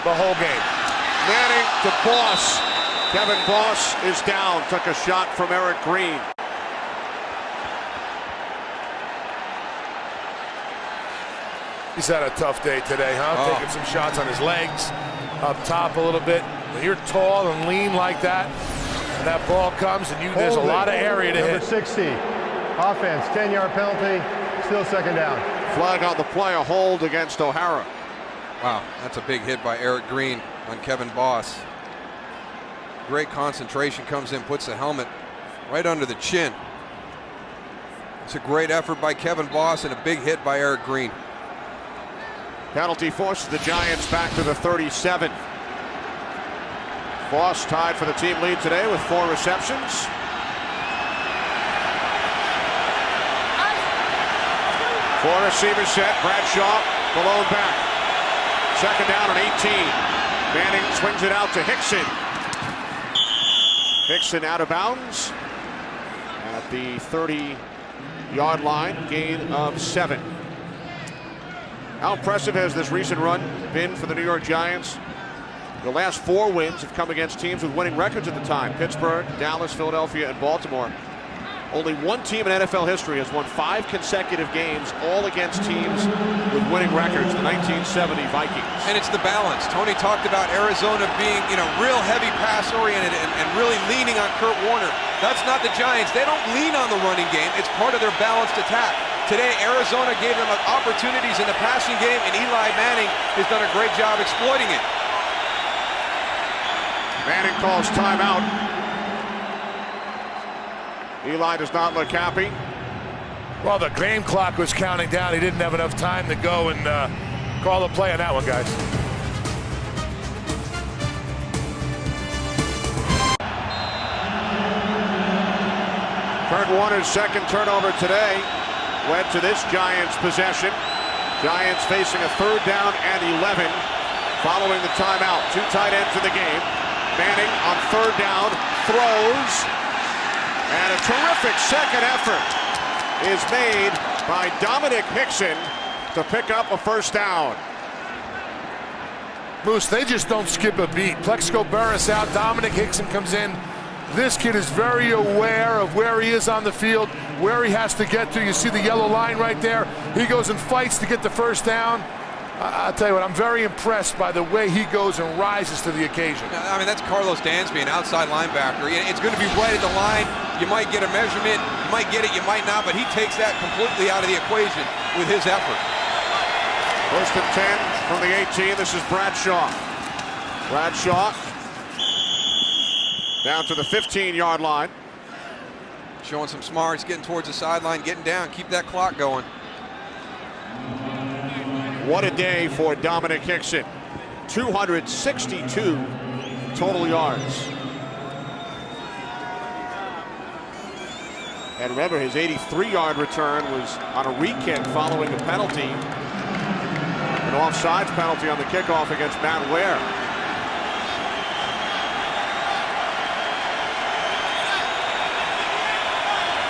the whole game. Manning to Boss. Kevin Boss is down, took a shot from Eric Green. He's had a tough day today, huh? Taking some shots on his legs, up top a little bit. When you're tall and lean like that, and that ball comes, and there's a lot of area to hit. Number 60, offense, 10-yard penalty, still second down. Flag on the play, a hold against O'Hara. Wow, that's a big hit by Eric Green on Kevin Boss. Great concentration, comes in, puts the helmet right under the chin. It's a great effort by Kevin Boss and a big hit by Eric Green. Penalty forces the Giants back to the 37. Boss tied for the team lead today with 4 receptions. Four receiver set, Bradshaw below back. Second down and 18. Manning swings it out to Hickson. Hickson out of bounds at the 30-yard line, gain of 7. How impressive has this recent run been for the New York Giants? The last 4 wins have come against teams with winning records at the time. Pittsburgh, Dallas, Philadelphia, and Baltimore. Only one team in NFL history has won 5 consecutive games, all against teams with winning records, the 1970 Vikings. And it's the balance. Tony talked about Arizona being, real heavy pass-oriented and really leaning on Kurt Warner. That's not the Giants. They don't lean on the running game. It's part of their balanced attack. Today, Arizona gave them opportunities in the passing game, and Eli Manning has done a great job exploiting it. Manning calls timeout. Eli does not look happy. Well, the game clock was counting down. He didn't have enough time to go and call the play on that one, guys. Kurt Warner's second turnover today led to this Giants possession. Giants facing a 3rd down and 11 following the timeout. 2 tight ends in the game. Manning on 3rd down throws. And a terrific second effort is made by Dominic Hickson to pick up a 1st down. Moose, they just don't skip a beat. Plexico Burris out, Dominic Hickson comes in. This kid is very aware of where he is on the field, where he has to get to. You see the yellow line right there. He goes and fights to get the 1st down. I'll tell you what, I'm very impressed by the way he goes and rises to the occasion. I mean, that's Carlos Dansby, an outside linebacker. It's going to be right at the line. You might get a measurement, you might get it, you might not, but he takes that completely out of the equation with his effort. 1st and 10 from the 18. This is Bradshaw. Bradshaw down to the 15-yard line. Showing some smarts, getting towards the sideline, getting down, keep that clock going. What a day for Dominic Hickson. 262 total yards. And remember, his 83-yard return was on a re-kick following a penalty. An offsides penalty on the kickoff against Matt Ware.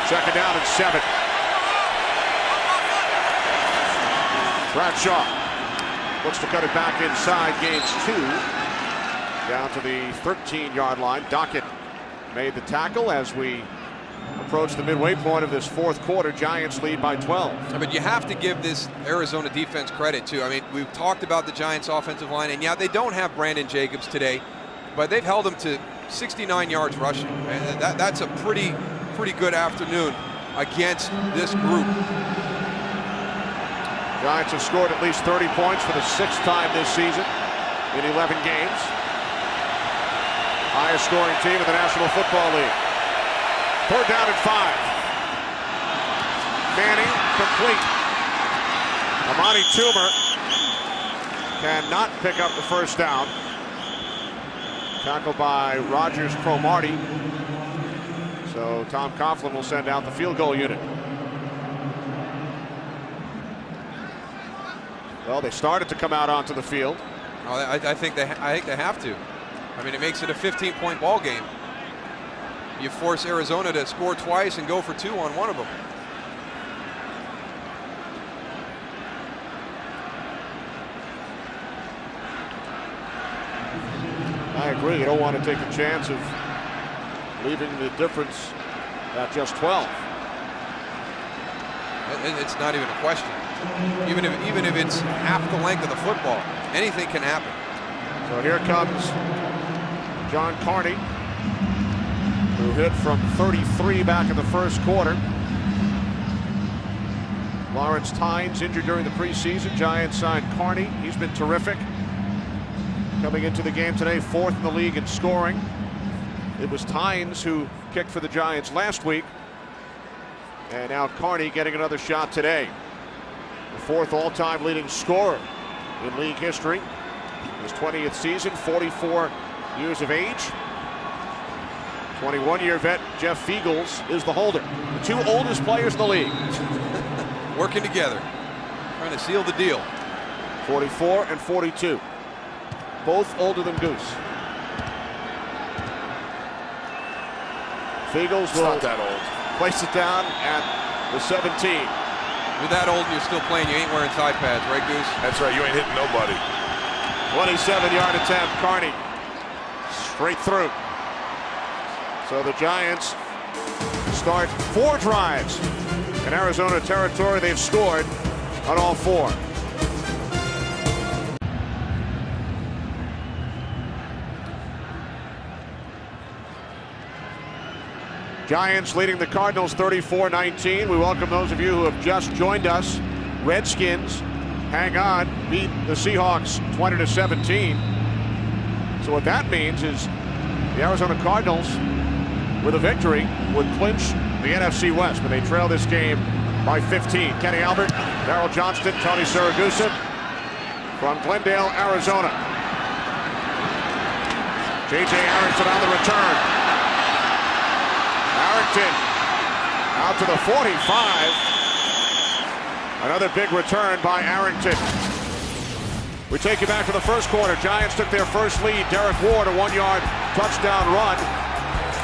Second down and 7. Bradshaw looks to cut it back inside, gains 2. Down to the 13-yard line. Dockett made the tackle as we approach the midway point of this 4th quarter. Giants lead by 12. But you have to give this Arizona defense credit too. I mean, we've talked about the Giants offensive line, and yeah, they don't have Brandon Jacobs today, but they've held him to 69 yards rushing. And that's a pretty good afternoon against this group. Giants have scored at least 30 points for the 6th time this season in 11 games. Highest scoring team in the National Football League. 3rd down and 5. Manning complete. Amani Toomer cannot pick up the 1st down. Tackled by Rogers Cromartie. So Tom Coughlin will send out the field goal unit. Well, they started to come out onto the field. Oh, I think they have to. I mean, it makes it a 15-point ball game. You force Arizona to score twice and go for 2 on one of them. I agree. You don't want to take the chance of leaving the difference at just 12. It's not even a question. Even if it's half the length of the football, anything can happen. So here comes John Carney, who hit from 33 back in the 1st quarter. Lawrence Tynes injured during the preseason. Giants signed Carney. He's been terrific. Coming into the game today, 4th in the league in scoring. It was Tynes who kicked for the Giants last week. And now Carney getting another shot today. The 4th all-time leading scorer in league history. His 20th season, 44 years of age. 21-year vet Jeff Fiegels is the holder. The 2 oldest players in the league. Working together, trying to seal the deal. 44 and 42. Both older than Goose. Fiegels will not that old. Place it down at the 17. You're that old and you're still playing. You ain't wearing thigh pads, right, Goose? That's right. You ain't hitting nobody. 27-yard attempt. Carney straight through. So the Giants start 4 drives in Arizona territory. They've scored on all 4. Giants leading the Cardinals 34-19. We welcome those of you who have just joined us. Redskins, hang on, beat the Seahawks 20-17. So what that means is the Arizona Cardinals, with a victory, would clinch the NFC West, but they trail this game by 15. Kenny Albert, Darryl Johnston, Tony Siragusa from Glendale, Arizona. J.J. Arrington on the return. Arrington out to the 45. Another big return by Arrington. We take you back to the 1st quarter. Giants took their first lead. Derek Ward, a 1-yard touchdown run.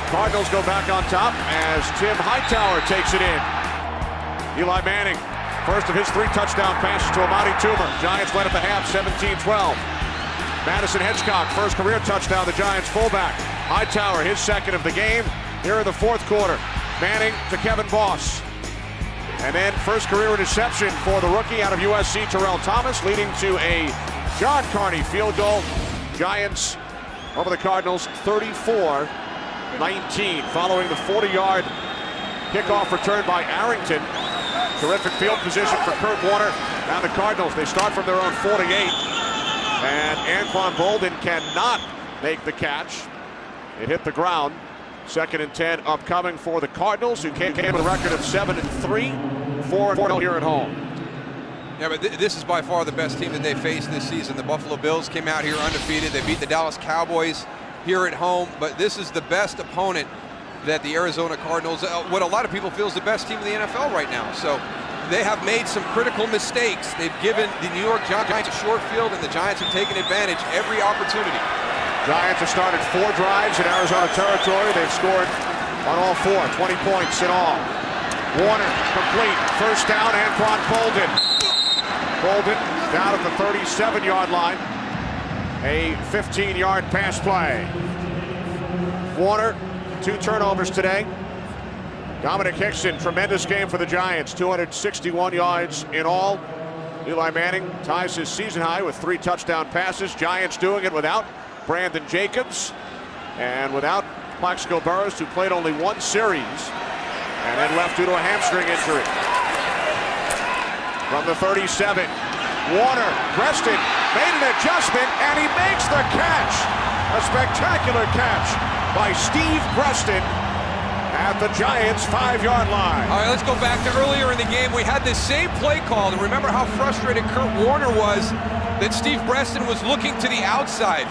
Cardinals go back on top as Tim Hightower takes it in. Eli Manning, first of his 3 touchdown passes to Amani Toomer. Giants led at the half, 17-12. Madison Hitchcock, first career touchdown, the Giants fullback. Hightower, his 2nd of the game. Here in the 4th quarter, Manning to Kevin Boss. And then first career interception for the rookie out of USC, Terrell Thomas, leading to a John Carney field goal. Giants over the Cardinals 34-19. Following the 40-yard kickoff return by Arrington. Terrific field position for Kurt Warner. Now the Cardinals, they start from their own 48. And Anquan Bolden cannot make the catch. It hit the ground. 2nd and 10 upcoming for the Cardinals, who came with a record of 7-3, 4-4 here at home. Yeah, but this is by far the best team that they faced this season. The Buffalo Bills came out here undefeated. They beat the Dallas Cowboys here at home, but this is the best opponent that the Arizona Cardinals, what a lot of people feel is the best team in the NFL right now. So they have made some critical mistakes. They've given the New York Giants a short field, and the Giants have taken advantage every opportunity. Giants have started 4 drives in Arizona territory. They've scored on all 4, 20 points in all. Warner complete, 1st down, Anquan Bolden. Bolden down at the 37-yard line. A 15-yard pass play. Warner, 2 turnovers today. Dominic Hickson, tremendous game for the Giants, 261 yards in all. Eli Manning ties his season high with 3 touchdown passes. Giants doing it without Brandon Jacobs. And without Plaxico Burress, who played only one series and then left due to a hamstring injury. From the 37, Warner, Preston made an adjustment, and he makes the catch. A spectacular catch by Steve Preston at the Giants' 5-yard line. All right, let's go back to earlier in the game. We had this same play call, and remember how frustrated Kurt Warner was that Steve Preston was looking to the outside.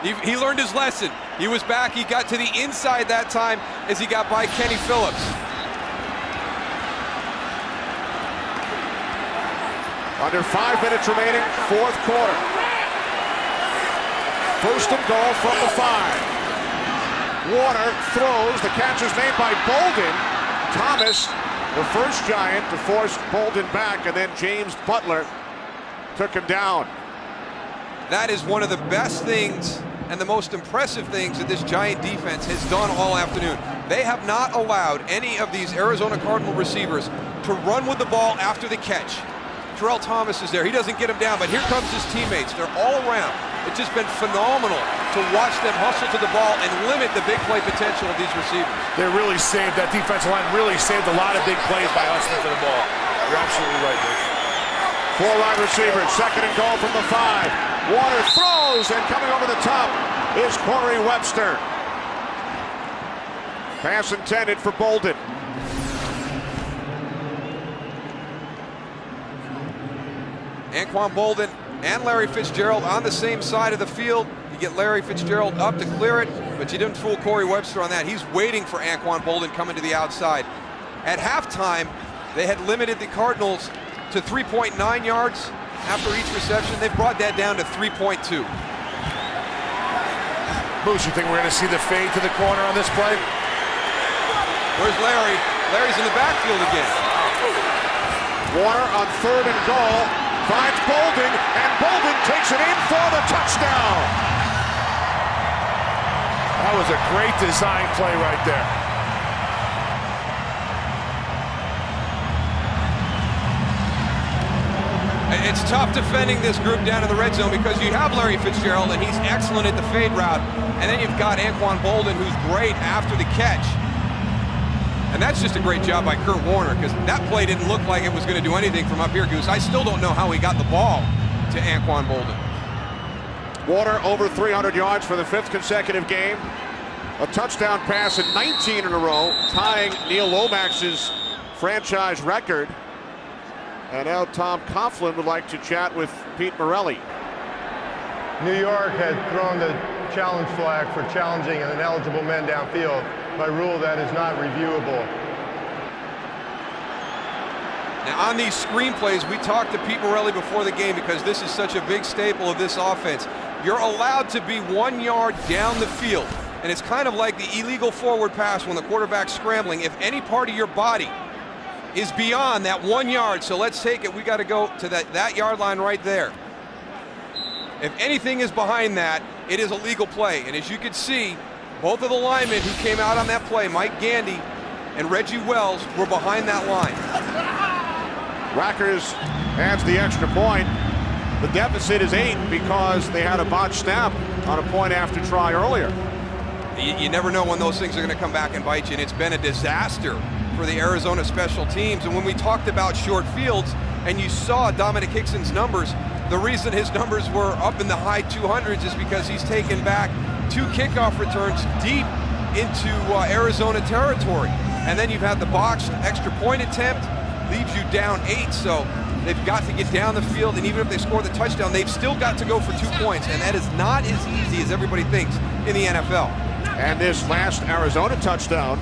He learned his lesson. He was back. He got to the inside that time as he got by Kenny Phillips. Under 5 minutes remaining, fourth quarter. First and goal from the 5. Warner throws. The catch is made by Bolden. Thomas, the first Giant to force Bolden back, and then James Butler took him down. That is one of the best things and the most impressive things that this Giant defense has done all afternoon. They have not allowed any of these Arizona Cardinal receivers to run with the ball after the catch. Terrell Thomas is there. He doesn't get him down, but here comes his teammates. They're all around. It's just been phenomenal to watch them hustle to the ball and limit the big play potential of these receivers. They really saved, that defensive line really saved a lot of big plays by hustling to the ball. You're absolutely right, Bruce. 4 wide receivers, second and goal from the 5. Warner throws, and coming over the top is Corey Webster. Pass intended for Bolden. Anquan Bolden and Larry Fitzgerald on the same side of the field. You get Larry Fitzgerald up to clear it, but you didn't fool Corey Webster on that. He's waiting for Anquan Bolden coming to the outside. At halftime, they had limited the Cardinals to 3.9 yards after each reception. They've brought that down to 3.2. Moose, you think we're going to see the fade to the corner on this play? Where's Larry? Larry's in the backfield again. Warner on third and goal finds Bolden, and Bolden takes it in for the touchdown. That was a great design play right there. It's tough defending this group down in the red zone because you have Larry Fitzgerald, and he's excellent at the fade route. And then you've got Anquan Bolden, who's great after the catch. And that's just a great job by Kurt Warner, because that play didn't look like it was going to do anything from up here, Goose. I still don't know how he got the ball to Anquan Bolden. Warner over 300 yards for the 5th consecutive game. A touchdown pass at 19 in a row, tying Neil Lomax's franchise record. And now Tom Coughlin would like to chat with Pete Morelli. New York had thrown the challenge flag for challenging an ineligible men downfield by rule that is not reviewable. Now on these screenplays, we talked to Pete Morelli before the game because this is such a big staple of this offense. You're allowed to be 1 yard down the field, and it's kind of like the illegal forward pass when the quarterback's scrambling. If any part of your body is beyond that 1 yard, so let's take it, we got to go to that yard line right there. If anything is behind that, it is a legal play. And as you can see, both of the linemen who came out on that play, Mike Gandy and Reggie Wells, were behind that line. Rackers adds the extra point. The deficit is 8 because they had a botched snap on a point after try earlier. You never know when those things are going to come back and bite you, and it's been a disaster for the Arizona special teams. And when we talked about short fields and you saw Dominic Hickson's numbers, the reason his numbers were up in the high 200s is because he's taken back 2 kickoff returns deep into Arizona territory. And then you've had the botched extra point attempt, leaves you down 8, so they've got to get down the field, and even if they score the touchdown, they've still got to go for 2 points, and that is not as easy as everybody thinks in the NFL. And this last Arizona touchdown,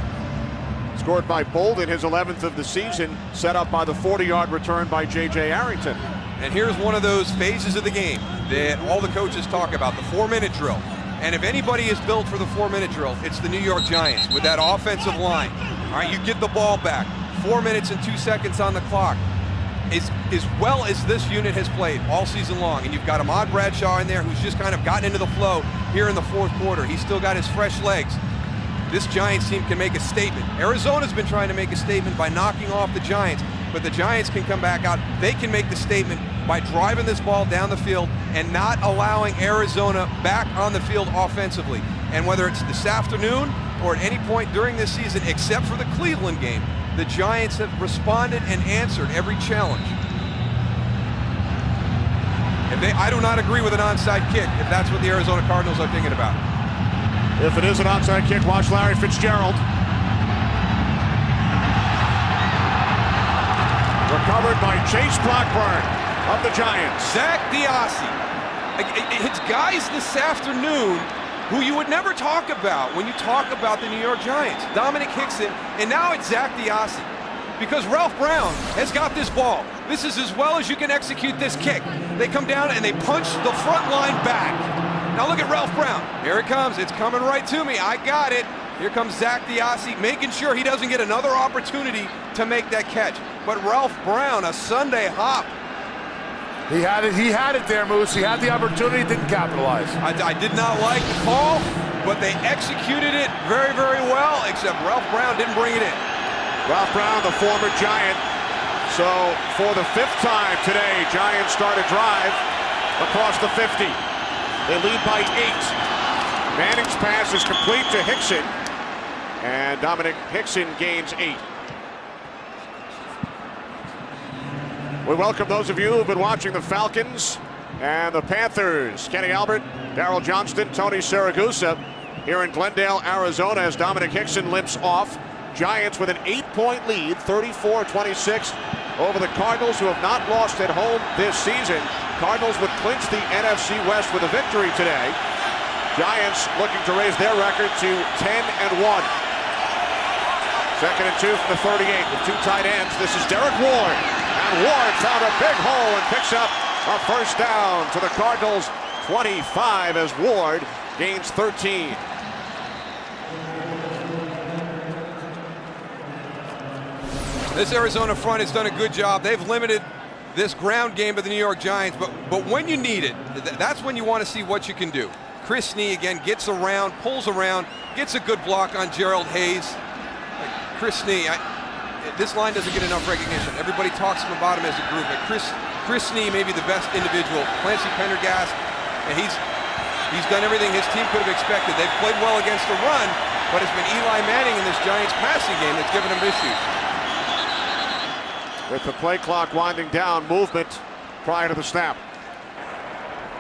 scored by Bolden, his 11th of the season, set up by the 40-yard return by J.J. Arrington. And here's one of those phases of the game that all the coaches talk about, the 4-minute drill. And if anybody is built for the 4-minute drill, it's the New York Giants with that offensive line. All right, you get the ball back, 4 minutes and 2 seconds on the clock. As well as this unit has played all season long, and you've got Ahmad Bradshaw in there who's just kind of gotten into the flow here in the 4th quarter. He's still got his fresh legs. This Giants team can make a statement. Arizona's been trying to make a statement by knocking off the Giants, but the Giants can come back out. They can make the statement by driving this ball down the field and not allowing Arizona back on the field offensively. And whether it's this afternoon or at any point during this season, except for the Cleveland game, the Giants have responded and answered every challenge. I do not agree with an onside kick if that's what the Arizona Cardinals are thinking about. If it is an onside kick, watch Larry Fitzgerald. Recovered by Chase Blackburn of the Giants. Zach Diassi. It's guys this afternoon who you would never talk about when you talk about the New York Giants. Dominic Hickson, and now it's Zach Diassi. Because Ralph Brown has got this ball. This is as well as you can execute this kick. They come down and they punch the front line back. Now look at Ralph Brown. Here it comes. It's coming right to me. I got it. Here comes Zach Diassi, making sure he doesn't get another opportunity to make that catch. But Ralph Brown, a Sunday hop. He had it there, Moose. He had the opportunity, didn't capitalize. I did not like the call, but they executed it very, very well, except Ralph Brown didn't bring it in. Ralph Brown, the former Giant. So for the 5th time today, Giants start a drive across the 50. They lead by 8. Manning's pass is complete to Hickson, and Dominic Hickson gains 8. We welcome those of you who've been watching the Falcons and the Panthers. Kenny Albert, Darryl Johnston, Tony Siragusa here in Glendale, Arizona, as Dominic Hickson limps off. Giants with an 8-point lead, 34-26 over the Cardinals, who have not lost at home this season. Cardinals would clinch the NFC West with a victory today. Giants looking to raise their record to 10-1. 2nd and 2 from the 38 with 2 tight ends. This is Derek Ward. And Ward found a big hole and picks up a first down to the Cardinals 25 as Ward gains 13. This Arizona front has done a good job. They've limited this ground game of the New York Giants, but when you need it, that's when you want to see what you can do. Chris Snee again gets around, pulls around, gets a good block on Gerald Hayes. Chris Snee, this line doesn't get enough recognition. Everybody talks about him as a group, but Chris Snee may be the best individual. Clancy Pendergast, and he's done everything his team could have expected. They've played well against the run, but it's been Eli Manning in this Giants passing game that's given them issues. With the play clock winding down, movement prior to the snap.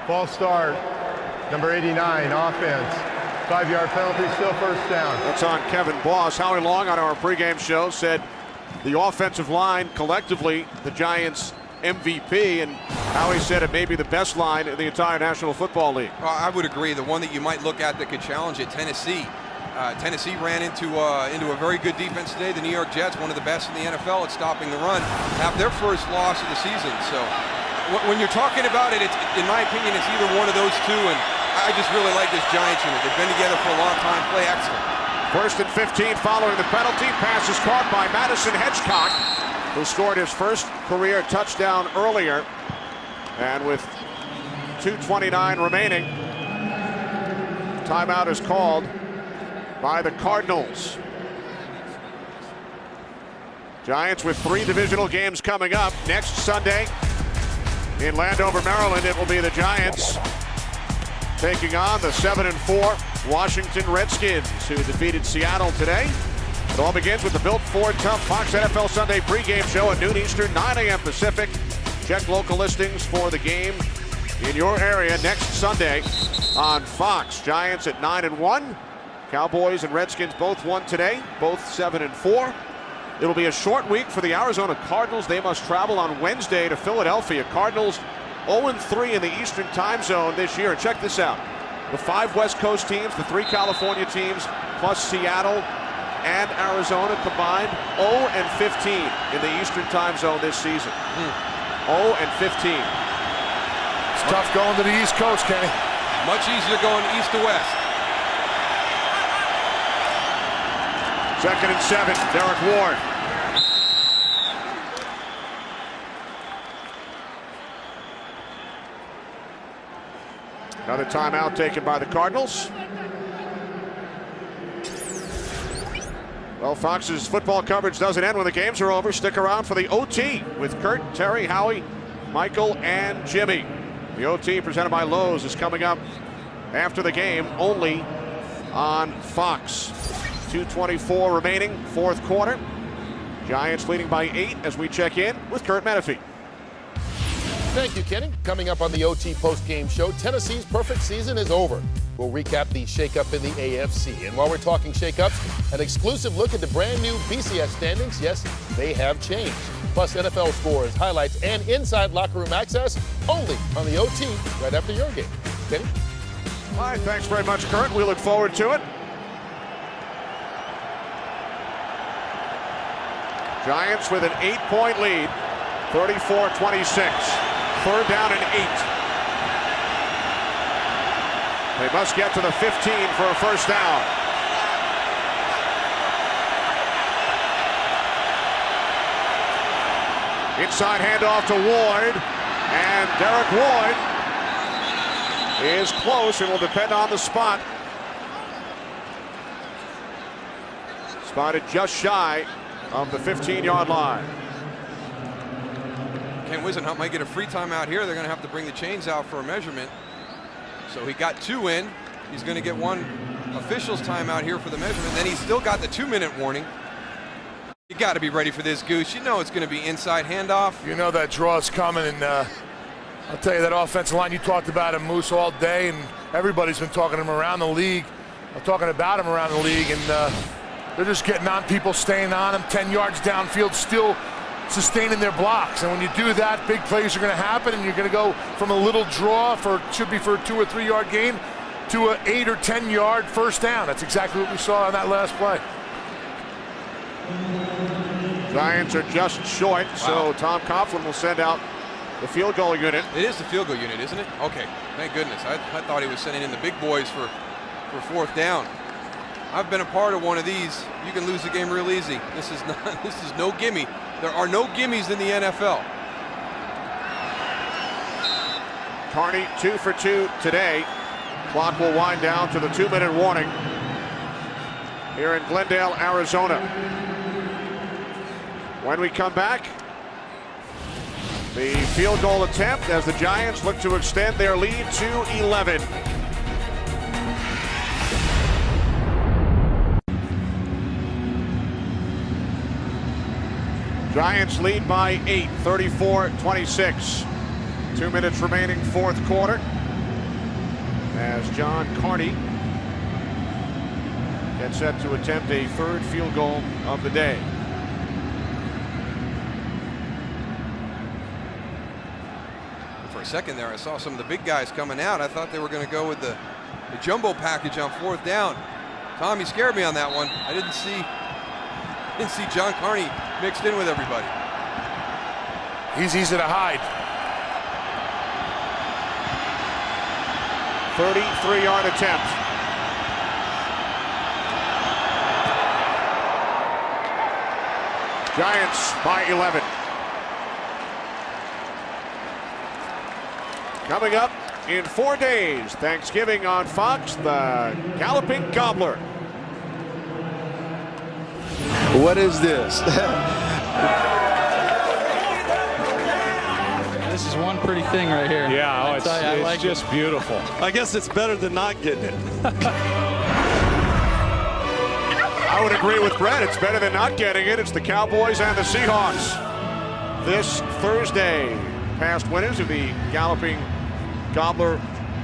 False start, number 89, offense. 5-yard penalty, still first down. That's on Kevin Boss. Howie Long on our pregame show said the offensive line collectively, the Giants MVP, and Howie said it may be the best line in the entire National Football League. I would agree. The one that you might look at that could challenge it, Tennessee. Tennessee ran into a very good defense today. The New York Jets, one of the best in the NFL at stopping the run, have their first loss of the season. So when you're talking about it, in my opinion, it's either one of those two, and I just really like this Giants unit. They've been together for a long time, play excellent. 1st and 15 following the penalty. Pass is caught by Madison Hedgecock, who scored his first career touchdown earlier. And with 2:29 remaining, timeout is called by the Cardinals. Giants with 3 divisional games coming up. Next Sunday in Landover, Maryland, it will be the Giants taking on the 7-4 Washington Redskins, who defeated Seattle today. It all begins with the Built Ford Tough Fox NFL Sunday pregame show at noon Eastern, 9 a.m. Pacific. Check local listings for the game in your area next Sunday on Fox. Giants at 9-1. Cowboys and Redskins both won today, both 7-4. It'll be a short week for the Arizona Cardinals. They must travel on Wednesday to Philadelphia. Cardinals 0-3 in the Eastern time zone this year. And check this out. The 5 West Coast teams, the 3 California teams, plus Seattle and Arizona combined, 0-15 in the Eastern time zone this season. 0-15. It's tough going to the East Coast, Kenny. Much easier going east to west. 2nd and 7, Derek Ward. Another timeout taken by the Cardinals. Well, Fox's football coverage doesn't end when the games are over. Stick around for the OT with Kurt, Terry, Howie, Michael and Jimmy. The OT presented by Lowe's is coming up after the game, only on Fox. 2:24 remaining, fourth quarter. Giants leading by 8 as we check in with Kurt Menefee. Thank you, Kenny. Coming up on the OT post-game show, Tennessee's perfect season is over. We'll recap the shakeup in the AFC. And while we're talking shakeups, an exclusive look at the brand new BCS standings. Yes, they have changed. Plus NFL scores, highlights, and inside locker room access only on the OT right after your game. Kenny? All right, thanks very much, Kurt. We look forward to it. Giants with an 8-point lead, 34-26. Third down and 8. They must get to the 15 for a first down. Inside handoff to Ward, and Derek Ward is close. It will depend on the spot. Spotted just shy of the 15-yard line. Ken Wisenhunt might get a free timeout here. They're going to have to bring the chains out for a measurement. So he got 2 in. He's going to get 1 official's timeout here for the measurement. Then he's still got the 2-minute warning. You got to be ready for this, Goose. You know it's going to be inside handoff. You know that draw is coming, and I'll tell you, that offensive line, you talked about him, Moose, all day, and everybody's been talking to him around the league. I'm talking about him around the league, and they're just getting on people, staying on him, 10 yards downfield, still sustaining their blocks. And when you do that, big plays are going to happen, and you're going to go from a little draw should be for a 2 or 3 yard gain to an 8 or 10 yard first down. That's exactly what we saw on that last play. Giants are just short, so Tom Coughlin will send out the field goal unit. It is the field goal unit, isn't it? Okay, thank goodness. I thought he was sending in the big boys for fourth down. I've been a part of one of these. You can lose the game real easy. This is no gimme. There are no gimmies in the NFL. Carney 2 for 2 today. Clock will wind down to the 2-minute warning here in Glendale, Arizona. When we come back, the field goal attempt as the Giants look to extend their lead to 11. Giants lead by 8, 34-26. 2 minutes remaining, fourth quarter. As John Carney gets set to attempt a third field goal of the day. For a second there, I saw some of the big guys coming out. I thought they were going to go with the jumbo package on fourth down. Tom, you scared me on that one. I didn't see John Carney mixed in with everybody. He's easy to hide. 33-yard attempt. Giants by 11. Coming up in 4 days, Thanksgiving on Fox, the Galloping Gobbler. What is this? This is one pretty thing right here. Yeah, it's just beautiful. I guess it's better than not getting it. I would agree with Brett. It's better than not getting it. It's the Cowboys and the Seahawks. This Thursday, past winners of the Galloping Gobbler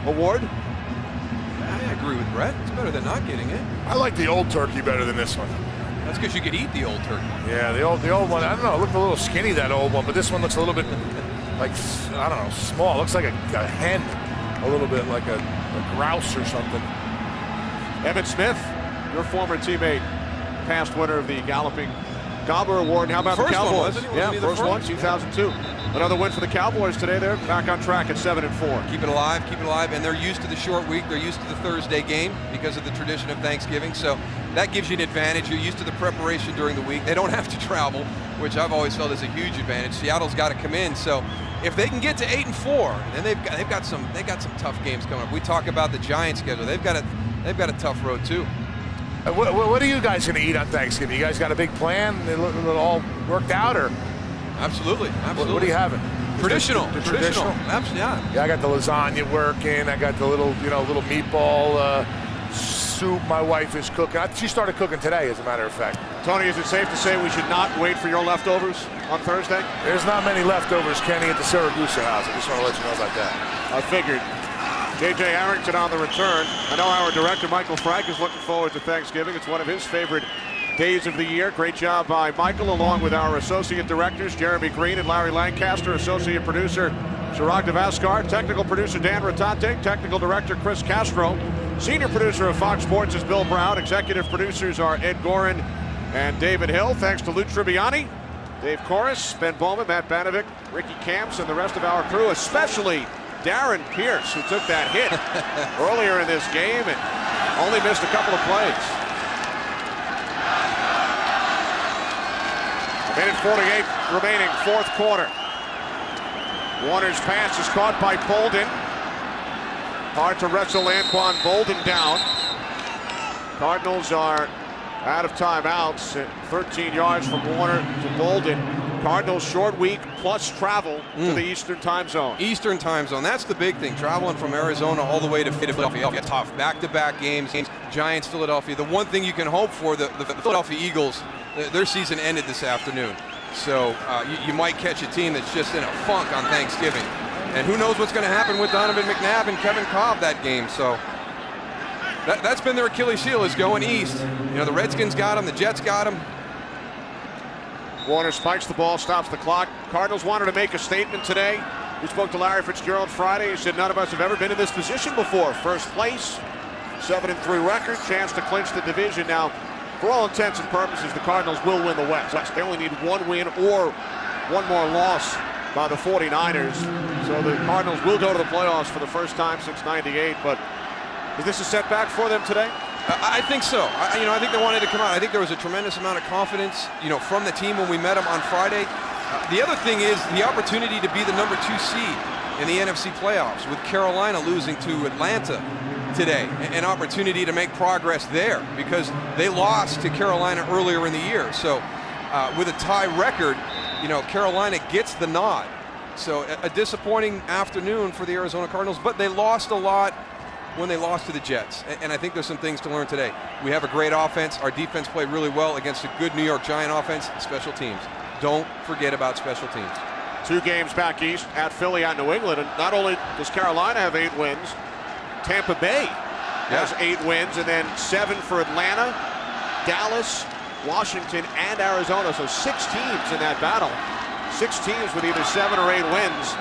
Award. I agree with Brett. It's better than not getting it. I like the old turkey better than this one. That's because you could eat the old turkey. Yeah, the old one, I don't know, it looked a little skinny, that old one, but this one looks a little bit like, I don't know, small. It looks like a hen, a little bit like a grouse or something. Evan Smith, your former teammate, past winner of the Galloping Gobbler Award. How about the Cowboys? One, wasn't it? Yeah, first one, 2002. Another win for the Cowboys today. They're back on track at 7-4. Keep it alive, and they're used to the short week. They're used to the Thursday game because of the tradition of Thanksgiving. So that gives you an advantage. You're used to the preparation during the week. They don't have to travel, which I've always felt is a huge advantage. Seattle's got to come in. So if they can get to 8-4, then they've got some tough games coming up. We talk about the Giants schedule. They've got a tough road too. What are you guys going to eat on Thanksgiving? You guys got a big plan? It all worked out, or? Absolutely. What are you having? Traditional. Yeah, I got the lasagna working. I got the little meatball soup my wife is cooking. She started cooking today, as a matter of fact. Tony, is it safe to say we should not wait for your leftovers on Thursday? There's not many leftovers, Kenny, at the Siragusa house. I just want to let you know about that. I figured. J.J. Harrington on the return. I know our director, Michael Frank, is looking forward to Thanksgiving. It's one of his favorite days of the year. Great job by Michael, along with our associate directors, Jeremy Green and Larry Lancaster, associate producer, Chirag Devaskar, technical producer, Dan Rotate, technical director, Chris Castro, senior producer of Fox Sports is Bill Brown, executive producers are Ed Gorin and David Hill. Thanks to Lou Tribbiani, Dave Corris, Ben Bowman, Matt Banovic, Ricky Camps, and the rest of our crew, especially Darren Pierce, who took that hit earlier in this game and only missed a couple of plays. Minute 48 remaining, fourth quarter. Warner's pass is caught by Bolden. Hard to wrestle Anquan Bolden down. Cardinals are out of timeouts at 13 yards from Warner to Bolden. Cardinals short week plus travel to the Eastern time zone. Eastern time zone, that's the big thing. Traveling from Arizona all the way to Philadelphia. Tough back-to-back games. Giants, Philadelphia. The one thing you can hope for, the Philadelphia Eagles, their season ended this afternoon. So you might catch a team that's just in a funk on Thanksgiving. And who knows what's going to happen with Donovan McNabb and Kevin Cobb that game. So that's been their Achilles heel, is going east. You know, the Redskins got him, the Jets got him. Warner spikes the ball, stops the clock. Cardinals wanted to make a statement today. We spoke to Larry Fitzgerald Friday. He said none of us have ever been in this position before. First place, 7-3 record, chance to clinch the division. Now, for all intents and purposes, the Cardinals will win the West. They only need one win or one more loss by the 49ers. So the Cardinals will go to the playoffs for the first time since '98. But is this a setback for them today? I think so. I think they wanted to come out. I think there was a tremendous amount of confidence, from the team when we met them on Friday. The other thing is the opportunity to be the number 2 seed in the NFC playoffs, with Carolina losing to Atlanta today. An opportunity to make progress there because they lost to Carolina earlier in the year. So with a tie record, Carolina gets the nod. So a disappointing afternoon for the Arizona Cardinals, but they lost a lot when they lost to the Jets. And I think there's some things to learn today. We have a great offense. Our defense played really well against a good New York Giant offense. Special teams. Don't forget about special teams. 2 games back east, at Philly, at New England. And not only does Carolina have 8 wins, Tampa Bay has 8 wins, and then 7 for Atlanta, Dallas, Washington, and Arizona. So 6 teams in that battle. 6 teams with either 7 or 8 wins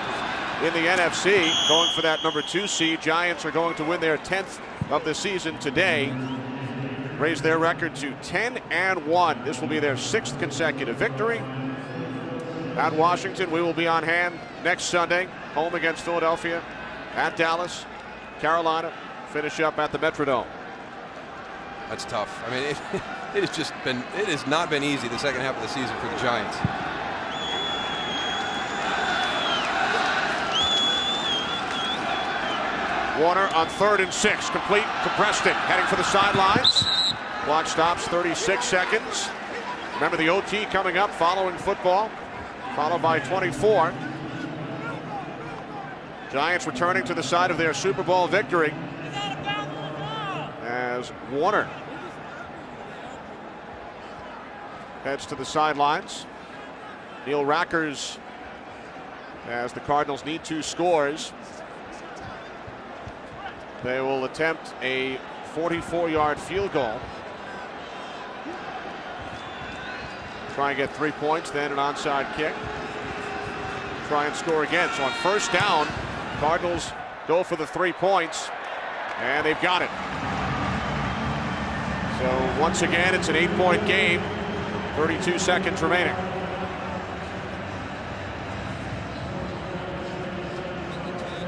in the NFC, going for that number 2 seed. Giants are going to win their 10th of the season today, raise their record to 10-1. This will be their 6th consecutive victory. At Washington, we will be on hand next Sunday, home against Philadelphia, at Dallas, Carolina, finish up at the Metrodome. That's tough. I mean, it has not been easy the second half of the season for the Giants. Warner on 3rd and 6, complete to Preston, heading for the sidelines. Clock stops, 36 seconds. Remember the OT coming up following football, followed by 24. Giants returning to the side of their Super Bowl victory as Warner heads to the sidelines. Neil Rackers, as the Cardinals need 2 scores. They will attempt a 44-yard field goal. Try and get 3 points, then an onside kick. Try and score again. So on first down, Cardinals go for the 3 points, and they've got it. So once again, it's an 8-point game, 32 seconds remaining.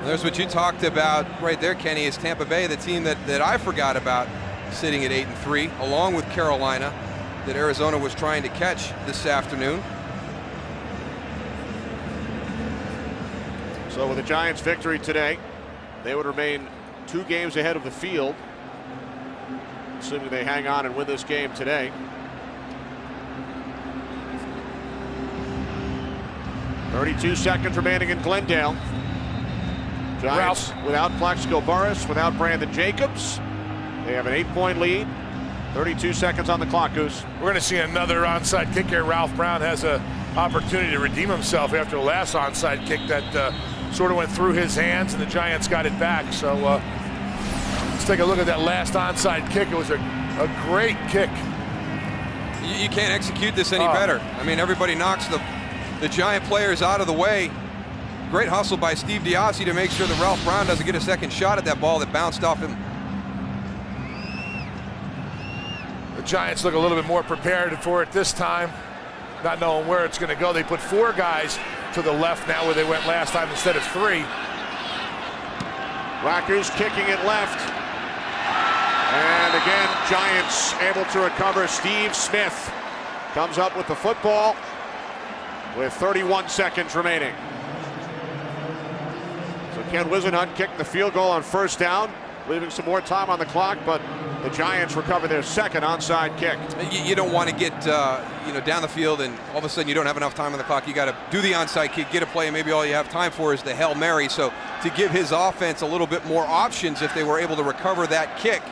There's what you talked about right there, Kenny, is Tampa Bay, the team that I forgot about, sitting at 8-3, along with Carolina, that Arizona was trying to catch this afternoon. So with the Giants' victory today, they would remain 2 games ahead of the field, assuming they hang on and win this game today. 32 seconds remaining in Glendale. Giants without Plaxico Burress, without Brandon Jacobs. They have an 8-point lead. 32 seconds on the clock, Goose. We're going to see another onside kick here. Ralph Brown has an opportunity to redeem himself after the last onside kick that sort of went through his hands, and the Giants got it back. So let's take a look at that last onside kick. It was a great kick. You can't execute this any better. I mean, everybody knocks the Giant players out of the way. Great hustle by Steve Diassi to make sure that Ralph Brown doesn't get a second shot at that ball that bounced off him. The Giants look a little bit more prepared for it this time, not knowing where it's going to go. They put 4 guys to the left now where they went last time instead of 3. Rackers kicking it left. And again, Giants able to recover. Steve Smith comes up with the football with 31 seconds remaining. So Ken Wisenhunt kicked the field goal on first down, leaving some more time on the clock, but the Giants recover their second onside kick. You don't want to get down the field and all of a sudden you don't have enough time on the clock. You got to do the onside kick, get a play, and maybe all you have time for is the Hail Mary. So to give his offense a little bit more options if they were able to recover that kick.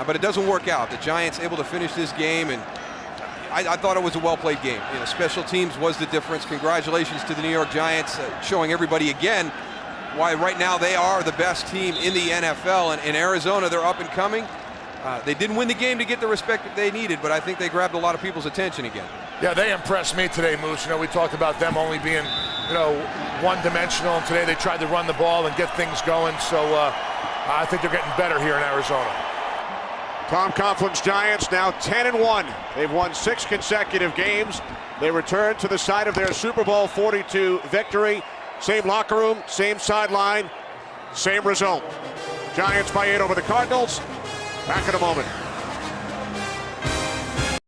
But it doesn't work out. The Giants able to finish this game, and I thought it was a well-played game. Special teams was the difference. Congratulations to the New York Giants, showing everybody again why right now they are the best team in the NFL. And in Arizona, they're up and coming. They didn't win the game to get the respect that they needed, but I think they grabbed a lot of people's attention again. Yeah, they impressed me today, Moose. We talked about them only being, one-dimensional, and today they tried to run the ball and get things going. So I think they're getting better here in Arizona. Tom Coughlin's Giants now 10-1. They've won 6 consecutive games. They return to the site of their Super Bowl 42 victory. Same locker room, same sideline, same result. Giants by 8 over the Cardinals. Back in a moment.